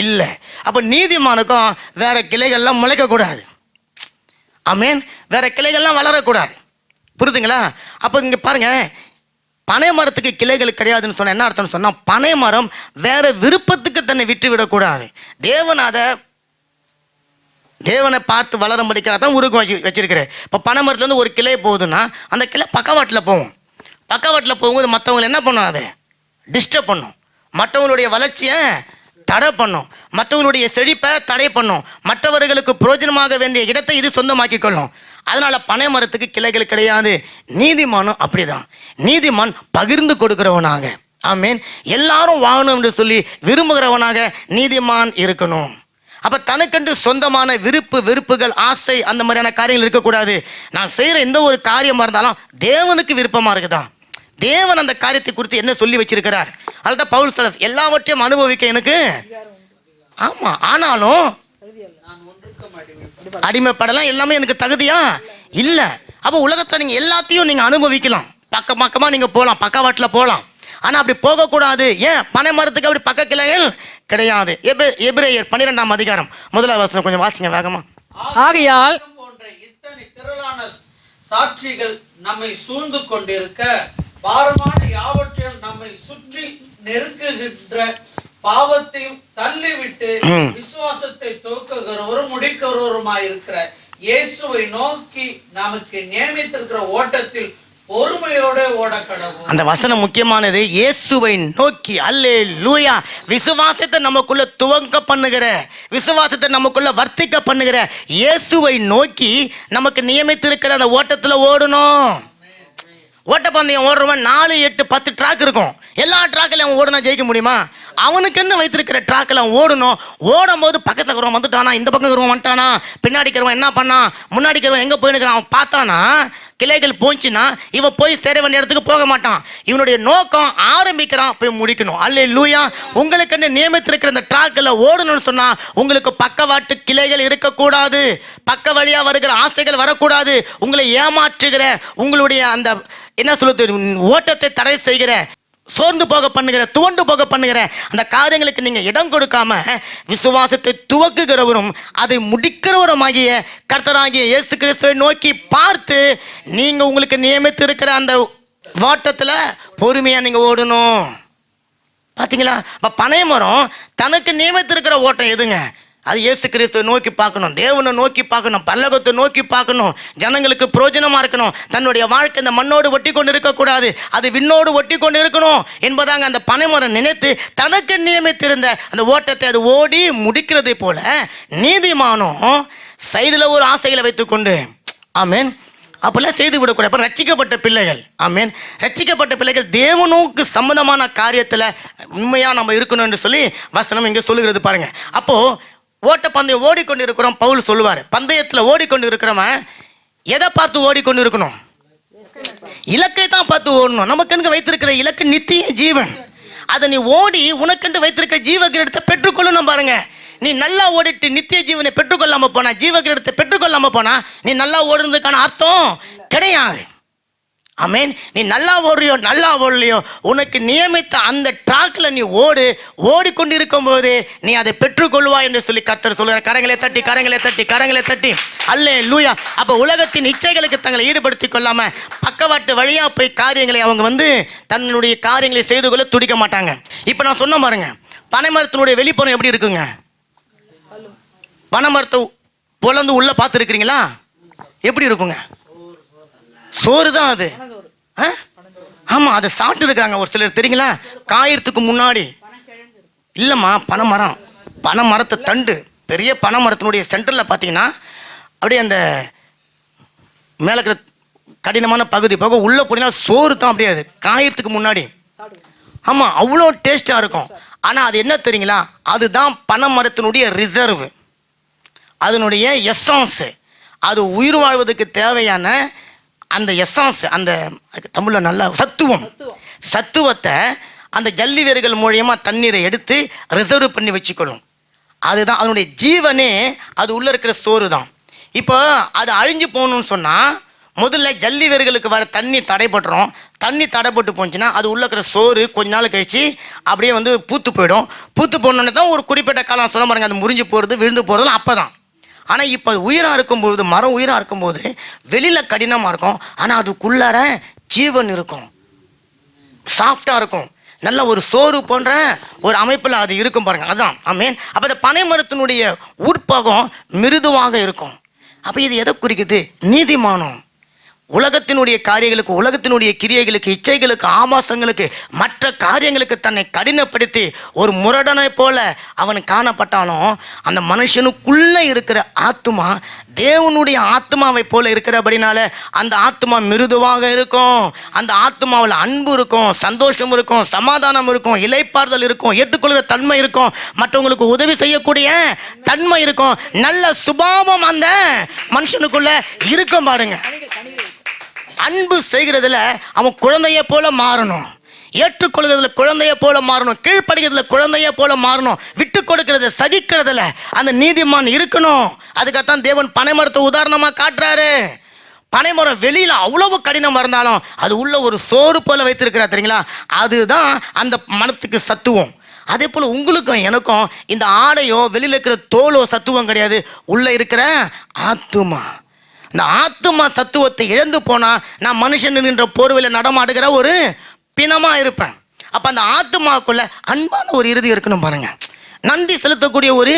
இல்லை. அப்போ நீதிமானுக்கும் வேற கிளைகள்லாம் முளைக்கக்கூடாது. ஆமென். வேற கிளைகள்லாம் வளரக்கூடாது. புரியுதுங்களா? அப்போ இங்கே பாருங்க, பனை மரத்துக்கு கிளைகள் கிடையாதுன்னு சொன்ன என்ன அர்த்தம்னு சொன்னால், பனை மரம் வேற விருப்பத்துக்கு தன்னை விட்டு விடக்கூடாது. தேவனை பார்த்து வளரும்படிக்காக தான் உருவம் வச்சிருக்கிறேன். இப்போ பனை மரத்துலேருந்து ஒரு கிளை போகுதுன்னா அந்த கிளை பக்கவாட்டில் போகும். பக்கவாட்டில் போகும்போது மற்றவங்களை என்ன பண்ணும், அதை டிஸ்டர்ப் பண்ணும், மற்றவங்களுடைய வளர்ச்சியை தடை பண்ணும், மற்றவங்களுடைய செழிப்பை தடை பண்ணும், மற்றவர்களுக்கு பிரயோஜனமாக வேண்டிய இடத்தை இது சொந்தமாக்கி கொள்ளும். அதனால பனை மரத்துக்கு கிளைகள் கிடையாது. நீதிமானும் அப்படிதான். நீதிமான் பகிர்ந்து கொடுக்கிறவனாக, ஆமேன், எல்லாரும் வாழணும் என்று சொல்லி விரும்புகிறவனாக நீதிமான் இருக்கணும். அப்ப தனக்கென்று சொந்தமான வெறுப்புகள், ஆசை, அந்த மாதிரியான காரியங்கள் இருக்கக்கூடாது. நான் செய்யற எந்த ஒரு காரியமா இருந்தாலும் தேவனுக்கு விருப்பமா இருக்குதா, தேவன் அந்த காரியத்தை குறித்து என்ன சொல்லி வச்சிருக்கிறார். அதுதான் பவுல் சொல்றார், எல்லாவற்றையும் அனுபவிக்க எனக்கு ஆமா, ஆனாலும் அடிமைப்படலாம், எல்லாமே எனக்கு தகுதியா இல்ல. அப்போ உலகத்துல நீங்க எல்லாத்தையும் நீங்க அனுபவிக்கலாம், பக்கமா நீங்க போகலாம், பக்கவாட்டில் போகலாம். ஆனா அப்படி போகக்கூடாது. ஏன்? பனை மரத்துக்கு அப்படி பக்க கிளைகள் கிடையாது. எபிரேயர் 12ஆம் அதிகாரம் 1ஆம் வசனம் கொஞ்சம் வாசிங்க வேகமா. ஆகையால் போன்ற இத்தனை திரளான சாட்சிகள் நம்மை சூழ்ந்து கொண்டிருக்க, பாரமான யாவற்றையும் நம்மை சுற்றி நெருக்குகின்ற பாவத்தையும் தள்ளிவிட்டு விசுவாசத்தை துவக்குகிறவரும் முடிக்கிறவருமாயிருக்கிற இயேசுவை நோக்கி நமக்கு நியமித்திருக்கிற ஓட்டத்தில் பொறுமையோட ஓடக்கடவும். அந்த வசனம் முக்கியமானது. இயேசுவை நோக்கி, அல்லேலூயா. விசுவாசத்தை நமக்குள்ள துவங்க பண்ணுகிற, விசுவாசத்தை நமக்குள்ள வர்த்திக்க பண்ணுகிற இயேசுவை நோக்கி நமக்கு நியமித்திருக்கிற அந்த ஓட்டத்துல ஓடணும். ஓட்டப்பந்தயம் ஓடுறவன் 4, 8, 10 ட்ராக் இருக்கும். எல்லா ட்ராக்கில் அவன் ஓடுனா ஜெயிக்க முடியுமா? அவனுக்கு என்ன வைத்திருக்கிற ட்ராக்கில் அவன் ஓடணும். ஓடும் போது பக்கத்தில் இருக்கிறவன் வந்துட்டானா, இந்த பக்கம் இருக்கிறவன் வந்துட்டானா, பின்னாடி இருக்கிறவன் என்ன பண்ணா, முன்னாடி இருக்கிறவன் எங்கே போயினுக்கிறான் அவன் பார்த்தானா, கிளைகள் போச்சுன்னா இவன் போய் சேர வேண்டிய இடத்துக்கு போக மாட்டான். இவனுடைய நோக்கம் ஆரம்பிக்கிறான், போய் முடிக்கணும். அல்லேலூயா. உங்களுக்கு நியமித்திருக்கிற இந்த ட்ராக்கில் ஓடணும்னு சொன்னா உங்களுக்கு பக்கவாட்டு கிளைகள் இருக்கக்கூடாது, பக்க வழியா வருகிற ஆசைகள் வரக்கூடாது, உங்களை ஏமாற்றுகிற, உங்களுடைய அந்த என்ன சொல்லுது, ஓட்டத்தை தடை செய்கிற, சோர்ந்து போக பண்ணுகிற, துவண்டு போக பண்ணுகிற அந்த காரியங்களுக்கு நீங்க இடம் கொடுக்காம விசுவாசத்தை துவக்குகிறவரும் அதை முடிக்கிறவருமாகிய கர்த்தராகிய இயேசு கிறிஸ்துவை நோக்கி பார்த்து நீங்க உங்களுக்கு நியமித்து இருக்கிற அந்த ஓட்டத்துல பொறுமையா நீங்க ஓடணும். பாத்தீங்களா? பனை மரம் தனக்கு நியமித்திருக்கிற ஓட்டம் எதுங்க? அது இயேசு கிறிஸ்துவை நோக்கி பார்க்கணும், தேவனை நோக்கி பார்க்கணும், பரலோகத்தை நோக்கி பார்க்கணும், ஜனங்களுக்கு பிரயோஜனமா இருக்கணும். தன்னுடைய வாழ்க்கை இந்த மண்ணோடு ஒட்டி கொண்டு இருக்கக்கூடாது, அது விண்ணோடு ஒட்டி கொண்டு இருக்கணும் என்பதாங்க அந்த பனைமரம் நினைத்து தனக்கு நியமித்திருந்த அந்த ஓட்டத்தை அது ஓடி முடிக்கிறதை போல நீதிமானும் சைடில் ஒரு ஆசைகளை வைத்துக்கொண்டு, ஆமென், அப்பெல்லாம் செய்து விடக்கூடாது. அப்போ ரட்சிக்கப்பட்ட பிள்ளைகள், ஆமேன், ரட்சிக்கப்பட்ட பிள்ளைகள் தேவனுக்கு சம்பந்தமான காரியத்தில் உண்மையாக நம்ம இருக்கணும் என்று சொல்லி வசனம் இங்கே சொல்லுகிறது பாருங்க. அப்போது ஓட்டப்பந்தயம் ஓடிக்கொண்டு இருக்கிறோம். பவுல் சொல்லுவார், பந்தயத்தில் ஓடிக்கொண்டு இருக்கிறவன் எதை பார்த்து ஓடிக்கொண்டு இருக்கணும்? இலக்கை தான் பார்த்து ஓடணும். நமக்கு வைத்திருக்கிற இலக்கு நித்திய ஜீவன். அதை நீ ஓடி உனக்கென்று வைத்திருக்கிற ஜீவ கிரீடத்தை பெற்றுக்கொள்ளணும் பாருங்க. நீ நல்லா ஓடிட்டு நித்திய ஜீவனை பெற்றுக்கொள்ளாம போனா, ஜீவ கிரீடத்தை பெற்றுக்கொள்ளாம போனா, நீ நல்லா ஓடுறதுக்கான அர்த்தம் கிடையாது. ஆமேன். நீ நல்லா ஓடுறியோ நல்லா ஓடலையோ, உனக்கு நியமித்த அந்த ட்ராக்ல நீ ஓடிக்கொண்டு இருக்கும் போது நீ அதை பெற்றுக்கொள்வா என்று சொல்லி கர்த்தர் சொல்லுற. கரங்களை தட்டி கரங்களை தட்டி கரங்களை தட்டி அல்லேலூயா. அப்போ உலகத்தின் இச்சைகளுக்கு தங்களை ஈடுபடுத்தி கொள்ளாம பக்கவாட்டு வழியா போய் காரியங்களை அவங்க தன்னுடைய காரியங்களை செய்து கொள்ள துடிக்க மாட்டாங்க. இப்போ நான் சொன்ன பாருங்க, பனைமரத்தினுடைய வெளிப்புறம் எப்படி இருக்குங்க? பனைமரத்தை பொலந்து உள்ள பார்த்துருக்கிறீங்களா? எப்படி இருக்குங்க? சோறு தான் அது. ஆமாம், அதை சாப்பிட்டு இருக்கிறாங்க ஒரு சிலர், தெரியுங்களா? காயறதுக்கு முன்னாடி இல்லைம்மா, பனை மரத்தை தண்டு, பெரிய பனை மரத்தினுடைய சென்டரில் பார்த்தீங்கன்னா அப்படியே அந்த மேலே இருக்கிற கடினமான பகுதி போக உள்ளே போனீங்கன்னா சோறு தான் அப்படியே அது காயறதுக்கு முன்னாடி. ஆமாம், அவ்வளோ டேஸ்ட்டாக இருக்கும். ஆனால் அது என்ன தெரியுங்களா? அதுதான் பனை மரத்தினுடைய ரிசர்வ், அதனுடைய எசன்ஸு. அது உயிர் வாழ்வதற்கு தேவையான அந்த எசன்ஸ், அந்த தமிழில் நல்ல சத்துவத்தை அந்த ஜல்லி வேர்கள் மூலியமாக தண்ணீரை எடுத்து ரிசர்வ் பண்ணி வச்சுக்கணும். அதுதான் அதனுடைய ஜீவனே, அது உள்ளே இருக்கிற சோறு தான். இப்போ அது அழிஞ்சு போகணும்னு சொன்னால் முதல்ல ஜல்லி வேர்களுக்கு வர தண்ணி தடைப்பட்டுரும். தண்ணி தடைப்பட்டு போச்சுன்னா அது உள்ளே இருக்கிற சோறு கொஞ்ச நாள் கழிச்சு அப்படியே பூத்து போயிடும். பூத்து போனோன்னு தான் ஒரு குறிப்பிட்ட காலம் சொல்ல பாருங்க, அது முறிஞ்சு போகிறது விழுந்து போகிறதுலாம் அப்போ தான். ஆனால் இப்போ உயிராக இருக்கும்போது, மரம் உயிராக இருக்கும்போது வெளியில் கடினமாக இருக்கும், ஆனால் அதுக்குள்ளார ஜீவன் இருக்கும், சாஃப்டாக இருக்கும், நல்ல ஒரு சோறு போன்ற ஒரு அமைப்பில் அது இருக்கும் பாருங்க. அதுதான் ஆமேன். அப்போ இந்த பனை மரத்தினுடைய உட்பாகம் மிருதுவாக இருக்கும். அப்போ இது எதை குறிக்குது? நீதிமானம். உலகத்தினுடைய காரியங்களுக்கு, உலகத்தினுடைய கிரியைகளுக்கு, இச்சைகளுக்கு, ஆபாசங்களுக்கு, மற்ற காரியங்களுக்கு தன்னை கடினப்படுத்தி ஒரு முரடனை போல அவன் காணப்பட்டாலும் அந்த மனுஷனுக்குள்ளே இருக்கிற ஆத்மா தேவனுடைய ஆத்மாவை போல இருக்கிறபடினால அந்த ஆத்மா மிருதுவாக இருக்கும். அந்த ஆத்மாவில் அன்பு இருக்கும், சந்தோஷம் இருக்கும், சமாதானம் இருக்கும், இளைப்பாறுதல் இருக்கும், ஏற்றுக்கொள்கிற தன்மை இருக்கும், மற்றவங்களுக்கு உதவி செய்யக்கூடிய தன்மை இருக்கும், நல்ல சுபாவம் அந்த மனுஷனுக்குள்ள இருக்கும் பாருங்க. அன்பு செய்கிறதுல அவன் குழந்தைய போல மாறணும், ஏற்றுக்கொள்கிறதுல குழந்தைய போல மாறணும், கீழ்ப்படுகிறதுல குழந்தைய போல மாறணும், விட்டு கொடுக்கறத சகிக்கிறதுல அந்த நீதிமான் இருக்கணும். அதுக்காகத்தான் தேவன் பனைமரத்தை உதாரணமாக காட்டுறாரு. பனைமரம் வெளியில் அவ்வளவு கடினமாக இருந்தாலும் அது உள்ள ஒரு சோறு போல வைத்திருக்கிறார், தெரியுங்களா? அதுதான் அந்த மரத்துக்கு சத்துவம். அதே போல் உங்களுக்கும் எனக்கும் இந்த ஆடையோ வெளியில் இருக்கிற தோலோ சத்துவம் கிடையாது, உள்ளே இருக்கிற ஆத்துமா. இந்த ஆத்துமா சத்துவத்தை இழந்து போனால் நான் மனுஷன் என்ற போர்வையில் நடமாடுகிற ஒரு பிணமாக இருப்பேன். அப்போ அந்த ஆத்துமாக்குள்ள அன்பான ஒரு இருதயம் இருக்கணும் பாருங்க, நன்றி செலுத்தக்கூடிய ஒரு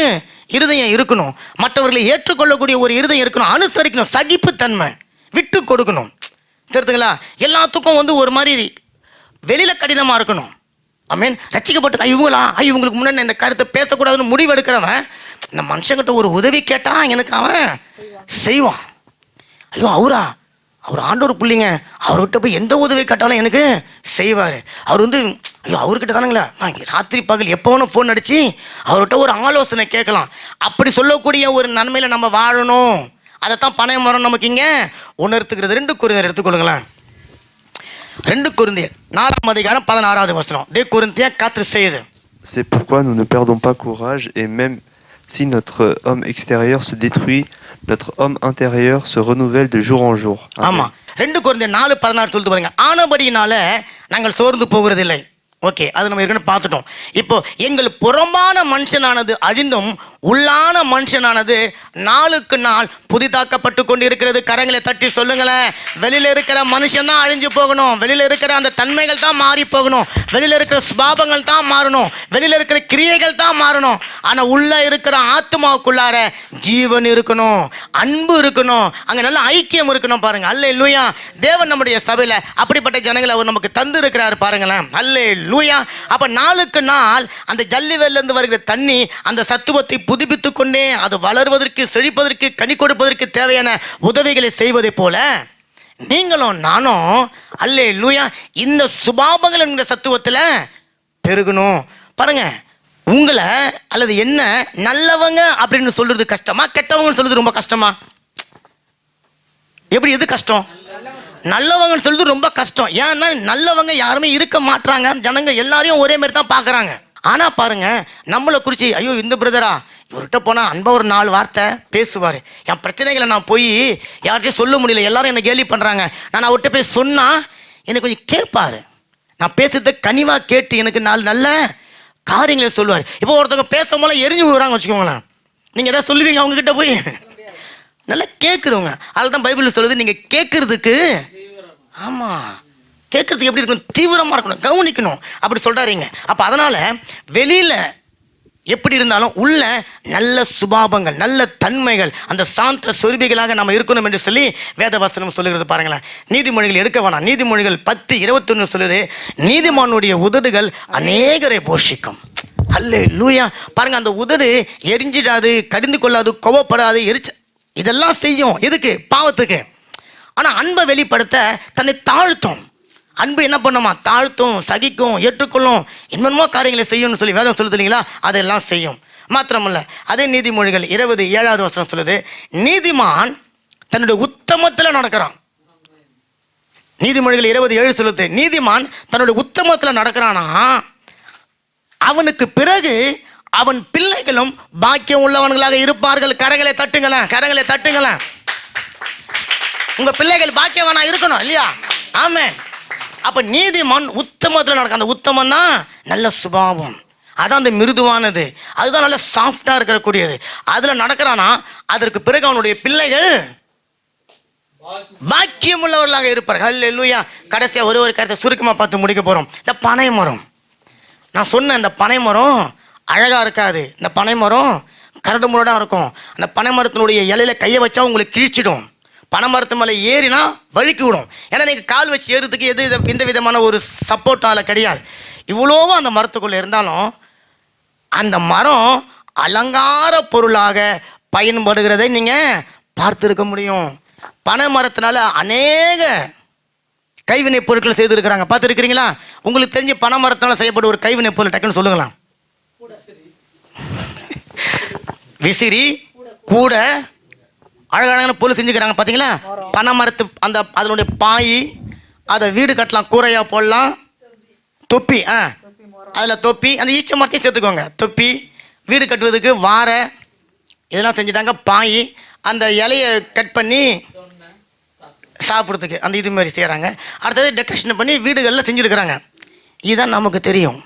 இருதயம் இருக்கணும், மற்றவர்களை ஏற்றுக்கொள்ளக்கூடிய ஒரு இருதயம் இருக்கணும், அனுசரிக்கணும், சகிப்புத்தன்மை, விட்டு கொடுக்கணும். தெரியுதுங்களா? எல்லாத்துக்கும் ஒரு மாதிரி வெளியில் கடினமாக இருக்கணும். ஐ மீன் ரசிக்கப்பட்டு இவங்களுக்கு முன்னாடி இந்த கருத்தை பேசக்கூடாதுன்னு முடிவு எடுக்கிறவன் இந்த மனுஷங்கிட்ட ஒரு உதவி கேட்டால் எனக்கு அவன் செய்வான். ஐயோ அவர் ஆண்டவர் பிள்ளைங்க, அவர்கிட்ட போய் எந்த உதவி கேட்டாலும் எனக்கு செய்வார். அவர் ஐயோ அவர்கிட்ட தானுங்களா ராத்திரி பகல் எப்போ வேணும் ஃபோன் அடித்து அவர்கிட்ட ஒரு ஆலோசனை கேட்கலாம். அப்படி சொல்லக்கூடிய ஒரு நன்மையில் நம்ம வாழணும். அதைத்தான் பனை மரம் நமக்கு இங்கே உணர்த்துக்கிறது. 2 கொரிந்தியர் எடுத்துக்கொள்ளுங்களேன். 2 கொரிந்தியர் 4ஆம் அதிகாரம் 16வது வசனம். Des Corinthiens 4:16. C'est pourquoi nous ne perdons pas courage, et même si notre homme extérieur se détruit, notre homme intérieur se renouvelle de jour en jour. ஆமா, 2 கொரிந்தியர் 4:16 சொல்லிட்டு பாருங்க. ஆனபடியினால நாங்கள் சோர்ந்து போகிறதில்லை. ஓகே, அது நம்ம ஏற்கனவே பார்த்துட்டோம். இப்போ எங்கள் புறம்பான மனுஷனானது அழிந்தும் உள்ளான மனுஷனானது நாளுக்கு நாள் புதிதாக்கப்பட்டு கொண்டு இருக்கிறது. கரங்களை தட்டி சொல்லுங்களேன். வெளியில இருக்கிற மனுஷன் தான் அழிஞ்சு போகணும், வெளியில இருக்கிற அந்த தன்மைகள் தான் மாறி போகணும், வெளியில இருக்கிற சுபாவங்கள் தான் மாறணும், வெளியில இருக்கிற கிரியைகள் தான் மாறணும். ஆனா உள்ள இருக்கிற ஆத்மாவுக்குள்ளார ஜீவன் இருக்கணும், அன்பு இருக்கணும், அங்க நல்ல ஐக்கியம் இருக்கணும் பாருங்க. அல்லேலூயா. தேவன் நம்முடைய சபையில அப்படிப்பட்ட ஜனங்களை அவர் நமக்கு தந்து இருக்கிறார் பாருங்களேன். அல்லேலூயா. அப்ப நாளுக்கு நாள் அந்த ஜல்லிவெல்ல இருந்து வருகிற தண்ணி அந்த சத்துவத்தை புதுப்பித்துக் கொண்டே அது வளர்வதற்கு, செழிப்பதற்கு, கனி கொடுப்பதற்கு தேவையான உதவிகளை செய்வதை போல நீங்களும் நானும் அல்லேலூயா இந்த சுபாவங்கள் என்கிற சத்துவத்தில் பெருகணும். பாருங்க, உங்களை அல்லது என்ன நல்லவங்க அப்படின்னு சொல்றது கஷ்டமா, கெட்டவங்கன்னு சொல்றது ரொம்ப கஷ்டமா? எப்படி, எது கஷ்டம்? நல்லவங்கன்னு சொல்றது ரொம்ப கஷ்டம். ஏன்னா நல்லவங்க யாருமே இருக்க மாட்டாங்க, ஜனங்க எல்லாரையும் ஒரே மாதிரி தான் பார்க்குறாங்க. ஆனால் பாருங்க, நம்மளை குறித்து ஐயோ இந்த பிரதரா, இவர்கிட்ட போனால் அன்பா ஒரு 4 வார்த்தை பேசுவார். என் பிரச்சனைகளை நான் போய் யார்கிட்டையும் சொல்ல முடியல, எல்லாரும் என்னை கேலி பண்ணுறாங்க, நான் அவர்கிட்ட போய் சொன்னால் எனக்கு கொஞ்சம் கேட்பாரு, நான் பேசுறத கனிவாக கேட்டு எனக்கு 4 நல்ல காரியங்களை சொல்லுவார். இப்போ ஒருத்தவங்க பேசும்போது எரிஞ்சு விடுறாங்க வச்சுக்கோங்களேன், நீங்கள் எதாவது சொல்லுவீங்க அவங்கக்கிட்ட போய்? நல்லா கேட்குறவங்க. அதில் தான் பைபிள் சொல்லுது, நீங்கள் கேட்குறதுக்கு, ஆமாம், கேட்குறதுக்கு எப்படி இருக்கணும்? தீவிரமாக இருக்கணும், கவனிக்கணும், அப்படி சொல்கிறாருங்க. அப்போ அதனால் வெளியில் எப்படி இருந்தாலும் உள்ள நல்ல சுபாவங்கள், நல்ல தன்மைகள், அந்த சாந்த சொருபிகளாக நம்ம இருக்கணும் என்று சொல்லி வேத வசனம் சொல்லுகிறது. பாருங்களேன், நீதிமொழிகள் எடுக்க வேணாம், நீதிமொழிகள் 10:21 சொல்லுது, நீதிமானுடைய உதடுகள் அநேகரை போஷிக்கும். அல்லேலூயா. பாருங்க, அந்த உதடு எரிஞ்சிடாது, கடிந்து கொள்ளாது, கோவப்படாது, இதெல்லாம் செய்யும். எதுக்கு? பாவத்துக்கு. ஆனால் அன்பை வெளிப்படுத்த தன்னை தாழ்த்தும். அன்பு என்ன பண்ணுமா? தாழ்த்தும், சகிக்கும், ஏற்றுக்கொள்ளும், என்னென்னமோ காரியங்களை செய்யும்னு சொல்லி வேதம் சொல்லுது இல்லைங்களா? அதெல்லாம் செய்யும். மாத்திரமல்ல, அதே நீதிமொழிகள் 20:7 சொல்லுது, நீதிமான் தன்னுடைய உத்தமத்தில் நடக்கிறான். நீதிமொழிகள் 20:7 சொல்லுது, நீதிமான் தன்னுடைய உத்தமத்தில் நடக்கிறானா அவனுக்கு பிறகு அவன் பிள்ளைகளும் பாக்கியம் உள்ளவன்களாக இருப்பார்கள். கரங்களை தட்டுங்களேன், கரங்களை தட்டுங்களேன். உங்க பிள்ளைகள் பாக்கியவானா இருக்கணும் இல்லையா? ஆமென். அப்ப நீதிமான் உத்தமத்தில் நடக்க, அந்த உத்தமம் தான் நல்ல சுபாவம், அதான் அந்த மிருதுவானது, அதுதான் நல்ல சாஃப்டா இருக்கக்கூடியது. அதுல நடக்கிறானா அதற்கு பிறகு அவனுடைய பிள்ளைகள் பாக்கியம் உள்ளவர்களாக இருப்பார்கள். அல்லேலூயா. கடைசியா ஒரு கருத்தை சுருக்கமா பார்த்து முடிக்க போறோம். இந்த பனை மரம், நான் சொன்ன இந்த பனை மரம் அழகா இருக்காது. இந்த பனை மரம் கரடு முரடா இருக்கும். அந்த பனை மரத்தினுடைய இலையில கையை வச்சா உங்களுக்கு கிழிச்சிடும். பனை மரத்து மேலே ஏறினா வழுக்கி விடும். ஏன்னா நீங்கள் கால் வச்சு ஏறுறதுக்கு எந்த விதமான ஒரு சப்போர்ட்டும் அதில் கிடையாது. இவ்வளோவும் அந்த மரத்துக்குள்ளே இருந்தாலும் அந்த மரம் அலங்கார பொருளாக பயன்படுகிறதை நீங்கள் பார்த்துருக்க முடியும். பனை மரத்தினால அநேக கைவினை பொருட்களை செய்திருக்கிறாங்க, பார்த்துருக்கிறீங்களா? உங்களுக்கு தெரிஞ்ச பனை மரத்தினால செய்யப்பட்ட ஒரு கைவினை பொருள் டக்குன்னு சொல்லுங்களா? விசிறி, கூட, அழகழகான பொருள் செஞ்சுக்கிறாங்க பார்த்தீங்களா? பனை மரத்து அந்த அதனுடைய பாய், அதை வீடு கட்டலாம், கூரையாக போடலாம். தொப்பி, அதில் தொப்பி, அந்த ஈச்ச மரத்தையும் சேர்த்துக்கோங்க. தொப்பி, வீடு கட்டுவதுக்கு வாரை, இதெல்லாம் செஞ்சுட்டாங்க. பாய், அந்த இலையை கட் பண்ணி சாப்பிட்றதுக்கு அந்த இது மாதிரி செய்கிறாங்க. அடுத்தது டெக்கரேஷன் பண்ணி வீடுகளில் செஞ்சுருக்கிறாங்க. இதுதான் நமக்கு தெரியும்,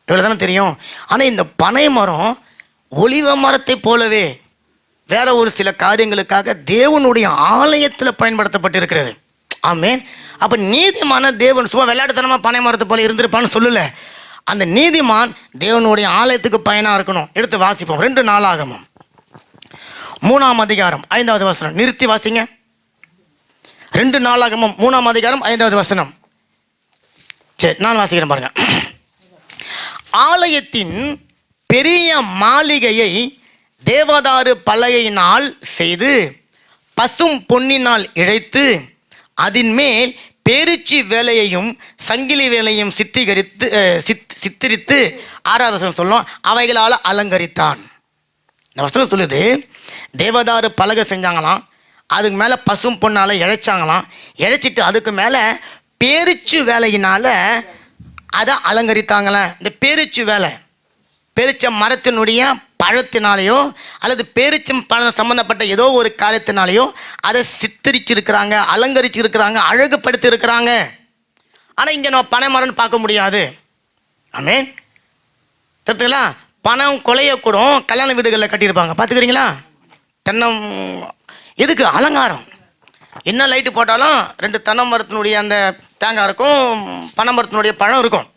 இவ்வளோ தானே தெரியும். ஆனால் இந்த பனை மரம் ஒலிவ மரத்தை போலவே வேற ஒரு சில காரியங்களுக்காக தேவனுடைய ஆலயத்தில் பயன்படுத்தப்பட்டிருக்கிறது. ஆமேன். அப்போ நீதிமான தேவன் சும்மா விளையாட்டுத்தனமாக பனை மரத்தை போல இருந்திருப்பான்னு சொல்லலை. அந்த நீதிமான் தேவனுடைய ஆலயத்துக்கு பயனாக இருக்கணும். எடுத்து வாசிப்போம். 2 நாளாகமம் 3:5 நிறுத்தி வாசிங்க. 2 நாளாகமம் 3:5 சரி, நான் வாசிக்கிறேன் பாருங்க. ஆலயத்தின் பெரிய மாளிகையை தேவதாரு பலகையினால் செய்து பசும் பொன்னினால் இழைத்து அதன் மேல் பேரிச்சி வேலையையும் சங்கிலி வேலையும் சித்தரித்து 6 சொல்லும் அவைகளால் அலங்கரித்தான். இந்த வசனம் சொல்லுது, தேவதாரு பலகை செஞ்சாங்களாம், அதுக்கு மேலே பசும் பொன்னால் இழைச்சாங்களாம், இழைச்சிட்டு அதுக்கு மேலே பேரிச்சு வேலையினால் அதை அலங்கரித்தாங்களாம். இந்த பேரிச்சு வேலை பேரிச்ச மரத்தினுடைய பழத்தினாலேயோ அல்லது பேரிச்சம் பழம் சம்மந்தப்பட்ட ஏதோ ஒரு காரியத்தினாலேயோ அதை சித்தரிச்சிருக்கிறாங்க, அலங்கரிச்சிருக்கிறாங்க, அழகுபடுத்தி இருக்கிறாங்க. ஆனால் இங்கே நம்ம பனை மரம்னு பார்க்க முடியாது. ஆமேன். தெரியுங்களா? பணம் கொலையக்கூட கல்யாண வீடுகளில் கட்டியிருப்பாங்க, பார்த்துக்கிறீங்களா? தென்னம் எதுக்கு? அலங்காரம். என்ன லைட்டு போட்டாலும் 2 தென்னை மரத்தினுடைய அந்த தேங்காய் இருக்கும், பனை மரத்தினுடைய பழம் இருக்கும்.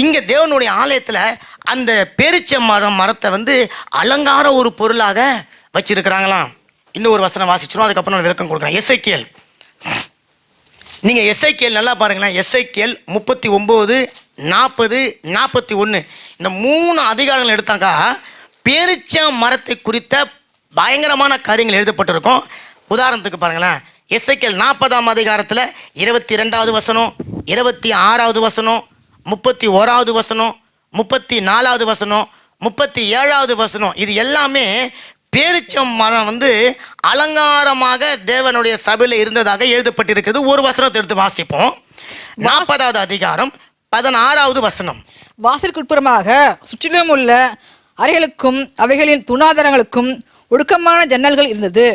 இங்கே தேவனுடைய ஆலயத்தில் அந்த பேரிச்ச மரத்தை அலங்கார ஒரு பொருளாக வச்சிருக்கிறாங்களாம். இன்னும் ஒரு வசனம் வாசிச்சிடும், அதுக்கப்புறம் நான் விளக்கம் கொடுக்குறேன். எசேக்கியேல், நீங்கள் எசேக்கியேல் நல்லா பாருங்களேன். எசேக்கியேல் 39, 40, 41 இந்த 3 அதிகாரங்கள் எடுத்தாக்கா பேரிச்ச மரத்தை குறித்த பயங்கரமான காரியங்கள் எழுதப்பட்டிருக்கும். உதாரணத்துக்கு பாருங்களேன், எசேக்கியேல் 40ஆம் அதிகாரத்தில் 22வது வசனம், 26வது வசனம், 31வது வசனம், 34வது வசனம், 37வது வசனம், இது எல்லாமே பேரிச்சம் மரம் அலங்காரமாக தேவனுடைய சபையில் இருந்ததாக எழுதப்பட்டிருக்கிறது. ஒரு வசனத்தை எடுத்து வாசிப்போம். 40வது அதிகாரம் 16வது வசனம். வாசலுக்கு உட்புறமாக சுற்றிலும் உள்ள அறைகளுக்கும் அவைகளின் துணாதாரங்களுக்கும் ஒடுக்கமான ஜன்னல்கள் இருந்தது.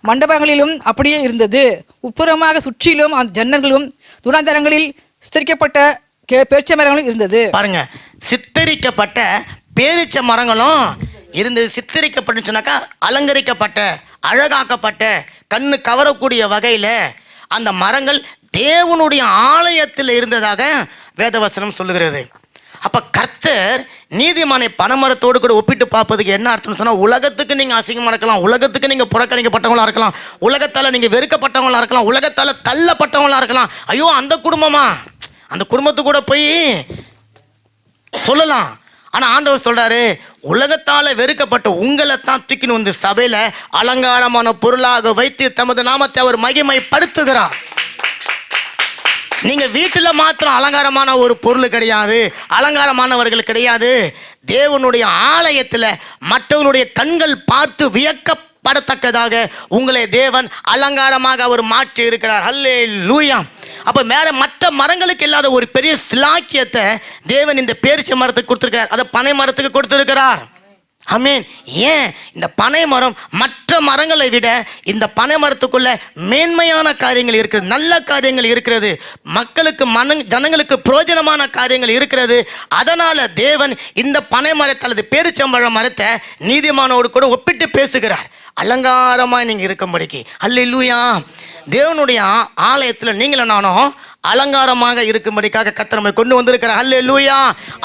மண்டபங்களிலும் அப்படியே இருந்தது. உட்புறமாக சுற்றிலும் அந்த ஜன்னல்களும் துணாதாரங்களில் சித்தரிக்கப்பட்ட பேரிச்ச மரங்களும் இருந்தது. பாருங்க, சித்தரிக்கப்பட்ட பேரிச்ச மரங்களும் இருந்தது. சித்தரிக்கப்பட்டு சொன்னாக்கா அலங்கரிக்கப்பட்ட, அழகாக்கப்பட்ட, கண்ணு கவரக்கூடிய வகையில் அந்த மரங்கள் தேவனுடைய ஆலயத்தில் இருந்ததாக வேதவசனம் சொல்லுகிறது. அப்போ கர்த்தர் நீதிமானை பனைமரத்தோடு கூட ஒப்பிட்டு பார்ப்பதுக்கு என்ன அர்த்தம்னு சொன்னால், உலகத்துக்கு நீங்கள் அசிங்கமாக இருக்கலாம், உலகத்துக்கு நீங்கள் புறக்கணிக்கப்பட்டவங்களாக இருக்கலாம், உலகத்தால் நீங்கள் வெறுக்கப்பட்டவங்களாக இருக்கலாம், உலகத்தால் தள்ளப்பட்டவங்களாக இருக்கலாம். ஐயோ அந்த குடும்பமா, அந்த குடும்பத்து கூட போய் சொல்லலாம். ஆனால் ஆண்டவர் சொல்கிறாரு, உலகத்தால் வெறுக்கப்பட்ட உங்களை தான் தூக்கின்னு சபையில் அலங்காரமான பொருளாக வைத்து தமது நாமத்தை அவர் மகிமைப்படுத்துகிறார். நீங்க வீட்டில் மாத்திரம் அலங்காரமான ஒரு பொருள் கிடையாது, அலங்காரமானவர்கள் கிடையாது. தேவனுடைய ஆலயத்தில் மற்றவர்களுடைய கண்கள் பார்த்து வியக்கப்படத்தக்கதாக உங்களை தேவன் அலங்காரமாக அவர் மாற்றி இருக்கிறார். ஹல்லேலூயா. அப்போ மற்ற மரங்களுக்கு இல்லாத ஒரு பெரிய சிலாக்கியத்தை தேவன் இந்த பேரிச்ச மரத்துக்கு கொடுத்துருக்கிறார், அதை பனை மரத்துக்கு கொடுத்துருக்கிறார். ஆமென். ஏன் இந்த பனை மரம் மற்ற மரங்களை விட இந்த பனை மரத்துக்குள்ள மேன்மையான காரியங்கள் இருக்கிறது, நல்ல காரியங்கள் இருக்கிறது, மக்களுக்கு ஜனங்களுக்கு பிரயோஜனமான காரியங்கள் இருக்கிறது. அதனால தேவன் இந்த பனை மரத்தை அல்லது பேரிச்சம்பழ மரத்தை நீதிமானோடு கூட ஒப்பிட்டு பேசுகிறார். அலங்காரமாக நீங்கள் இருக்கும்படிக்கு. அல்லேலூயா. தேவனுடைய ஆலயத்தில் நீங்களும் நானும் அலங்காரமாக இருக்கும்படிக்காக கர்த்தர் நம்மை கொண்டு வந்திருக்கிறார். அல்லேலூயா.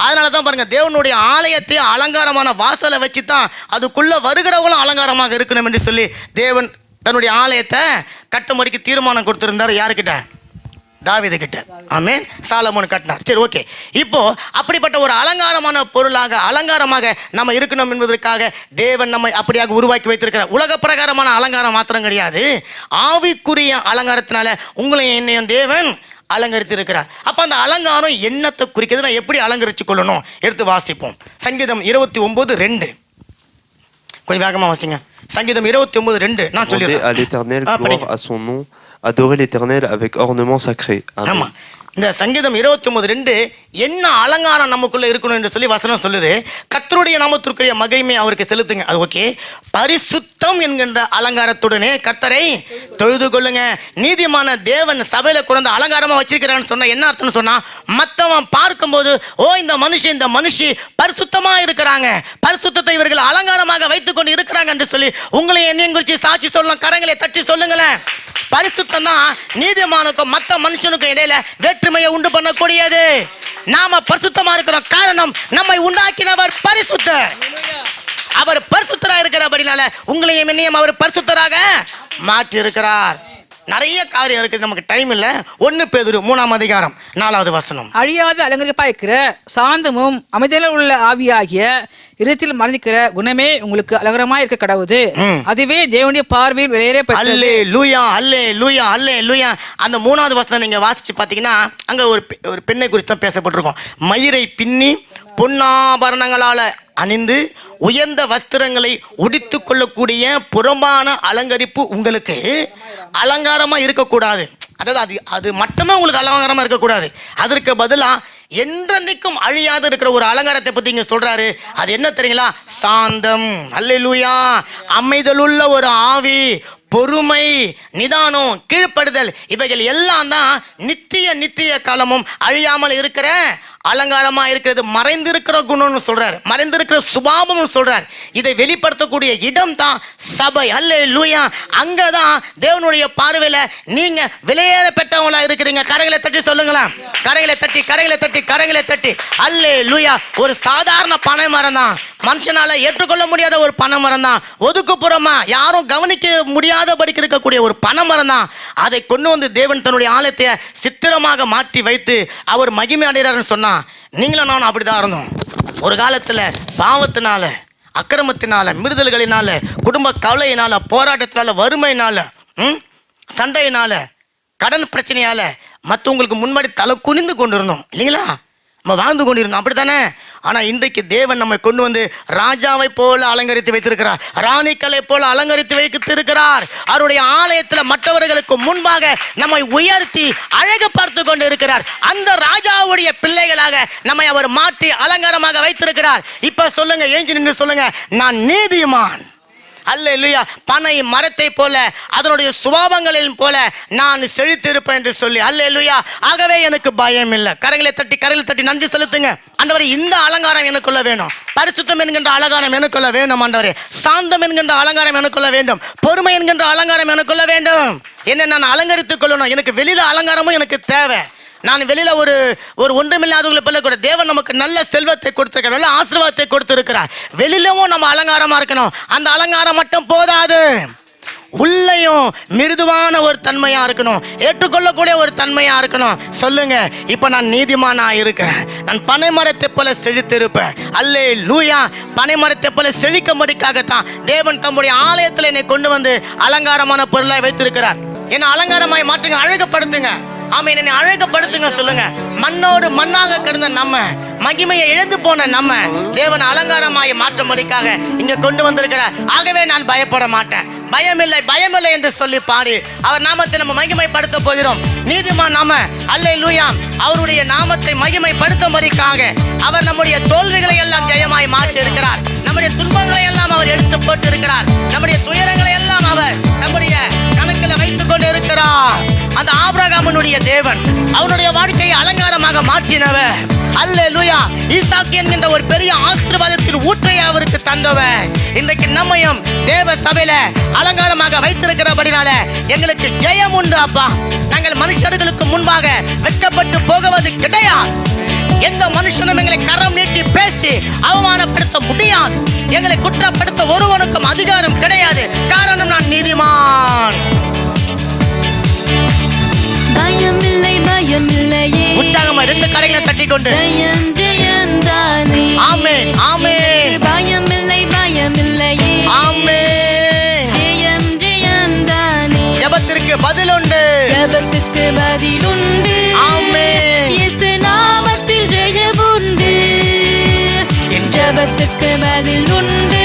அதனால தான் பாருங்க, தேவனுடைய ஆலயத்தை அலங்காரமான வாசலை வச்சு தான் அதுக்குள்ள வருகிறவங்களும் அலங்காரமாக இருக்கணும் என்று சொல்லி தேவன் தன்னுடைய ஆலயத்தை கட்டும்படிக்கு தீர்மானம் கொடுத்திருந்தார். யாருக்கிட்ட? தாவீது கிட்ட. ஆமென். சாலமோன் கட்டினார். சரி, ஓகே. இப்போ அப்படிப்பட்ட ஒரு அலங்காரமான பொருளாக, அலங்காரமாக நம்ம இருக்கணும் என்பதற்காக தேவன் நம்மை அப்படியாக உருவாக்கி வைத்திருக்கிறார். உலக பிரகாரமான அலங்காரம் மாத்திரம் கிடையாது, ஆவிக்குரிய அலங்காரத்தினால உங்களையும் என்னையும் தேவன் அலங்கரித்து இருக்கிறார். அப்ப அந்த அலங்காரம் என்னத்தை குறிக்கிறது, நான் எப்படி அலங்கரிச்சு கொள்ளணும் எடுத்து வாசிப்போம். சங்கீதம் 29:2. கொஞ்சம் வேகமா வாசிங்க. சங்கீதம் 29:2. நான் சொல்லிடுறேன். À l'Éternel, gloire à son nom. Adorer l'Éternel avec ornement sacré. Amen. இந்த சங்கீதம் 29:2 என்ன அலங்காரம் நமக்குள்ள இருக்கணும் என்று சொல்லி வசனம் சொல்லுது. கர்த்தருடைய நாமத்திற்குரிய மகிமை அவருக்கு செலுத்துங்க, அது ஓகே. பரிசுத்தம் என்கின்ற அலங்காரத்துடனே கர்த்தரை தொழுது கொள்ளுங்க. நீதிமான தேவன் சபையில கொண்டு அலங்காரமா வச்சிருக்கிறான்னு சொன்னா என்ன அர்த்தம்னு சொன்னா, மற்றவன் பார்க்கும்போது ஓ இந்த மனுஷி பரிசுத்தமா இருக்கிறாங்க, பரிசுத்தத்தை இவர்கள் அலங்காரமாக வைத்துக் கொண்டு இருக்கிறாங்க என்று சொல்லி உங்களை என்னையும் குறித்து சாட்சி சொல்லணும். கரங்களை தட்டி சொல்லுங்களேன். பரிசுத்தம் தான் நீதிமானுக்கும் மற்ற மனுஷனுக்கும் இடையில வேற்றுமையை உண்டு பண்ணக்கூடியது. நாம பரிசுத்தமா இருக்கிறோம், காரணம் நம்மை உண்டாக்கினவர் பரிசுத்தர். அவர் பரிசுத்தரா இருக்கிறபடினால உங்களையும் என்னையும் அவர் பரிசுத்தராக மாற்றி இருக்கிறார். நிறைய காரியம் இருக்குது, நமக்கு டைம் இல்லை. 1 பேதுரு 3ஆம் அதிகாரம் 4வது வசனம். அழியாத அலங்கரிப்பாய்க்கிற சாந்தமும் அமைதியில் உள்ள ஆவியாகிய இருத்தில் மறந்திக்கிற குணமே உங்களுக்கு அலங்கரமா இருக்க கடவுது. அதுவே தேவனுடைய பார்வையில் வெளியேறப்பட்டது. அல்லேலூயா, அல்லேலூயா, அல்லேலூயா. அந்த 3வது வசனம் நீங்க வாசிச்சு பார்த்தீங்கன்னா அங்க ஒரு பெண்ணை குறித்து தான் பேசப்பட்டிருக்கும். மயிரை பின்னி பொன்னாபரணங்களால அணிந்து உயர்ந்த வஸ்திரங்களை உடித்து கொள்ளக்கூடிய புறம்பான அலங்கரிப்பு உங்களுக்கு அலங்காரமா இருக்கக்கூடாது. அதாவது அது மட்டுமே உங்களுக்கு அலங்காரமா இருக்கக்கூடாது. அதற்கு பதிலாக என்றென்றைக்கும் அழியாத இருக்கிற ஒரு அலங்காரத்தை பத்தி இங்க சொல்றாரு. அது என்ன தெரியுங்களா? சாந்தம். அல்லேலூயா. அமைதலுள்ள ஒரு ஆவி, பொறுமை, நிதானம், கீழ்ப்படுதல், இவைகள் எல்லாம் தான் நித்திய காலமும் அழியாமல் இருக்கிற அலங்காரமா இருக்கிறது. மறைந்திருக்கிற குணம்னு சொல்றாரு, மறைந்திருக்கிற சுபாவம் சொல்றாரு. இதை வெளிப்படுத்தக்கூடிய இடம் தான் சபை. அல்லேலூயா. அங்கதான் தேவனுடைய பார்வையில நீங்க விலையேற பெற்றவங்களா இருக்கிறீங்க. கரங்களை தட்டி சொல்லுங்களா, கரங்களை தட்டி கரங்களை தட்டி கரங்களை தட்டி. அல்லேலூயா. ஒரு சாதாரண பனை மரம் தான், மனுஷனால ஏற்றுக்கொள்ள முடியாத ஒரு பனை மரம் தான், ஒதுக்குப்புறமா யாரும் கவனிக்க முடியாதபடிக்கு இருக்கக்கூடிய ஒரு பனை மரம் தான். அதை கொண்டு வந்து தேவன் தன்னுடைய ஆலயத்தை சித்திரமாக மாற்றி வைத்து அவர் மகிமை அடைகிறார்னு சொன்னா, நீங்களும் நானும் அப்படிதான் இருந்தோம். ஒரு காலத்துல பாவத்தினால, அக்கிரமத்தினால, மிருதல்களினால, குடும்ப கவலையினால, போராட்டத்தினால, வறுமையினால சண்டையினால, கடன் பிரச்சனையால மற்றவங்களுக்கு முன்னாடி தலை குனிந்து கொண்டு இருந்தோம் இல்லைங்களா? நம்ம வாழ்ந்து கொண்டிருந்தோம், அப்படித்தானே? ஆனால் இன்றைக்கு தேவன் நம்மை கொண்டு வந்து ராஜாவை போல அலங்கரித்து வைத்திருக்கிறார், ராணிக்களை போல அலங்கரித்து வைத்திருக்கிறார். அவருடைய ஆலயத்தில் மற்றவர்களுக்கு முன்பாக நம்மை உயர்த்தி அழகு பார்த்து கொண்டு இருக்கிறார். அந்த ராஜாவுடைய பிள்ளைகளாக நம்மை அவர் மாற்றி அலங்காரமாக வைத்திருக்கிறார். இப்ப சொல்லுங்க, ஏஞ்சி நின்று சொல்லுங்க, நான் நீதிமான். அல்லேலூயா. பனை மரத்தை போல அதனுடைய சுபாவங்களின் போல நான் செழித்திருப்பேன் என்று சொல்லி, அல்லேலூயா. ஆகவே எனக்கு பயம் இல்லை. கரங்களை தட்டி நன்றி செலுத்துங்க. ஆண்டவரே, இந்த அலங்காரம் எனக்குள்ள வேணும். பரிசுத்தம் என்கின்ற அலங்காரம் எனக்குள்ள வேண்டும் ஆண்டவரே. சாந்தம் என்கின்ற அலங்காரம் எனக்குள்ள வேண்டும். பொறுமை என்கின்ற அலங்காரம் எனக்குள்ள வேண்டும். என்ன நான் அலங்கரித்துக் கொள்ளணும். எனக்கு வெளியில அலங்காரமும் எனக்கு தேவை. நான் வெளியில ஒரு ஒன்றுமில்லாதவர்களை போல கூட தேவன் நமக்கு நல்ல செல்வத்தை கொடுத்திருக்கிறார், நல்ல ஆசீர்வாதத்தை கொடுத்திருக்கிறார். வெளியிலவும் நம்ம அலங்காரமா இருக்கணும். அந்த அலங்காரம் மட்டும் போதாது, உள்ளேயும் மிருதுவான ஒரு தன்மையா இருக்கணும், ஏற்றுக்கொள்ளக்கூடிய ஒரு தன்மையா இருக்கணும். சொல்லுங்க, இப்ப நான் நீதிமானா இருக்கிறேன். நான் பனைமரத்தை போல செழித்திருப்பேன். அல்லேலூயா. பனைமரத்தை போல செழிக்கும்படிக்காகத்தான் தேவன் தம்முடைய ஆலயத்தில் என்னை கொண்டு வந்து அலங்காரமான பொருளாய் வைத்திருக்கிறார். என்னை அலங்காரமாய் மாற்றுங்க, அழகுபடுத்துங்க. ஆமென். என்னை அழகுபடுத்துங்க. சொல்லுங்க, மண்ணோடு மண்ணாக கிடந்த நம்ம, மகிமையை இழந்து போன நம்ம தேவன் அலங்காரமாய் மாற்றும்படிக்காக இங்க கொண்டு வந்திருக்கிறார். ஆகவே நான் பயப்பட மாட்டேன். பயமில்லை என்று சொல்லி பாடி அவர் நாமத்தை நம்ம மகிமைப்படுத்த போகிறோம். நீதிமான் நாம, அல்லேலூயா. அவருடைய நாமத்தை மகிமைப்படுத்தும்படிக்காக அவர் நம்முடைய தோல்விகளை எல்லாம் ஜெயமாய் மாற்றி இருக்கிறார். நம்முடைய துன்பங்களை எல்லாம் அவர் எடுத்து போட்டு இருக்கிறார். நம்முடைய துயரங்களை எல்லாம் அவர் நம்முடைய கணக்கில் வைத்துக் கொண்டு இருக்கிறார். அந்த ஆபிரகாமுடைய தேவன் அவனுடைய வாழ்க்கையை அலங்காரமாக மாற்றினவர். அல்லேலூயா. ஈசாக்கு என்கின்ற ஒரு பெரிய ஆசீர்வாதத்தின் ஊற்றை அவருக்கு தந்தவர். இன்றைக்கு நம்மையும் தேவ சபையில அலங்காரமாக வைத்திருக்கிறபடினால எங்களுக்கு ஜெயம் உண்டு அப்பா. நாங்கள் மனுஷர்களுக்கு முன்பாக வெட்கப்பட்டு போகுவது கிடையாது. எந்த மனுஷனும் எங்களை கரம் நீட்டி பேசி அவமானப்படுத்த முடியாது. எங்களை குற்றப்படுத்த ஒருவனுக்கும் அதிகாரம் கிடையாது. காரணம், நான் நீதிமான். பயமில்லையே. உற்சாகமா 2 கரங்களை தட்டி கொண்டு ஜெயம் ஜெயம் தானே. ஆமென் ஆமென். பயமில்லையே. ஆமென். ஜெயம் ஜெயம் தானே. ஜெபத்திற்கு பதில் உண்டு. ஜெபத்துக்கு பதில் உண்டு. ஆமென். இயேசு நாமத்தில் ஜெயம் உண்டு. ஜெபத்துக்கு பதில் உண்டு.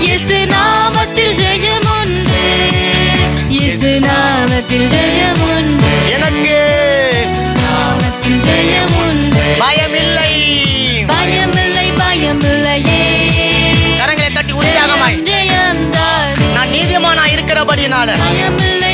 இயேசு நாமத்தில் ஜெயம் உண்டு. இயேசு நாமத்தில் ஜெயம் உண்டு. எனக்கு நாமத்தில் ஜெயம் உண்டு. பயமில்லை. பயமில்லையே. கரங்களை தட்டி உற்சாகமாய், ஜெயம் தானே. நான் நீதிமானா இருக்கிறபடினால பயமில்லை